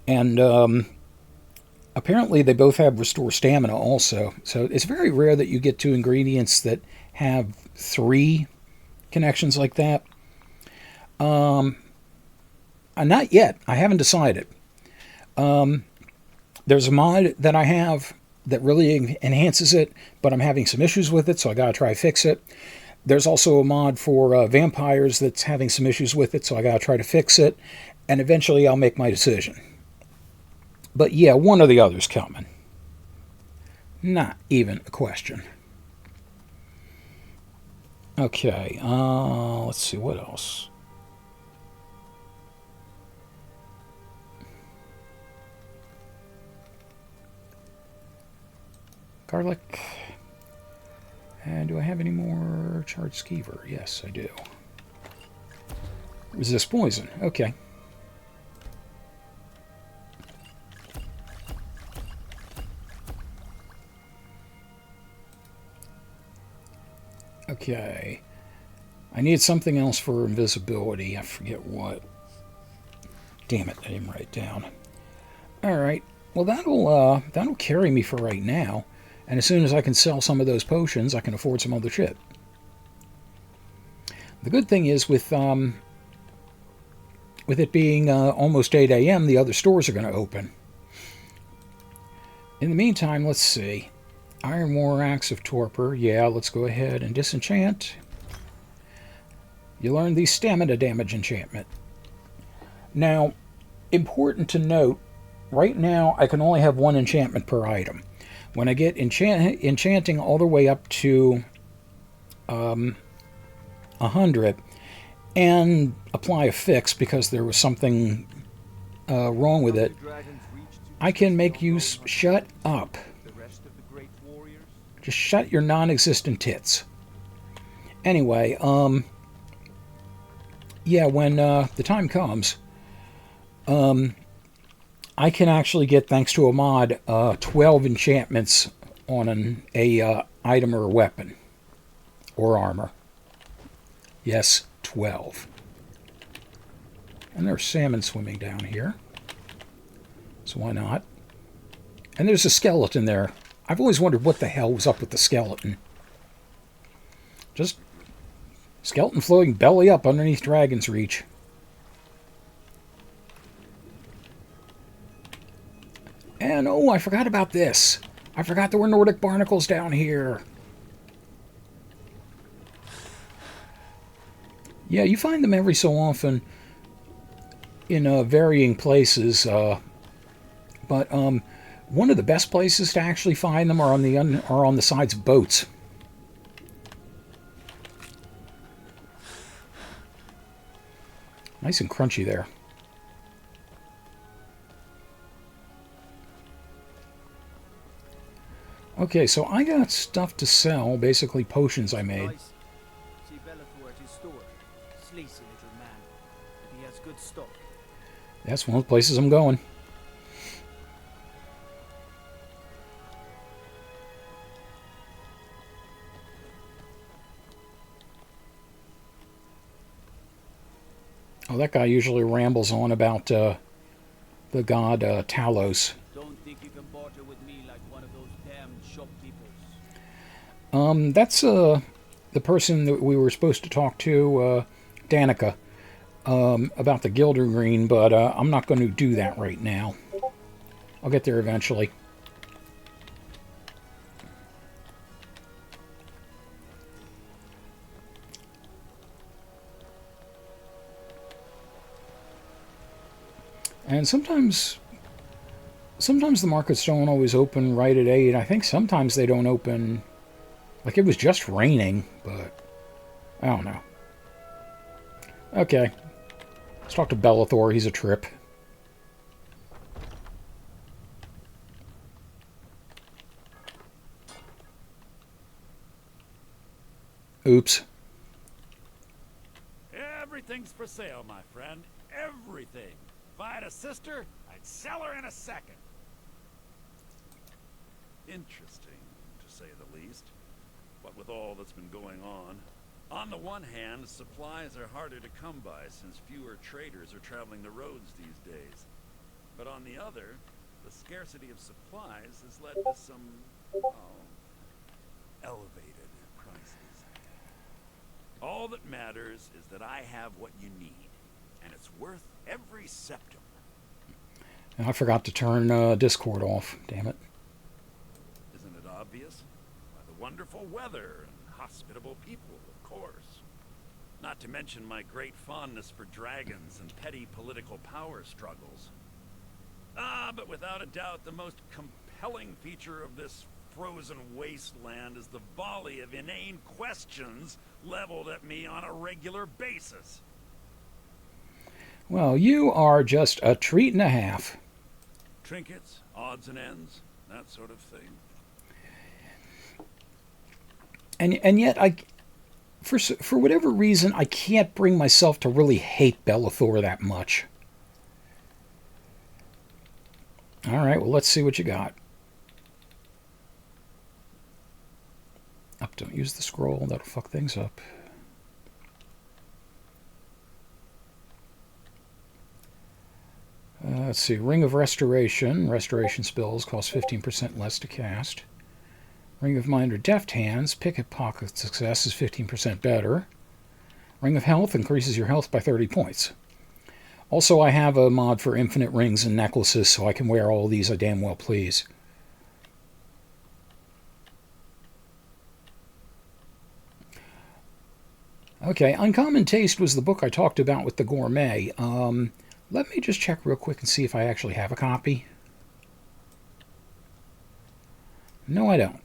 And apparently they both have restore stamina also, so it's very rare that you get two ingredients that have 3 connections like that. Not yet. I haven't decided. There's a mod that I have that really enhances it, but I'm having some issues with it, so I gotta try to fix it. There's also a mod for vampires that's having some issues with it, so I gotta try to fix it, and eventually I'll make my decision. But yeah, one or the other's coming. Not even a question. Okay, let's see, what else? Garlic. And do I have any more Charred Skeever? Yes, I do. Resist poison. Okay. Okay. I need something else for invisibility. I forget what. Damn it, I didn't write it down. Alright. Well, that'll carry me for right now. And as soon as I can sell some of those potions, I can afford some other shit. The good thing is with it being almost 8 a.m., the other stores are going to open. In the meantime, let's see. Iron War Axe of Torpor. Yeah, let's go ahead and disenchant. You learn the stamina damage enchantment. Now, important to note, right now I can only have 1 enchantment per item. When I get enchanting all the way up to 100 and apply a fix because there was something wrong with it, I can make use... Shut up. Just shut your non-existent tits. Anyway, yeah, when the time comes, I can actually get, thanks to a mod, 12 enchantments on an item or a weapon. Or armor. Yes, 12. And there's salmon swimming down here. So why not? And there's a skeleton there. I've always wondered what the hell was up with the skeleton. Just skeleton floating belly up underneath Dragon's Reach. And, oh, I forgot about this. I forgot there were Nordic barnacles down here. Yeah, you find them every so often in varying places. But one of the best places to actually find them are on the sides of boats. Nice and crunchy there. Okay, so I got stuff to sell, basically potions I made. See Bellator at his store. Sleazy little man, but he has good stock. That's one of the places I'm going. Oh, that guy usually rambles on about the god Talos. Don't think you can barter with me like one of those damn shopkeepers. That's the person that we were supposed to talk to, Danica, about the Gilder Green, but I'm not going to do that right now. I'll get there eventually. And sometimes the markets don't always open right at 8. I think sometimes they don't open... Like, it was just raining, but... I don't know. Okay. Let's talk to Bellathor. He's a trip. Oops. Everything's for sale, my friend. Everything. If I had a sister, I'd sell her in a second. Interesting, to say the least. What with all that's been going on the one hand, supplies are harder to come by since fewer traders are traveling the roads these days. But on the other, the scarcity of supplies has led to some, elevated prices. All that matters is that I have what you need, and it's worth every septum. And I forgot to turn Discord off. Damn it. Isn't it obvious? By the wonderful weather and hospitable people, of course. Not to mention my great fondness for dragons and petty political power struggles. But without a doubt, the most compelling feature of this frozen wasteland is the volley of inane questions leveled at me on a regular basis. Well, you are just a treat and a half. Trinkets, odds and ends, that sort of thing. And yet, for whatever reason, I can't bring myself to really hate Bellathor that much. All right, well, let's see what you got. Up, don't use the scroll. That'll fuck things up. Let's see. Ring of Restoration. Restoration spells cost 15% less to cast. Ring of Mind or Deft Hands. Pickpocket success is 15% better. Ring of Health increases your health by 30 points. Also, I have a mod for infinite rings and necklaces, so I can wear all these I damn well please. Okay, Uncommon Taste was the book I talked about with the gourmet. Let me just check real quick and see if I actually have a copy. No, I don't.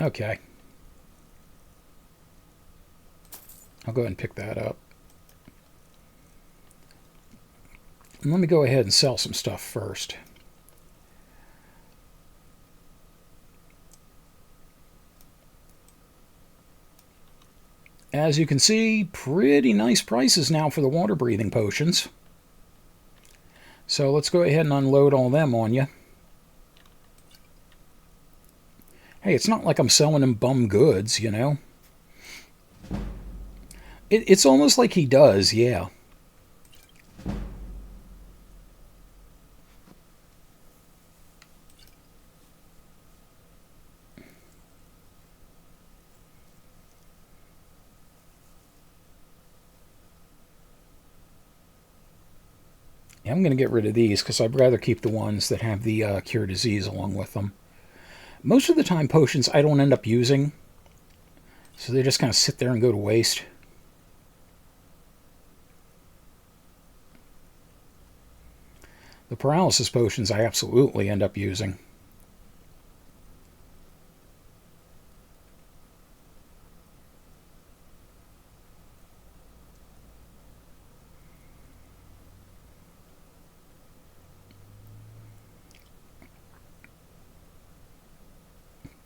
Okay. I'll go ahead and pick that up. And let me go ahead and sell some stuff first. As you can see, pretty nice prices now for the water-breathing potions. So let's go ahead and unload all them on you. Hey, it's not like I'm selling him bum goods, you know? It's almost like he does, yeah. Yeah, I'm going to get rid of these because I'd rather keep the ones that have the cure disease along with them. Most of the time, potions I don't end up using, so they just kind of sit there and go to waste. The paralysis potions I absolutely end up using.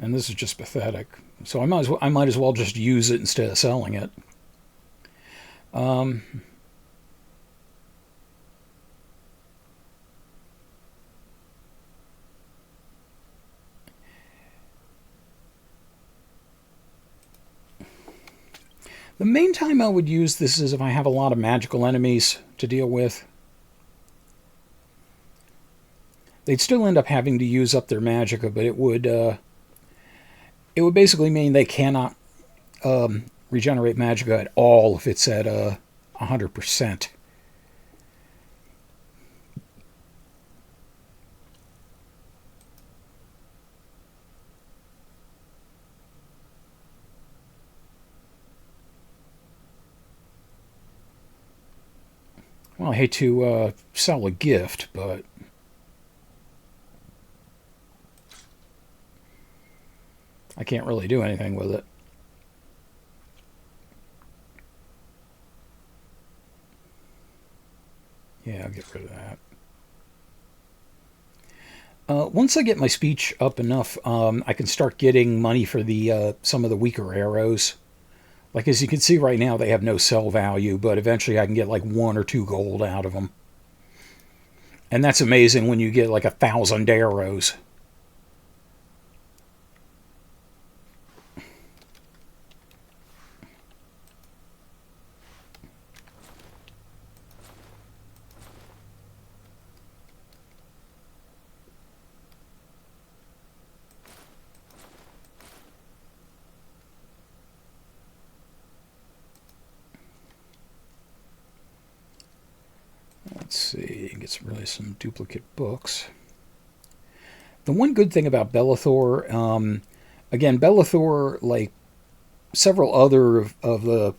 And this is just pathetic. So I might as well just use it instead of selling it. The main time I would use this is if I have a lot of magical enemies to deal with. They'd still end up having to use up their magicka, but it would it would basically mean they cannot regenerate magicka at all if it's at 100%. Well, I hate to sell a gift, but I can't really do anything with it. Yeah, I'll get rid of that. Once I get my speech up enough, I can start getting money for the some of the weaker arrows. Like, as you can see right now, they have no sell value, but eventually I can get like 1 or 2 gold out of them. And that's amazing when you get like 1,000 arrows. Let's see, get some duplicate books. The one good thing about Belethor, again, Belethor, like several other of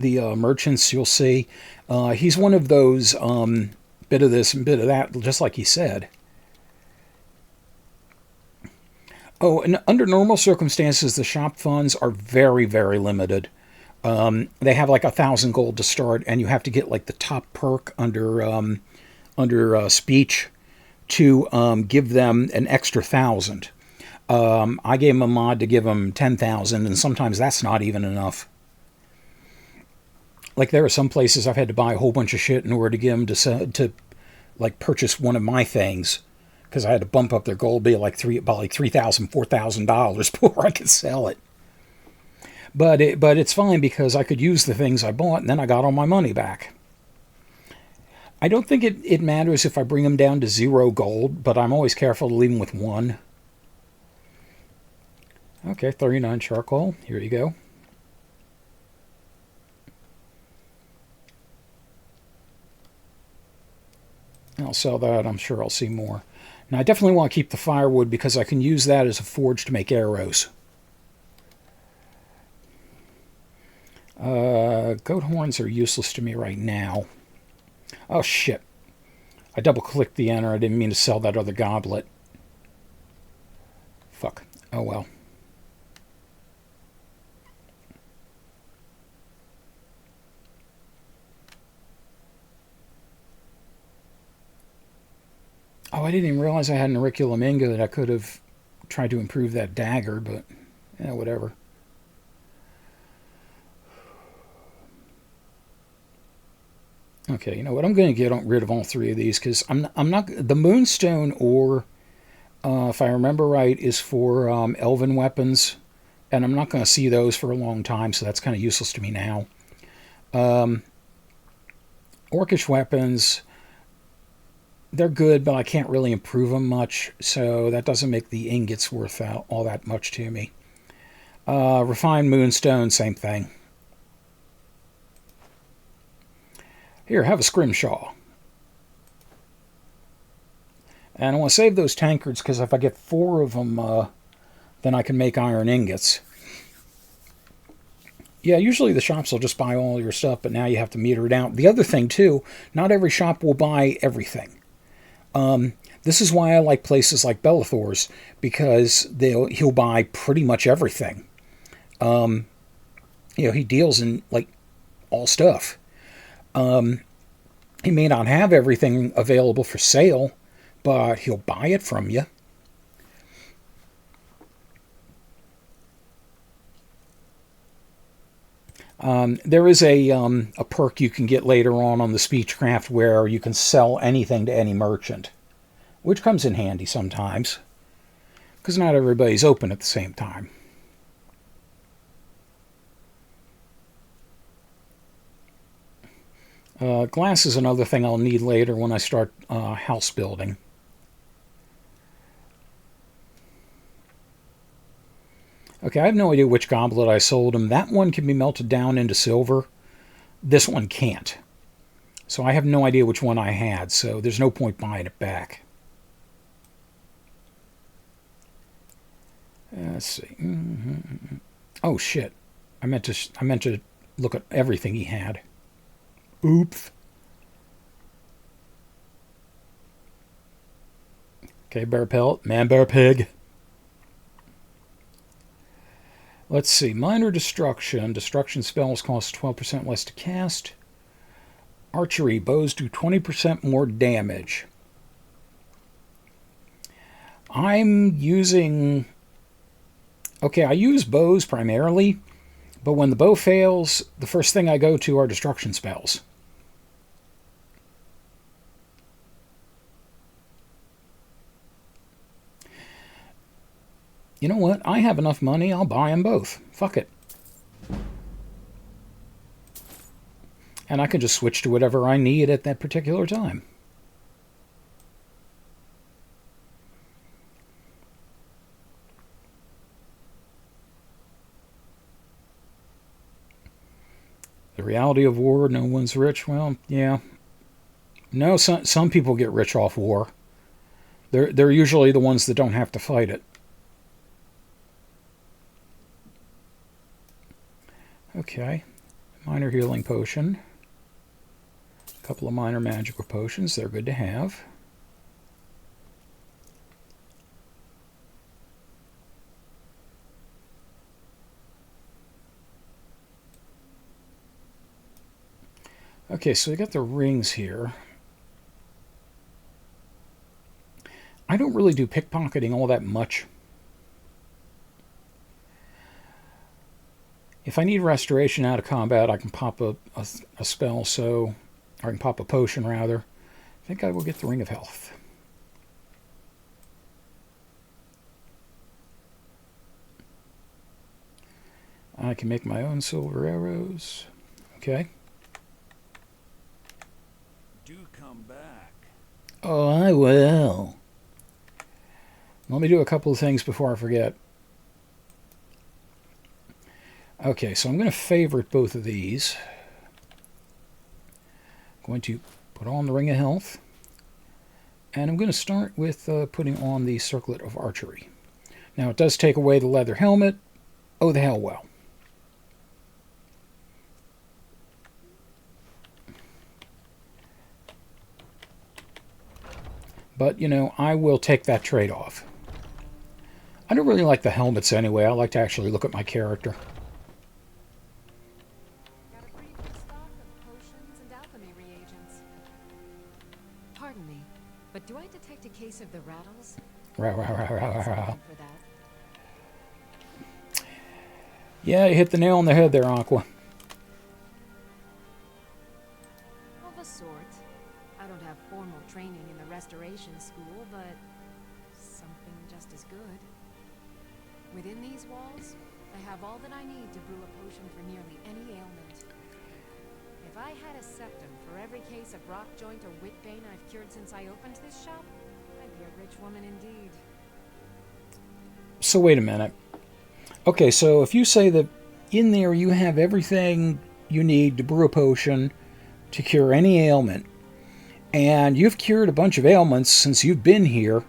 the merchants you'll see, he's one of those bit of this and bit of that, just like he said. Oh, and under normal circumstances, the shop funds are very, very limited. They have like 1,000 gold to start, and you have to get like the top perk under speech to give them an extra 1,000. I gave them a mod to give them 10,000, and sometimes that's not even enough. Like, there are some places I've had to buy a whole bunch of shit in order to get them to like purchase one of my things, because I had to bump up their gold bill like $3,000, $4,000 before I could sell it. But it's fine because I could use the things I bought, and then I got all my money back. I don't think it matters if I bring them down to 0 gold, but I'm always careful to leave them with 1. Okay, 39 charcoal. Here you go. I'll sell that. I'm sure I'll see more. Now, I definitely want to keep the firewood because I can use that as a forge to make arrows. Goat horns are useless to me right now. Oh, shit. I double-clicked the enter. I didn't mean to sell that other goblet. Fuck. Oh, well. Oh, I didn't even realize I had an auriculum ingot. I could have tried to improve that dagger, but yeah, whatever. Okay, you know what? I'm going to get rid of all 3 of these because I'm not. The moonstone ore, if I remember right, is for elven weapons, and I'm not going to see those for a long time, so that's kind of useless to me now. Orcish weapons, they're good, but I can't really improve them much, so that doesn't make the ingots worth all that much to me. Refined moonstone, same thing. Here, have a scrimshaw. And I want to save those tankards because if I get 4 of them, then I can make iron ingots. Yeah, usually the shops will just buy all your stuff, but now you have to meter it out. The other thing, too, not every shop will buy everything. This is why I like places like Belethor's, because he'll buy pretty much everything. You know, he deals in, like, all stuff. He may not have everything available for sale, but he'll buy it from you. There is a perk you can get later on the Speechcraft where you can sell anything to any merchant, which comes in handy sometimes, because not everybody's open at the same time. Glass is another thing I'll need later when I start house building. Okay, I have no idea which goblet I sold him. That one can be melted down into silver. This one can't. So I have no idea which one I had, so there's no point buying it back. Let's see. Oh shit! I meant to look at everything he had. Oops. Okay, bear pelt, man, bear pig. Let's see. Minor destruction. Destruction spells cost 12% less to cast. Archery. Bows do 20% more damage. I'm using... Okay, I use bows primarily, but when the bow fails, the first thing I go to are destruction spells. You know what? I have enough money, I'll buy them both. Fuck it. And I can just switch to whatever I need at that particular time. The reality of war, no one's rich. Well, yeah. No, some people get rich off war. They're usually the ones that don't have to fight it. Okay. Minor healing potion. A couple of minor magical potions. They're good to have. Okay, so we got the rings here. I don't really do pickpocketing all that much. If I need restoration out of combat, I can pop a spell, so... Or I can pop a potion, rather. I think I will get the Ring of Health. I can make my own silver arrows. Okay. Do come back. Oh, I will. Let me do a couple of things before I forget. Okay, so I'm going to favorite both of these. I'm going to put on the Ring of Health. And I'm going to start with putting on the Circlet of Archery. Now, it does take away the leather helmet. Oh, the hell well. But, you know, I will take that trade-off. I don't really like the helmets anyway. I like to actually look at my character. Got a pretty good stock of potions and alchemy reagents. Pardon me, but do I detect a case of the rattles? Rah, rah, rah, rah, rah, rah. For that. Yeah, you hit the nail on the head there, Aqua. Of a sort. I don't have formal training in the restoration school, but something just as good. Within these walls, I have all that I need to brew a potion for nearly any ailment. If I had a septum for every case of rock joint or whitbane I've cured since I opened this shop, I'd be a rich woman indeed. So wait a minute. Okay, so if you say that in there you have everything you need to brew a potion to cure any ailment, and you've cured a bunch of ailments since you've been here,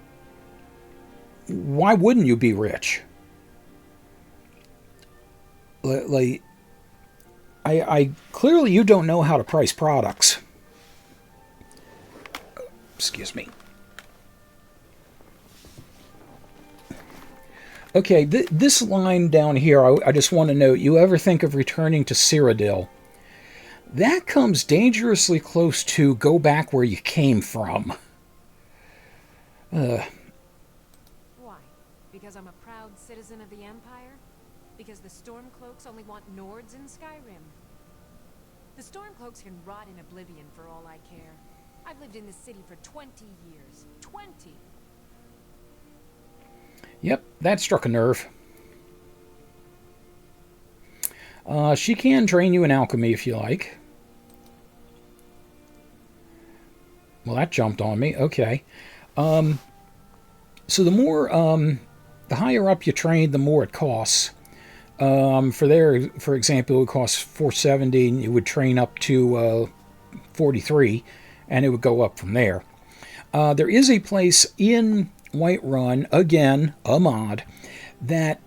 why wouldn't you be rich? Like, I clearly you don't know how to price products. Excuse me. Okay, this line down here, I just want to note, you ever think of returning to Cyrodiil? That comes dangerously close to go back where you came from. Why? Because I'm a proud citizen of the Empire? Because the Stormcloaks only want Nords in Skyrim? The Stormcloaks can rot in oblivion for all I care. I've lived in this city for 20 years. 20! Yep, that struck a nerve. She can train you in alchemy if you like. Well, that jumped on me. Okay. So the more, the higher up you train, the more it costs. For example, it would cost 470, and you would train up to 43, and it would go up from there. There is a place in Whiterun, again, a mod, that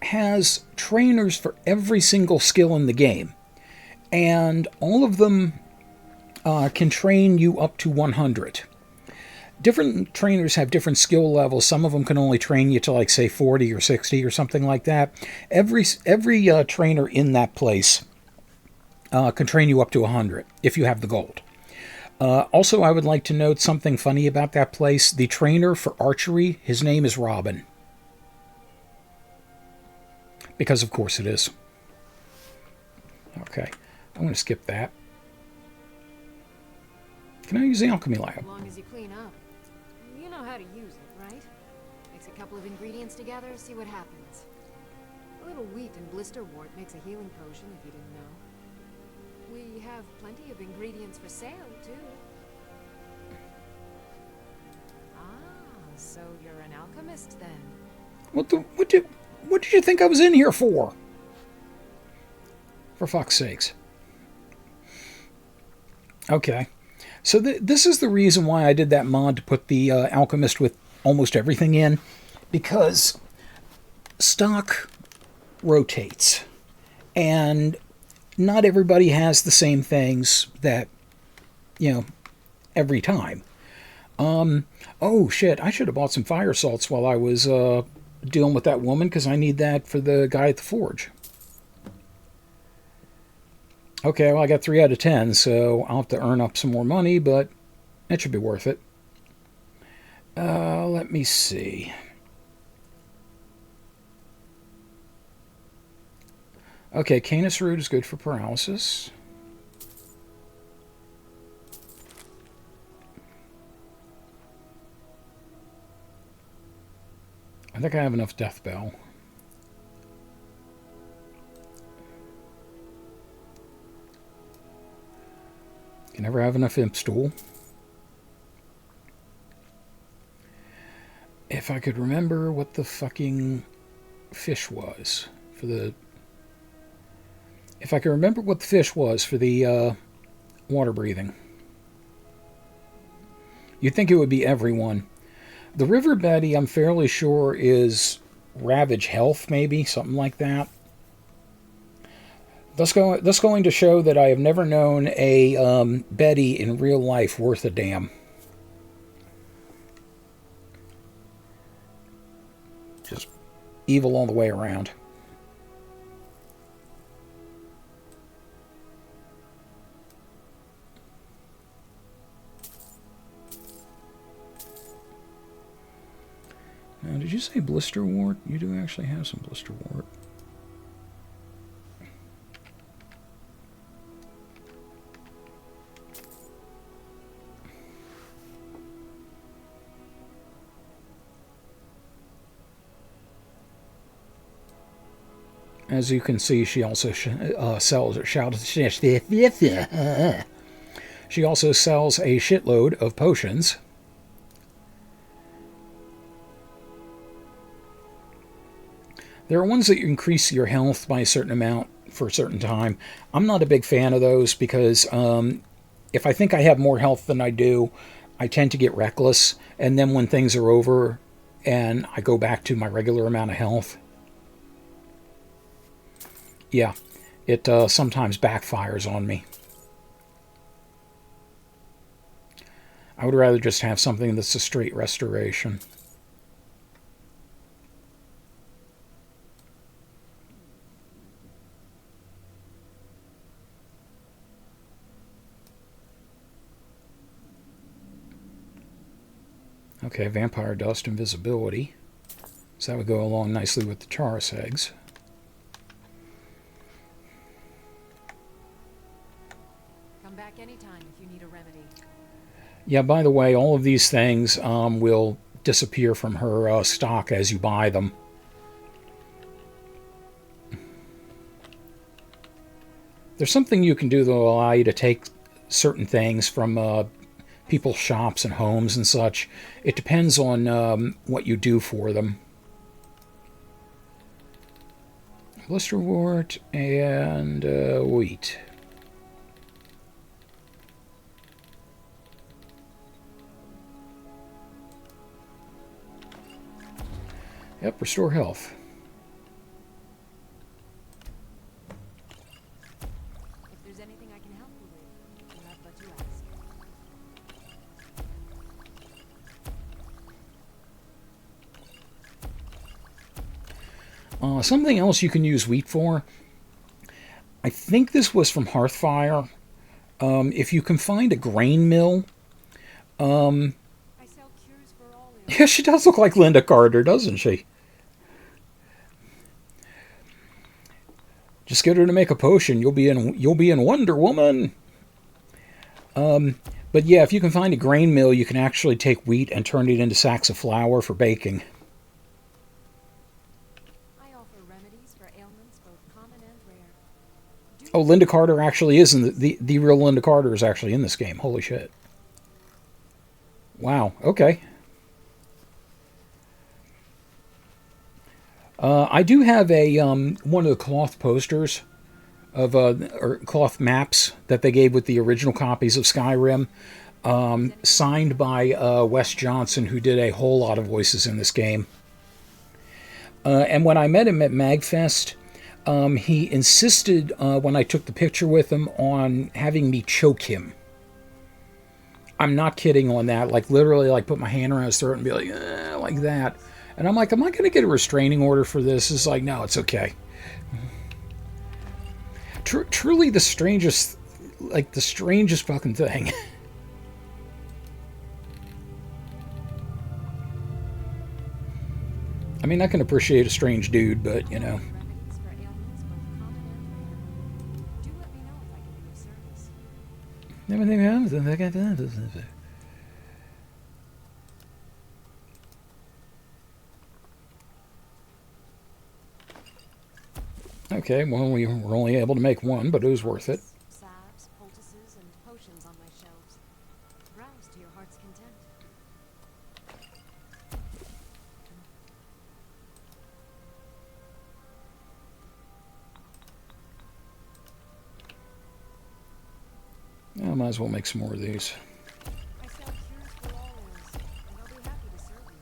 has trainers for every single skill in the game. And all of them can train you up to 100. Different trainers have different skill levels. Some of them can only train you to, like, say, 40 or 60 or something like that. Every trainer in that place can train you up to 100 if you have the gold. Also, I would like to note something funny about that place. The trainer for archery, his name is Robin. Because, of course, it is. Okay, I'm going to skip that. Can I use the alchemy lab? As long as you clean up. You know how to use it, right? Mix a couple of ingredients together, see what happens. A little wheat and blisterwort makes a healing potion, if you didn't know. We have plenty of ingredients for sale, too. Ah, so you're an alchemist, then? What did you think I was in here for? For fuck's sakes. Okay. So this is the reason why I did that mod to put the alchemist with almost everything in. Because stock rotates. And not everybody has the same things that, every time. Oh shit, I should have bought some fire salts while I was dealing with that woman, because I need that for the guy at the forge. Okay, well, I got 3 out of 10, so I'll have to earn up some more money, but it should be worth it. Let me see. Okay, Canis root is good for paralysis. I think I have enough death bell. Can never have enough imp stool. If I could remember what the fucking fish was for the... If I could remember what the fish was for the water breathing. You'd think it would be everyone. The River Betty, I'm fairly sure, is Ravage Health, maybe, something like that. Thus going to show that I have never known a Betty in real life worth a damn. Just evil all the way around. Now, did you say blister wart? You do actually have some blister wart. As you can see, she also sells a shitload of potions. There are ones that increase your health by a certain amount for a certain time. I'm not a big fan of those because if I think I have more health than I do, I tend to get reckless. And then when things are over and I go back to my regular amount of health, yeah, it sometimes backfires on me. I would rather just have something that's a straight restoration. Okay, vampire dust, invisibility. So that would go along nicely with the Chaurus eggs. Come back anytime if you need a remedy. Yeah, by the way, all of these things will disappear from her stock as you buy them. There's something you can do that will allow you to take certain things from people's shops and homes and such. It depends on what you do for them. Blisterwort and wheat. Yep, restore health. If there's anything I can help you with, you'll have but to ask. Something else you can use wheat for. I think this was from Hearthfire. If you can find a grain mill. I sell cures for all ills. Yeah, she does look like Linda Carter, doesn't she? Just get her to make a potion. You'll be in Wonder Woman. But yeah, if you can find a grain mill, you can actually take wheat and turn it into sacks of flour for baking. I offer remedies for ailments both common and rare. Oh, Linda Carter actually is in the real Linda Carter is actually in this game. Holy shit. Wow. Okay. I do have a one of the cloth posters of or cloth maps that they gave with the original copies of Skyrim, signed by Wes Johnson, who did a whole lot of voices in this game. And when I met him at MagFest, he insisted when I took the picture with him on having me choke him. I'm not kidding on that. Like literally, like put my hand around his throat and be like, like that. And I'm like, am I going to get a restraining order for this? It's like, no, it's okay. Truly the strangest, like the strangest fucking thing. I mean, I can appreciate a strange dude, but, you know. Remedies for ailments both common and rare. Do let me know if I can be of service. Everything happens. Okay, well, we were only able to make one, but it was worth it. Salves, poultices, and potions on my shelves. Browse to your heart's content. I might as well make some more of these. I sell cures for all ills, and I'll be happy to serve you.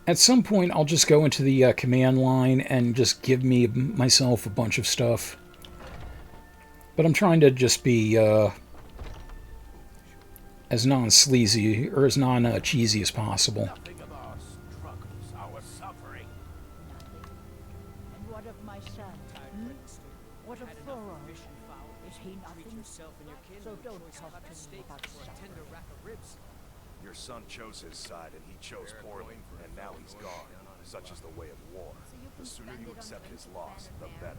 At some point, I'll just go into the command line and just give myself a bunch of stuff. But I'm trying to just be as non-sleazy or as non-cheesy as possible. Nothing of our struggles, our suffering. Nothing. And what of my son? What of Thorol? Is he nothing? So don't talk to me about suffering. Your son chose his side, and he chose poorly, and now he's gone. Such is the way of war. The sooner you accept his loss, the better.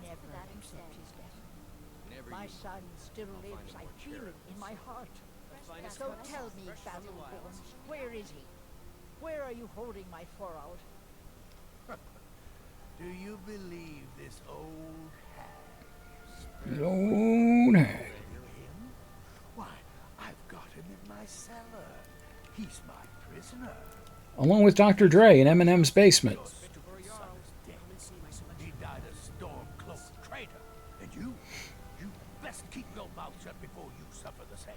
Never accept his death. My son still lives. I feel it in my heart. So tell me, Battleborns, where is he? Where are you holding my Thorald? Do you believe this old hag? Lone hag. Him? Why, I've got him in my cellar. He's my prisoner. Along with Dr. Dre in Eminem's basement. He died a storm-cloaked traitor. And you best keep your mouth shut before you suffer the same.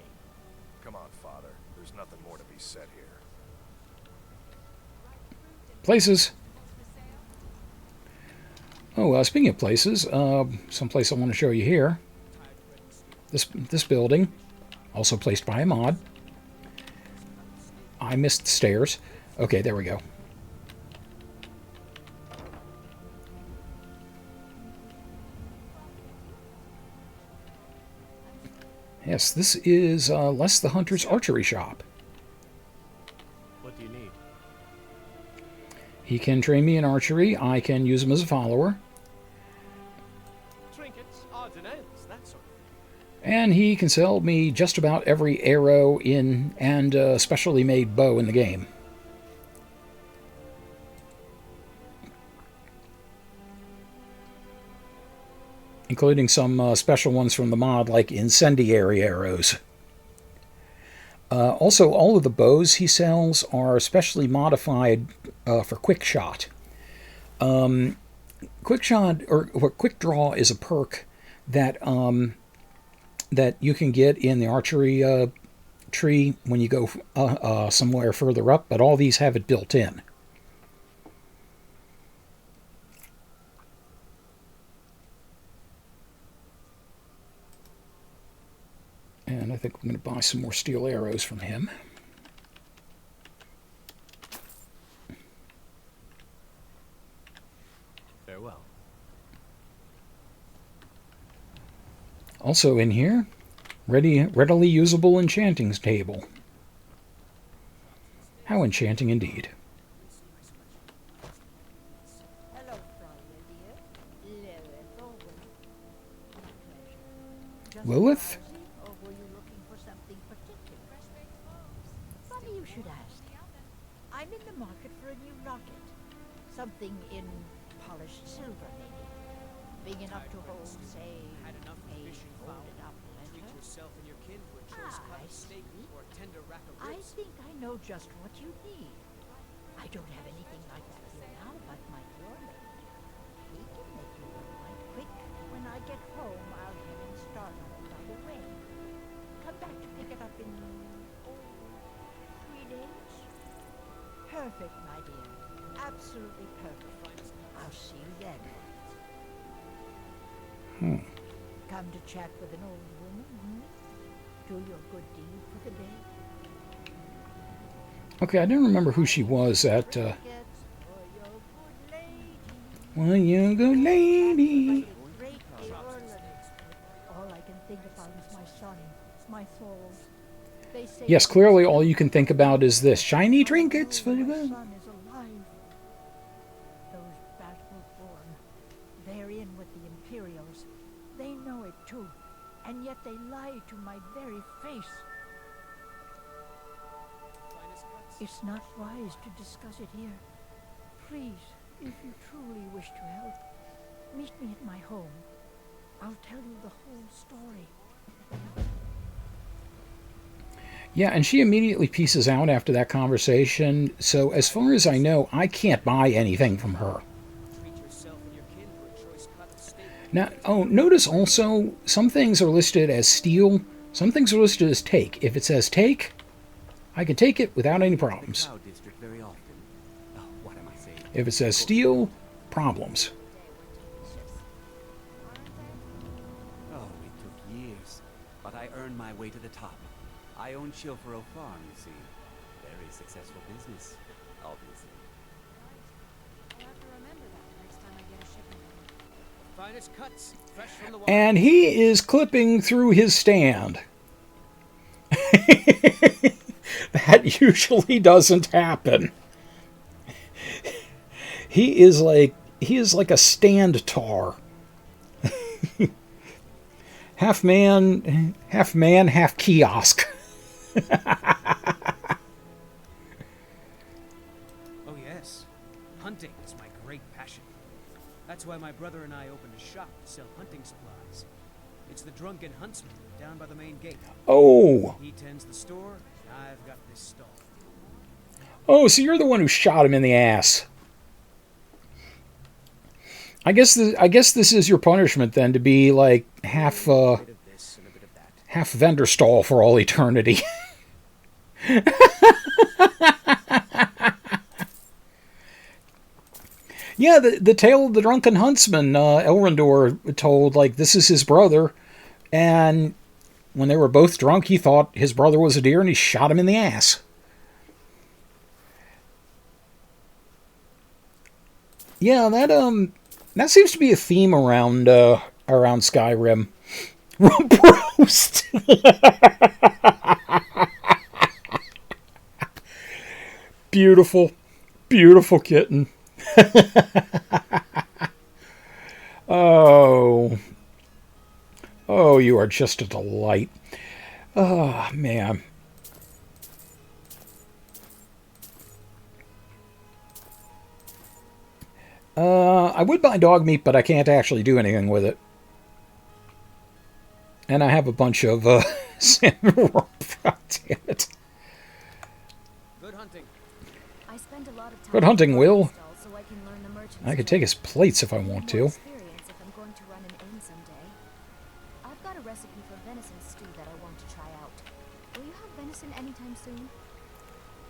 Come on, Father. There's nothing more to be said here. Places. Oh, speaking of places, someplace I want to show you here. This building, also placed by a mod. I missed the stairs. Okay, there we go. Yes, this is Les the Hunter's archery shop. What do you need? He can train me in archery. I can use him as a follower. Trinkets, odds and ends, that sort of thing. And he can sell me just about every arrow in and specially made bow in the game. including some special ones from the mod, like incendiary arrows. Also, all of the bows he sells are specially modified for quick shot. Quick shot or quick draw is a perk that that you can get in the archery tree when you go somewhere further up, but all these have it built in. And I think I'm going to buy some more steel arrows from him. Farewell. Also in here, readily usable enchanting table. How enchanting indeed. Hello, Fraulein, dear. Lilith Owen. Just Lilith? browsing, or were you looking for something particular? Funny you should ask. I'm in the market for a new rocket. Something in polished silver, maybe. Big enough to hold, say, Had enough a fishing fowl. folded up Treat letter. yourself and your kin to a choice cut I of steak see. or a tender rack of I ribs. think I know just what you need. I don't have anything like that here now, but my doormate, he can make you one right quick. When I get home, I'll have him start on it right away. Come back to pick it up in, 3 days? Perfect, my dear. Absolutely perfect. I'll see you then. Come to chat with an old woman, Do your good deed for the day. Okay, I didn't remember who she was at. Well, you good lady. All I can think about is my son, my souls. They say Yes, clearly all you can think about is this. Shiny trinkets for my the... son is alive. Those battle-born, they're in with the Imperials. They know it too, and yet they lie to my very face. It's not wise to discuss it here. Please, if you truly wish to help, meet me at my home. I'll tell you the whole story. Yeah, and she immediately pieces out after that conversation. So as far as I know, I can't buy anything from her. Treat yourself and your kin to a choice cut of steak. Now, oh, notice also, some things are listed as steal, some things are listed as take. If it says take, I can take it without any problems. Cloud district very often. Oh, what am I saying? If it says steal, problems. Oh, it took years, but I earned my way to the top. I own Chilfaro Farm, you see. Very successful business, obviously. I'll have to remember that next time I get a shipment. Finest cuts, fresh from the wild. And he is clipping through his stand. That usually doesn't happen. He is like a stand tar. Half man, half kiosk. Oh yes, hunting is my great passion. That's why my brother and I opened a shop to sell hunting supplies. It's the Drunken Huntsman down by the main gate. Oh. He tends the store, and I've got this stall. Oh, so you're the one who shot him in the ass. I guess this is your punishment then, to be like half A bit of this and a bit of that. half vendor stall for all eternity. Yeah, the tale of the drunken huntsman, Elrondor told, like, this is his brother, and when they were both drunk, he thought his brother was a deer, and he shot him in the ass. Yeah, that seems to be a theme around Skyrim. Rump roast. Beautiful, beautiful kitten. Oh, you are just a delight. Oh, man. I would buy dog meat, but I can't actually do anything with it. And I have a bunch of samurai. God damn it. Good hunting. I spend a lot of time Good hunting, Will. so I can learn the merchant's I could take his plates if I want to. experience if I'm going to run an inn someday. I've got a recipe for venison stew that I want to try out. Will you have venison anytime soon?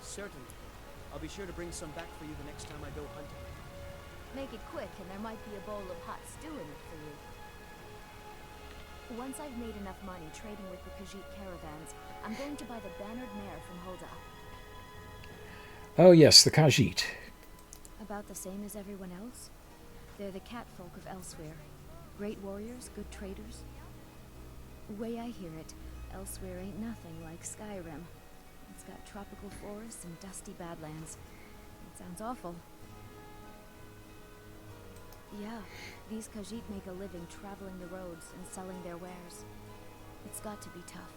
Certainly. I'll be sure to bring some back for you the next time I go hunting. Make it quick, and there might be a bowl of hot stew in it for you. Once I've made enough money trading with the Khajiit caravans, I'm going to buy the bannered mare from Hulda. Oh yes, the Khajiit. About the same as everyone else. They're the catfolk of elsewhere. Great warriors, good traders. Way I hear it, elsewhere ain't nothing like Skyrim. It's got tropical forests and dusty badlands. It sounds awful. Yeah, these Khajiit make a living traveling the roads and selling their wares. It's got to be tough.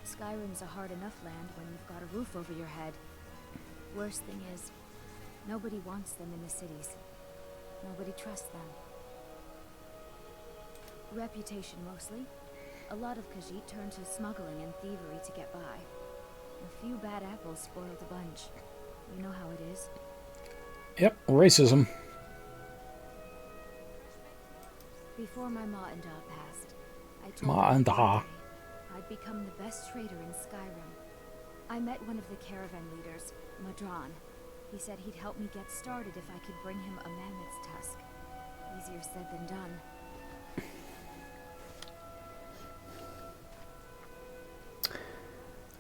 Skyrim's a hard enough land when you've got a roof over your head. Worst thing is, nobody wants them in the cities. Nobody trusts them. Reputation mostly. A lot of Khajiit turn to smuggling and thievery to get by. A few bad apples spoil the bunch. You know how it is. Yep, racism. Before my Ma and Da passed, I told Ma her and Da. I'd become the best trader in Skyrim. I met one of the caravan leaders, Madran. He said he'd help me get started if I could bring him a mammoth's tusk. Easier said than done.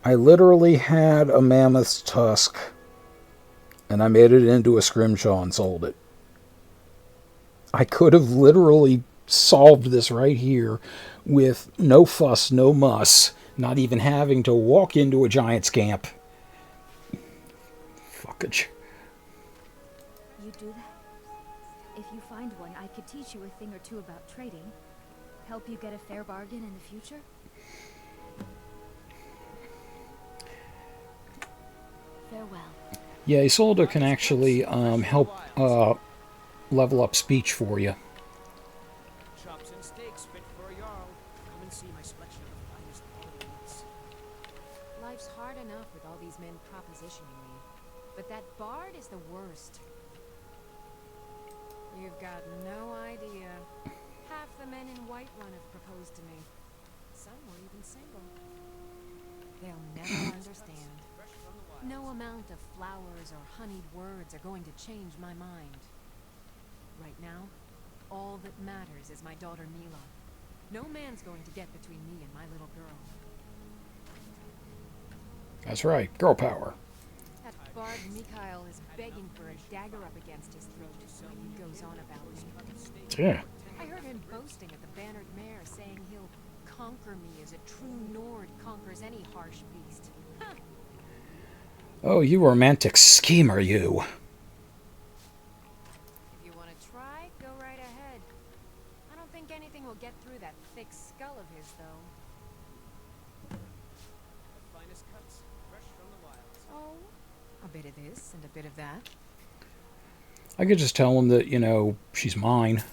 I literally had a mammoth's tusk, and I made it into a scrimshaw and sold it. I could have literally solved this right here with no fuss, no muss, not even having to walk into a giant's camp. Fuckage. You do that? If you find one, I could teach you a thing or two about trading. Help you get a fair bargain in the future? Farewell. Yeah, Isolde can actually help level up speech for you. Chops and steaks fit for a jarl. Come and see my selection of the finest quality meats. Life's hard enough with all these men propositioning me. But that bard is the worst. You've got no idea. Half the men in Whiterun have proposed to me. Some weren't even single. They'll never understand. No amount of flowers or honeyed words are going to change my mind. Right now, all that matters is my daughter Mila. No man's going to get between me and my little girl. That's right, girl power. That bard Mikhail is begging for a dagger up against his throat when he goes on about me. Yeah. I heard him boasting at the bannered mare, saying he'll conquer me as a true Nord conquers any harsh beast. Huh. Oh, you romantic schemer, you. If you want to try, go right ahead. I don't think anything will get through that thick skull of his, though. The finest cuts, fresh from the wilds. Oh, a bit of this and a bit of that. I could just tell him that, you know, she's mine.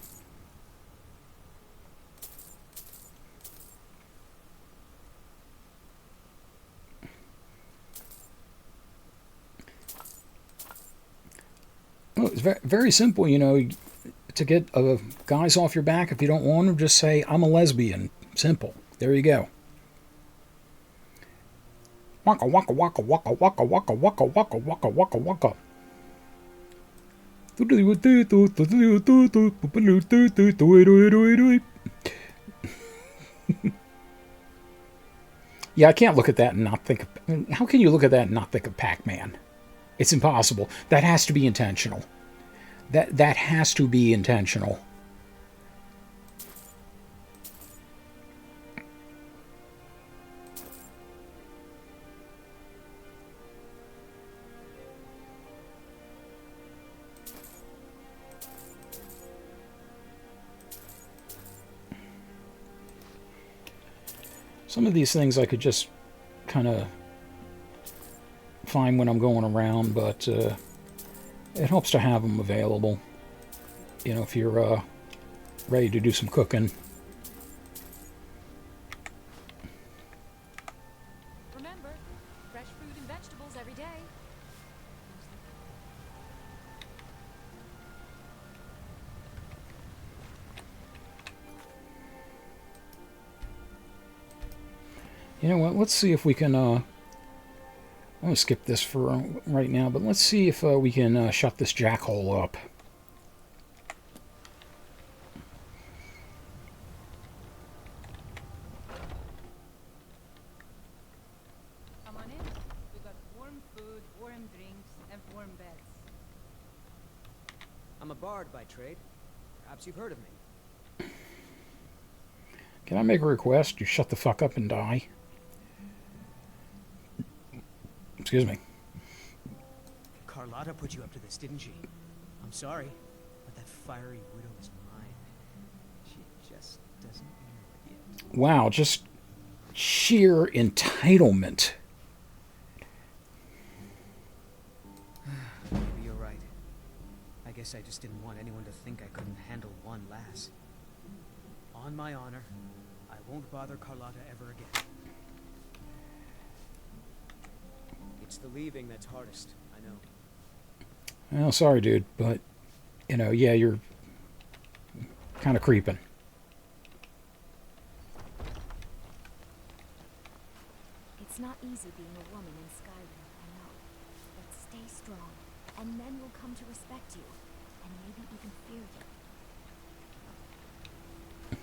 Well, it's very, very simple, you know, to get guys off your back. If you don't want them, just say, I'm a lesbian. Simple. There you go. Waka waka waka waka waka waka waka waka waka waka waka. Yeah, I can't look at that and not think of... How can you look at that and not think of Pac-Man? It's impossible. That has to be intentional. That has to be intentional. Some of these things I could just kind of find when I'm going around, but it helps to have them available. You know, if you're ready to do some cooking. You know what? Let's see if we can. I'm gonna skip this for right now, but let's see if we can shut this jackhole up. Come on in. We got warm food, warm drinks, and warm beds. I'm a bard by trade. Perhaps you've heard of me. Can I make a request? You shut the fuck up and die. Excuse me. Carlotta put you up to this, didn't she? I'm sorry, but that fiery widow is mine. She just doesn't know it yet. Wow, just sheer entitlement. Maybe you're right. I guess I just didn't want anyone to think I couldn't handle one lass. On my honor, I won't bother Carlotta ever again. It's the leaving that's hardest, I know. Well, sorry, dude, but, you know, yeah, you're kind of creeping. It's not easy being a woman in Skyrim, I know. But stay strong, and men will come to respect you, and maybe even fear you.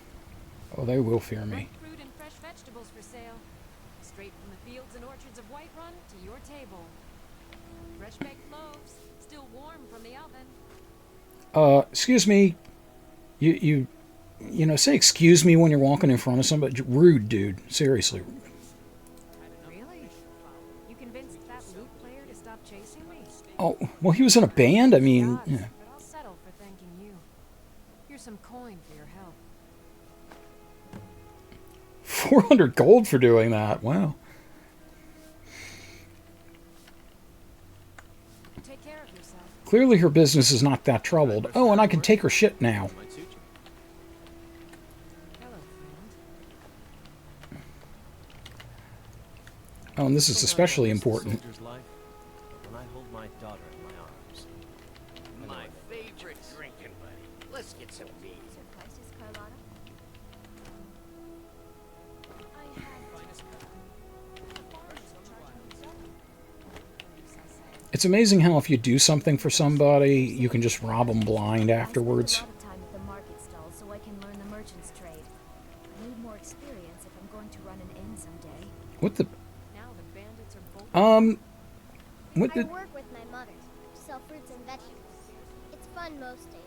Oh, they will fear me. Fruit and fresh vegetables for sale. Straight from the fields and orchards of Whiterun to your table. Fresh baked loaves, still warm from the oven. Excuse me. You know, say excuse me when you're walking in front of somebody. Rude, dude. Seriously. Really? You convinced that lute player to stop chasing me? Oh, well, he was in a band. I mean, Gods, yeah. but I'll settle for thanking you. Here's some coin for your help. 400 gold for doing that. Wow. Take care of yourself. Clearly her business is not that troubled. Oh, and I can take her shit now. Hello, friend. Oh, and this is especially important. When I hold my daughter in my arms. My favorite drinking buddy. Let's get some meat. Surprises, Carlotta? It's amazing how if you do something for somebody, you can just rob them blind afterwards. I spend a lot of time at the market stall so I can learn the merchant's trade. I need more experience if I'm going to run an inn someday. What the... Now the bandits are both What I did... work with my mother to sell fruits and vegetables. It's fun most days,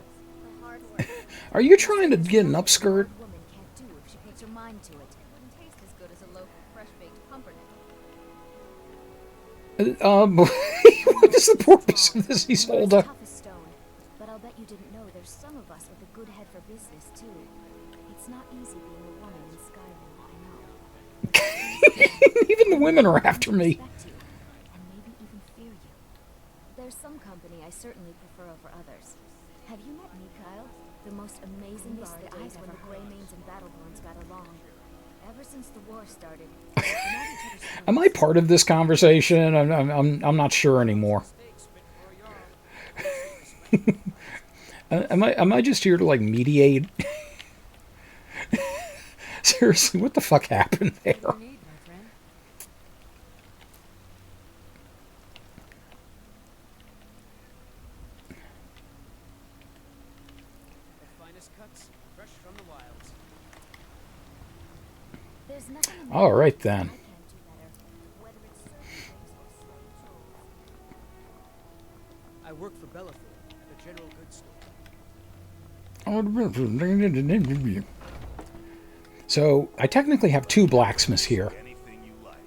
but hard work. Are you trying to get an upskirt? A woman can't do if she puts her mind to it. It wouldn't taste as good as a loaf of fresh-baked pumpernickel. What is the purpose of this? He's hold up. Tough as stone, but I'll bet you didn't know there's some of us with a good head for business too. It's not easy being a woman in Skyrim, I know. Even the women are after me. Respect you, and maybe even fear you. There's some company I certainly prefer over others. Have you met me, Kyle? The most amazing bard I've ever heard. When the Greymanes and Battleborns got along. Ever since the war started. Am I part of this conversation? I'm not sure anymore. Am I just here to like mediate? Seriously, what the fuck happened there? All right then. I work for Bellathor, the general goods store. So I technically have two blacksmiths here. Anything you like.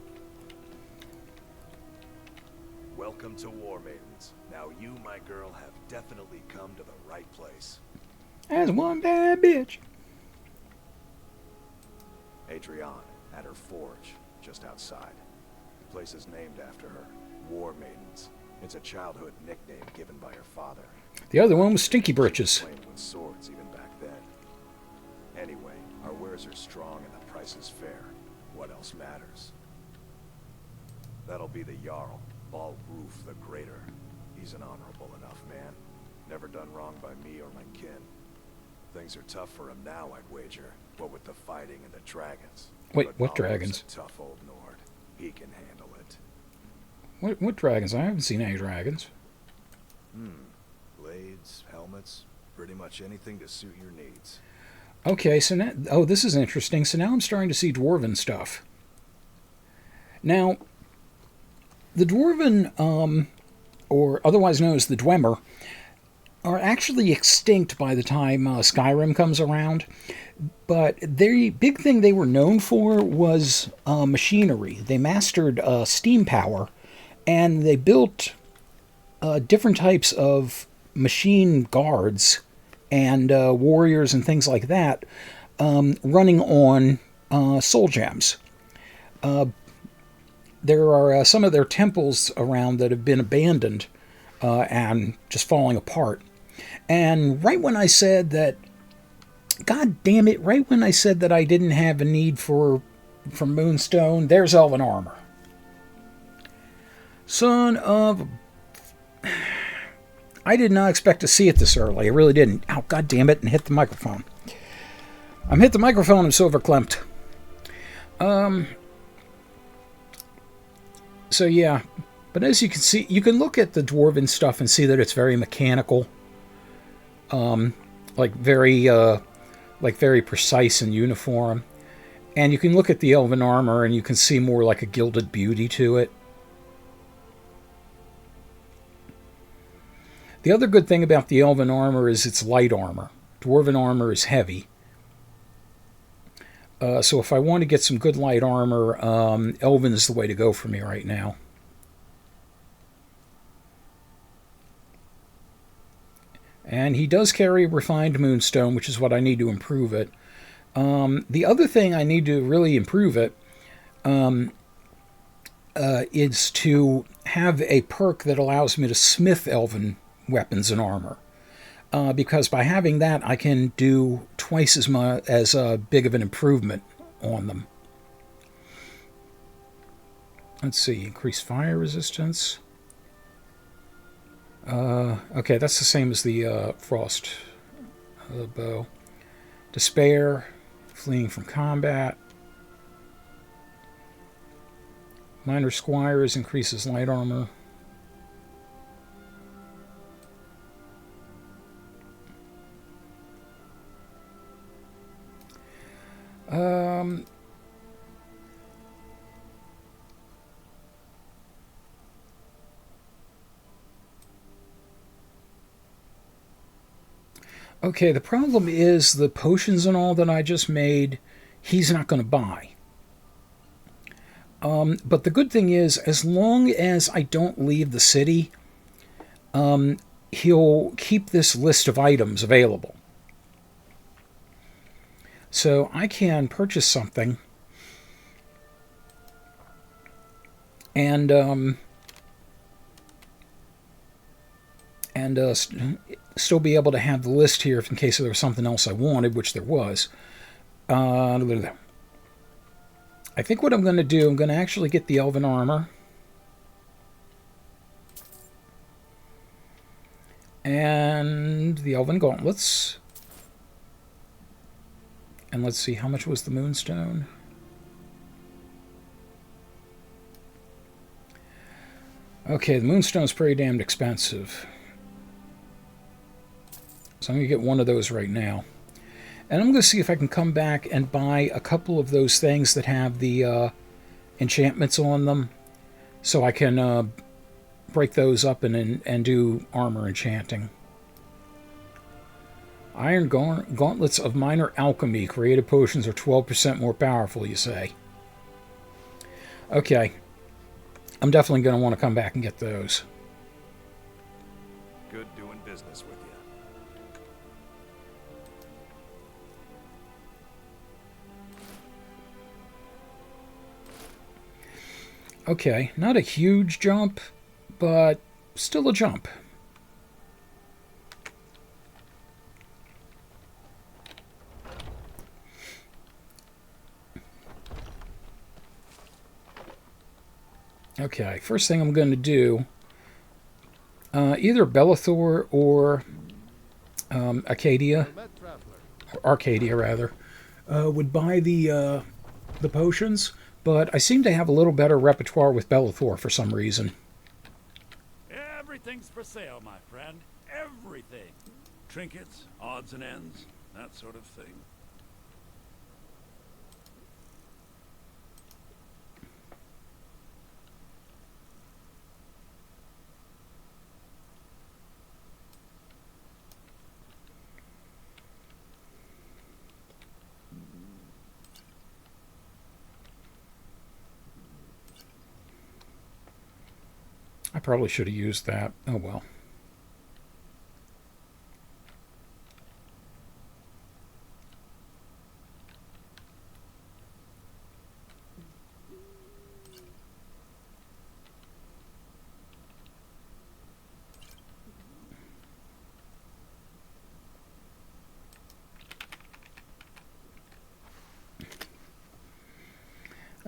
Welcome to War Maidens. Now you, my girl, have definitely come to the right place. As one bad bitch. Adrienne, at her forge, just outside. The place is named after her. War Maidens. It's a childhood nickname given by her father. The other one was Stinky Britches. Played with swords even back then. Anyway, our wares are strong and the price is fair. What else matters? That'll be the Jarl, Balruf the Greater. He's an honorable enough man. Never done wrong by me or my kin. Things are tough for him now, I'd wager. What with the fighting and the dragons. Wait, But what Balbo's dragons? a tough old Nord. He can handle it. What dragons? I haven't seen any dragons. Blades, helmets, pretty much anything to suit your needs. Okay, so now... Oh, this is interesting. So now I'm starting to see dwarven stuff. Now, the dwarven, or otherwise known as the Dwemer, are actually extinct by the time Skyrim comes around. But the big thing they were known for was machinery. They mastered steam power, and they built different types of machine guards and warriors and things like that, running on soul gems. There are some of their temples around that have been abandoned and just falling apart. And right when I said that, God damn it, right when I said that I didn't have a need for Moonstone, there's Elven Armor. Son of... I did not expect to see it this early. I really didn't. Ow, God damn it, and hit the microphone. I'm hit the microphone, I'm so verklempt. So yeah, but as you can see, you can look at the dwarven stuff and see that it's very mechanical. Like very precise and uniform. And you can look at the elven armor and you can see more like a gilded beauty to it. The other good thing about the elven armor is it's light armor. Dwarven armor is heavy. So if I want to get some good light armor, elven is the way to go for me right now. And he does carry refined moonstone, which is what I need to improve it. The other thing I need to really improve it is to have a perk that allows me to smith elven weapons and armor. Because by having that, I can do twice as big of an improvement on them. Let's see, increase fire resistance. Okay, that's the same as the frost bow. Despair, fleeing from combat. Minor squires increases light armor. Okay, the problem is the potions and all that I just made, he's not going to buy. But the good thing is, as long as I don't leave the city, he'll keep this list of items available. So I can purchase something and still be able to have the list here if in case there was something else I wanted, which there was. I think what I'm going to do, I'm going to actually get the elven armor. And the elven gauntlets. And let's see, how much was the moonstone? Okay, the moonstone's pretty damned expensive. So I'm going to get one of those right now. And I'm going to see if I can come back and buy a couple of those things that have the enchantments on them. So I can break those up and do armor enchanting. Iron gauntlets of minor alchemy. Creative potions are 12% more powerful, you say. Okay. I'm definitely going to want to come back and get those. Good doing business with you. Okay, not a huge jump, but still a jump. Okay, first thing I'm going to do, either Bellathor or Arcadia rather, would buy the the potions, but I seem to have a little better repertoire with Bellathor for some reason. Everything's for sale, my friend. Everything. Trinkets, odds and ends, that sort of thing. I probably should have used that. Oh well.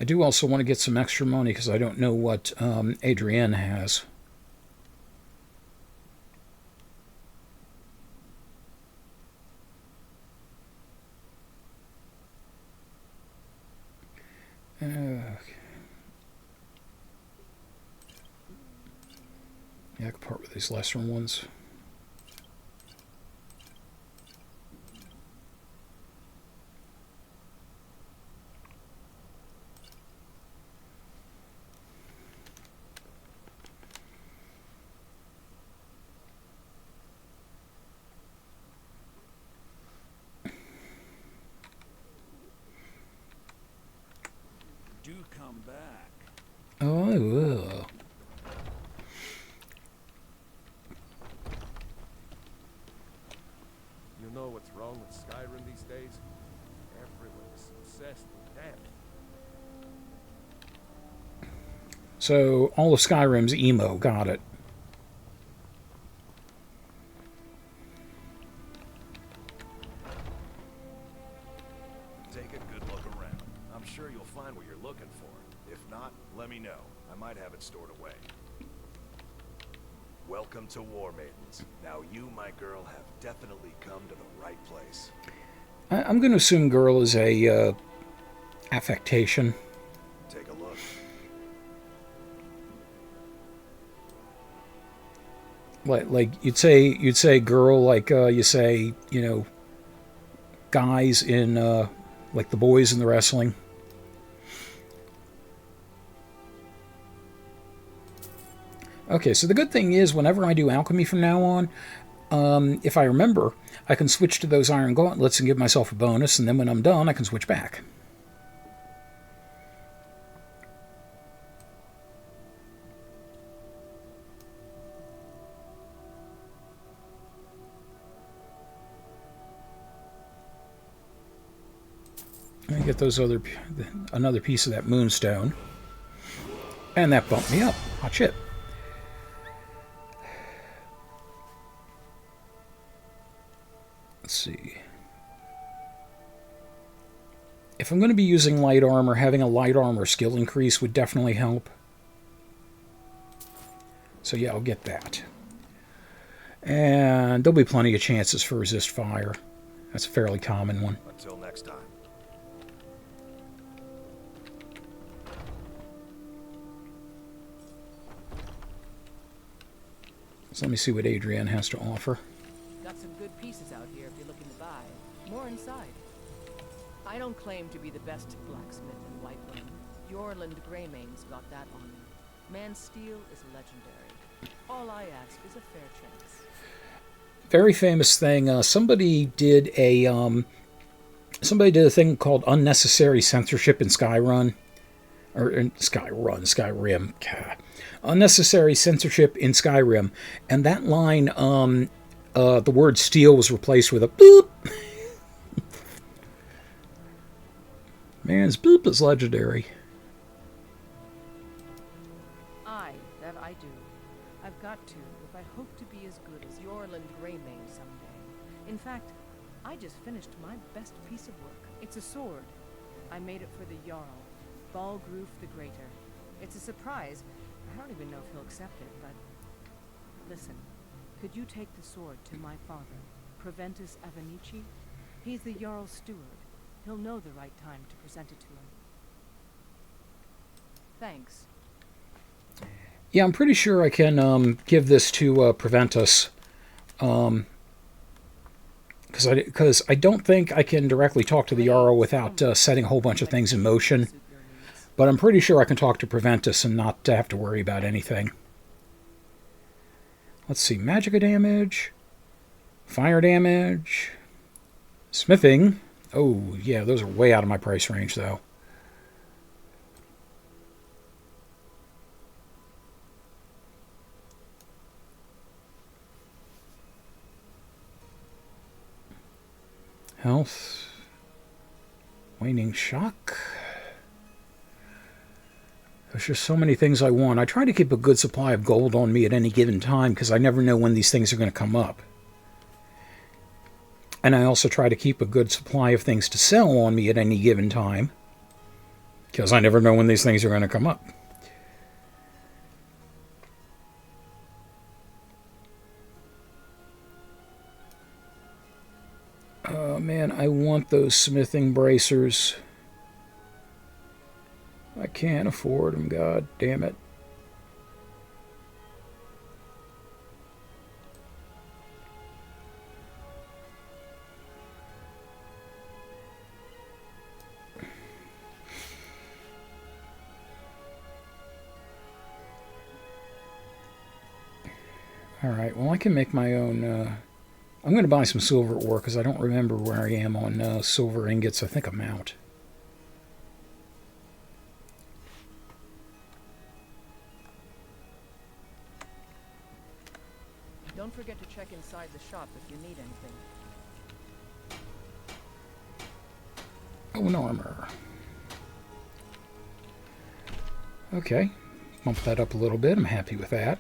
I do also want to get some extra money because I don't know what Adrienne has. Yeah, I can part with these lesser ones. Do come back. Oh, I will. You know what's wrong with Skyrim these days? Everyone's obsessed with depth. So, all of Skyrim's emo, got it. Take a good look around. I'm sure you'll find what you're looking for. If not, let me know. I might have it stored away. Welcome to War Maidens. Now you, my girl, have definitely come to the right place. I'm going to assume girl is a affectation. Take a look. Like you'd say girl like you say, you know, guys in like the boys in the wrestling. Okay, so the good thing is whenever I do alchemy from now on, if I remember, I can switch to those iron gauntlets and give myself a bonus, and then when I'm done, I can switch back. I get those another piece of that moonstone, and that bumped me up. Hot shit. Let's see. If I'm going to be using light armor, having a light armor skill increase would definitely help. So yeah, I'll get that. And there'll be plenty of chances for resist fire. That's a fairly common one. Until next time. So let me see what Adrienne has to offer. Got some good pieces out here if you're looking to buy. More inside. I don't claim to be the best blacksmith in Whiterun. Yorland Greymane's got that on me. Man's steel is legendary. All I ask is a fair chance. Very famous thing. Somebody did a thing called unnecessary censorship in Skyrim. Or in Skyrim. Unnecessary censorship in Skyrim. And that line, the word steel was replaced with a boop. Man's boop is legendary. That I do. I've got to, if I hope to be as good as Yorland Greymane someday. In fact, I just finished my best piece of work. It's a sword. I made it for the Jarl, Balgruf the Greater. It's a surprise. I don't even know if he'll accept it, but... Listen, could you take the sword to my father, Proventus Avenici? He's the Jarl's steward. He'll know the right time to present it to him. Thanks. Yeah, I'm pretty sure I can give this to Preventus. Because I don't think I can directly talk to the Jarl without setting a whole bunch of things in motion. But I'm pretty sure I can talk to Preventus and not have to worry about anything. Let's see, magic damage, fire damage, smithing. Oh, yeah, those are way out of my price range, though. Health. Waning shock. There's just so many things I want. I try to keep a good supply of gold on me at any given time because I never know when these things are going to come up. And I also try to keep a good supply of things to sell on me at any given time because I never know when these things are going to come up. Oh man, I want those smithing bracers. I can't afford them, god damn it. Alright, well I can make my own... I'm going to buy some silver ore because I don't remember where I am on silver ingots. I think I'm out. Don't forget to check inside the shop if you need anything. Oh, an armor. Okay. Bump that up a little bit. I'm happy with that.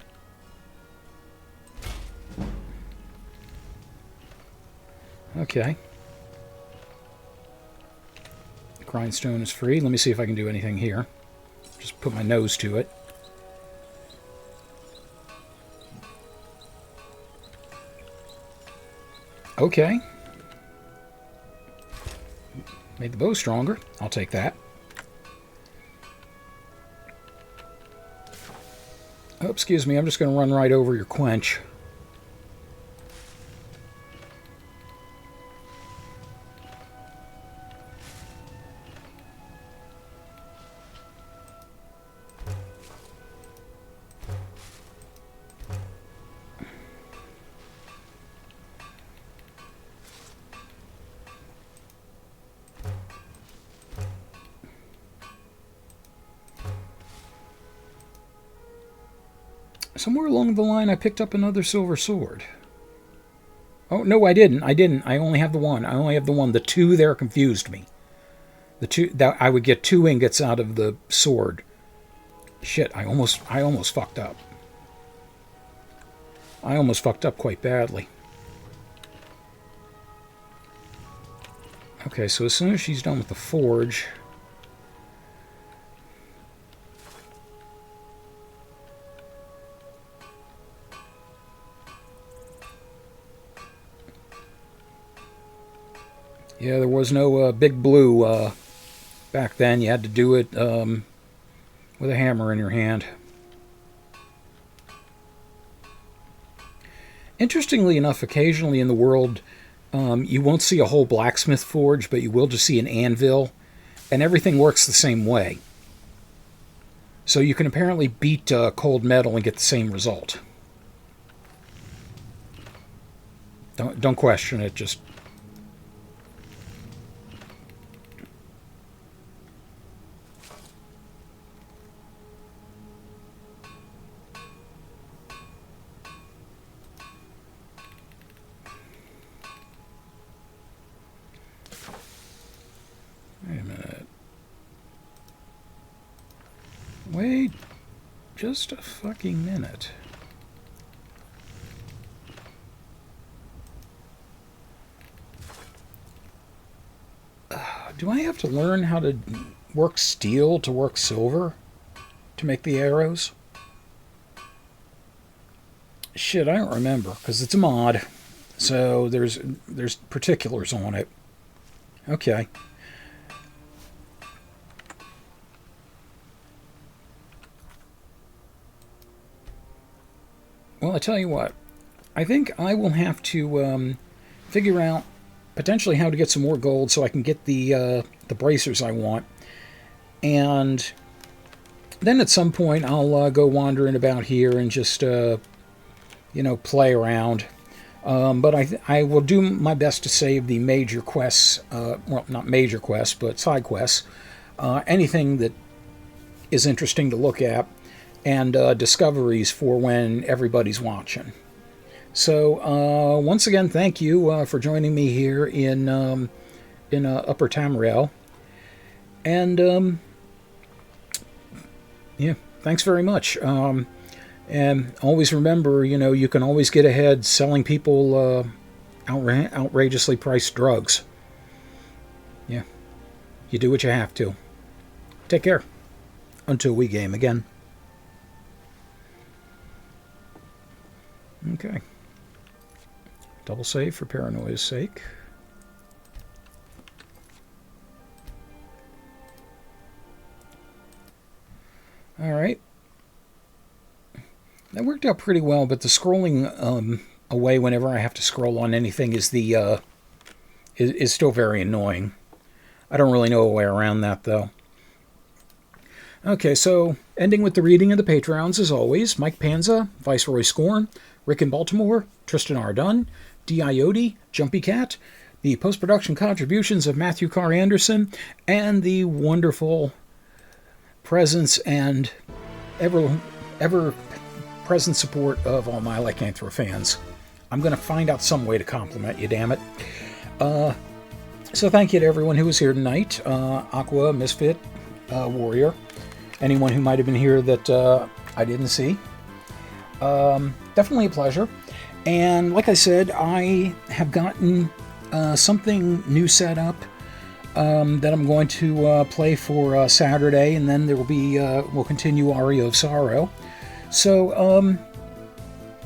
Okay. Grindstone is free. Let me see if I can do anything here. Just put my nose to it. Okay. Made the bow stronger. I'll take that. Oh, excuse me. I'm just going to run right over your quench. Somewhere along the line, I picked up another silver sword. Oh, no, I didn't. I only have the one. The two there confused me. The two that I would get 2 ingots out of the sword. Shit, I almost fucked up. I almost fucked up quite badly. Okay, so as soon as she's done with the forge... Yeah, there was no big blue back then. You had to do it with a hammer in your hand. Interestingly enough, occasionally in the world, you won't see a whole blacksmith forge, but you will just see an anvil, and everything works the same way. So you can apparently beat cold metal and get the same result. Don't question it, just... Wait a minute. Wait just a fucking minute. Do I have to learn how to work steel to work silver to make the arrows? Shit, I don't remember because it's a mod, so there's particulars on it. Okay. Well, I tell you what. I think I will have to figure out potentially how to get some more gold so I can get the bracers I want. And then at some point I'll go wandering about here and just, play around. But I will do my best to save the major quests, well, not major quests, but side quests, anything that is interesting to look at, and discoveries for when everybody's watching. So once again, thank you for joining me here in Upper Tamriel, and yeah, thanks very much. And always remember, you can always get ahead selling people outrageously priced drugs. Yeah, you do what you have to. Take care. Until we game again. Okay. Double save for paranoia's sake. Alright. That worked out pretty well, but the scrolling away whenever I have to scroll on anything is is still very annoying. I don't really know a way around that, though. Okay, so ending with the reading of the Patreons, as always: Mike Panza, Viceroy Scorn, Rick in Baltimore, Tristan R. Dunn, D.I.O.D., Jumpy Cat, the post-production contributions of Matthew Carr Anderson, and the wonderful presence and ever-present support of all my Lycanthro fans. I'm going to find out some way to compliment you, damn it. So thank you to everyone who was here tonight. Aqua, Misfit, Warrior, anyone who might have been here that I didn't see. Definitely a pleasure. And like I said, I have gotten something new set up that I'm going to play for Saturday, and then there will be we'll continue Aria of Sorrow. So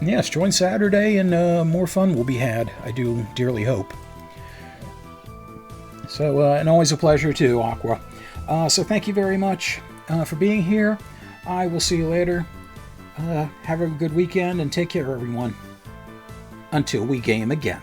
yes, join Saturday, and more fun will be had. I do dearly hope. So and always a pleasure too, Aqua. So thank you very much for being here. I will see you later. Have a good weekend and take care, everyone. Until we game again.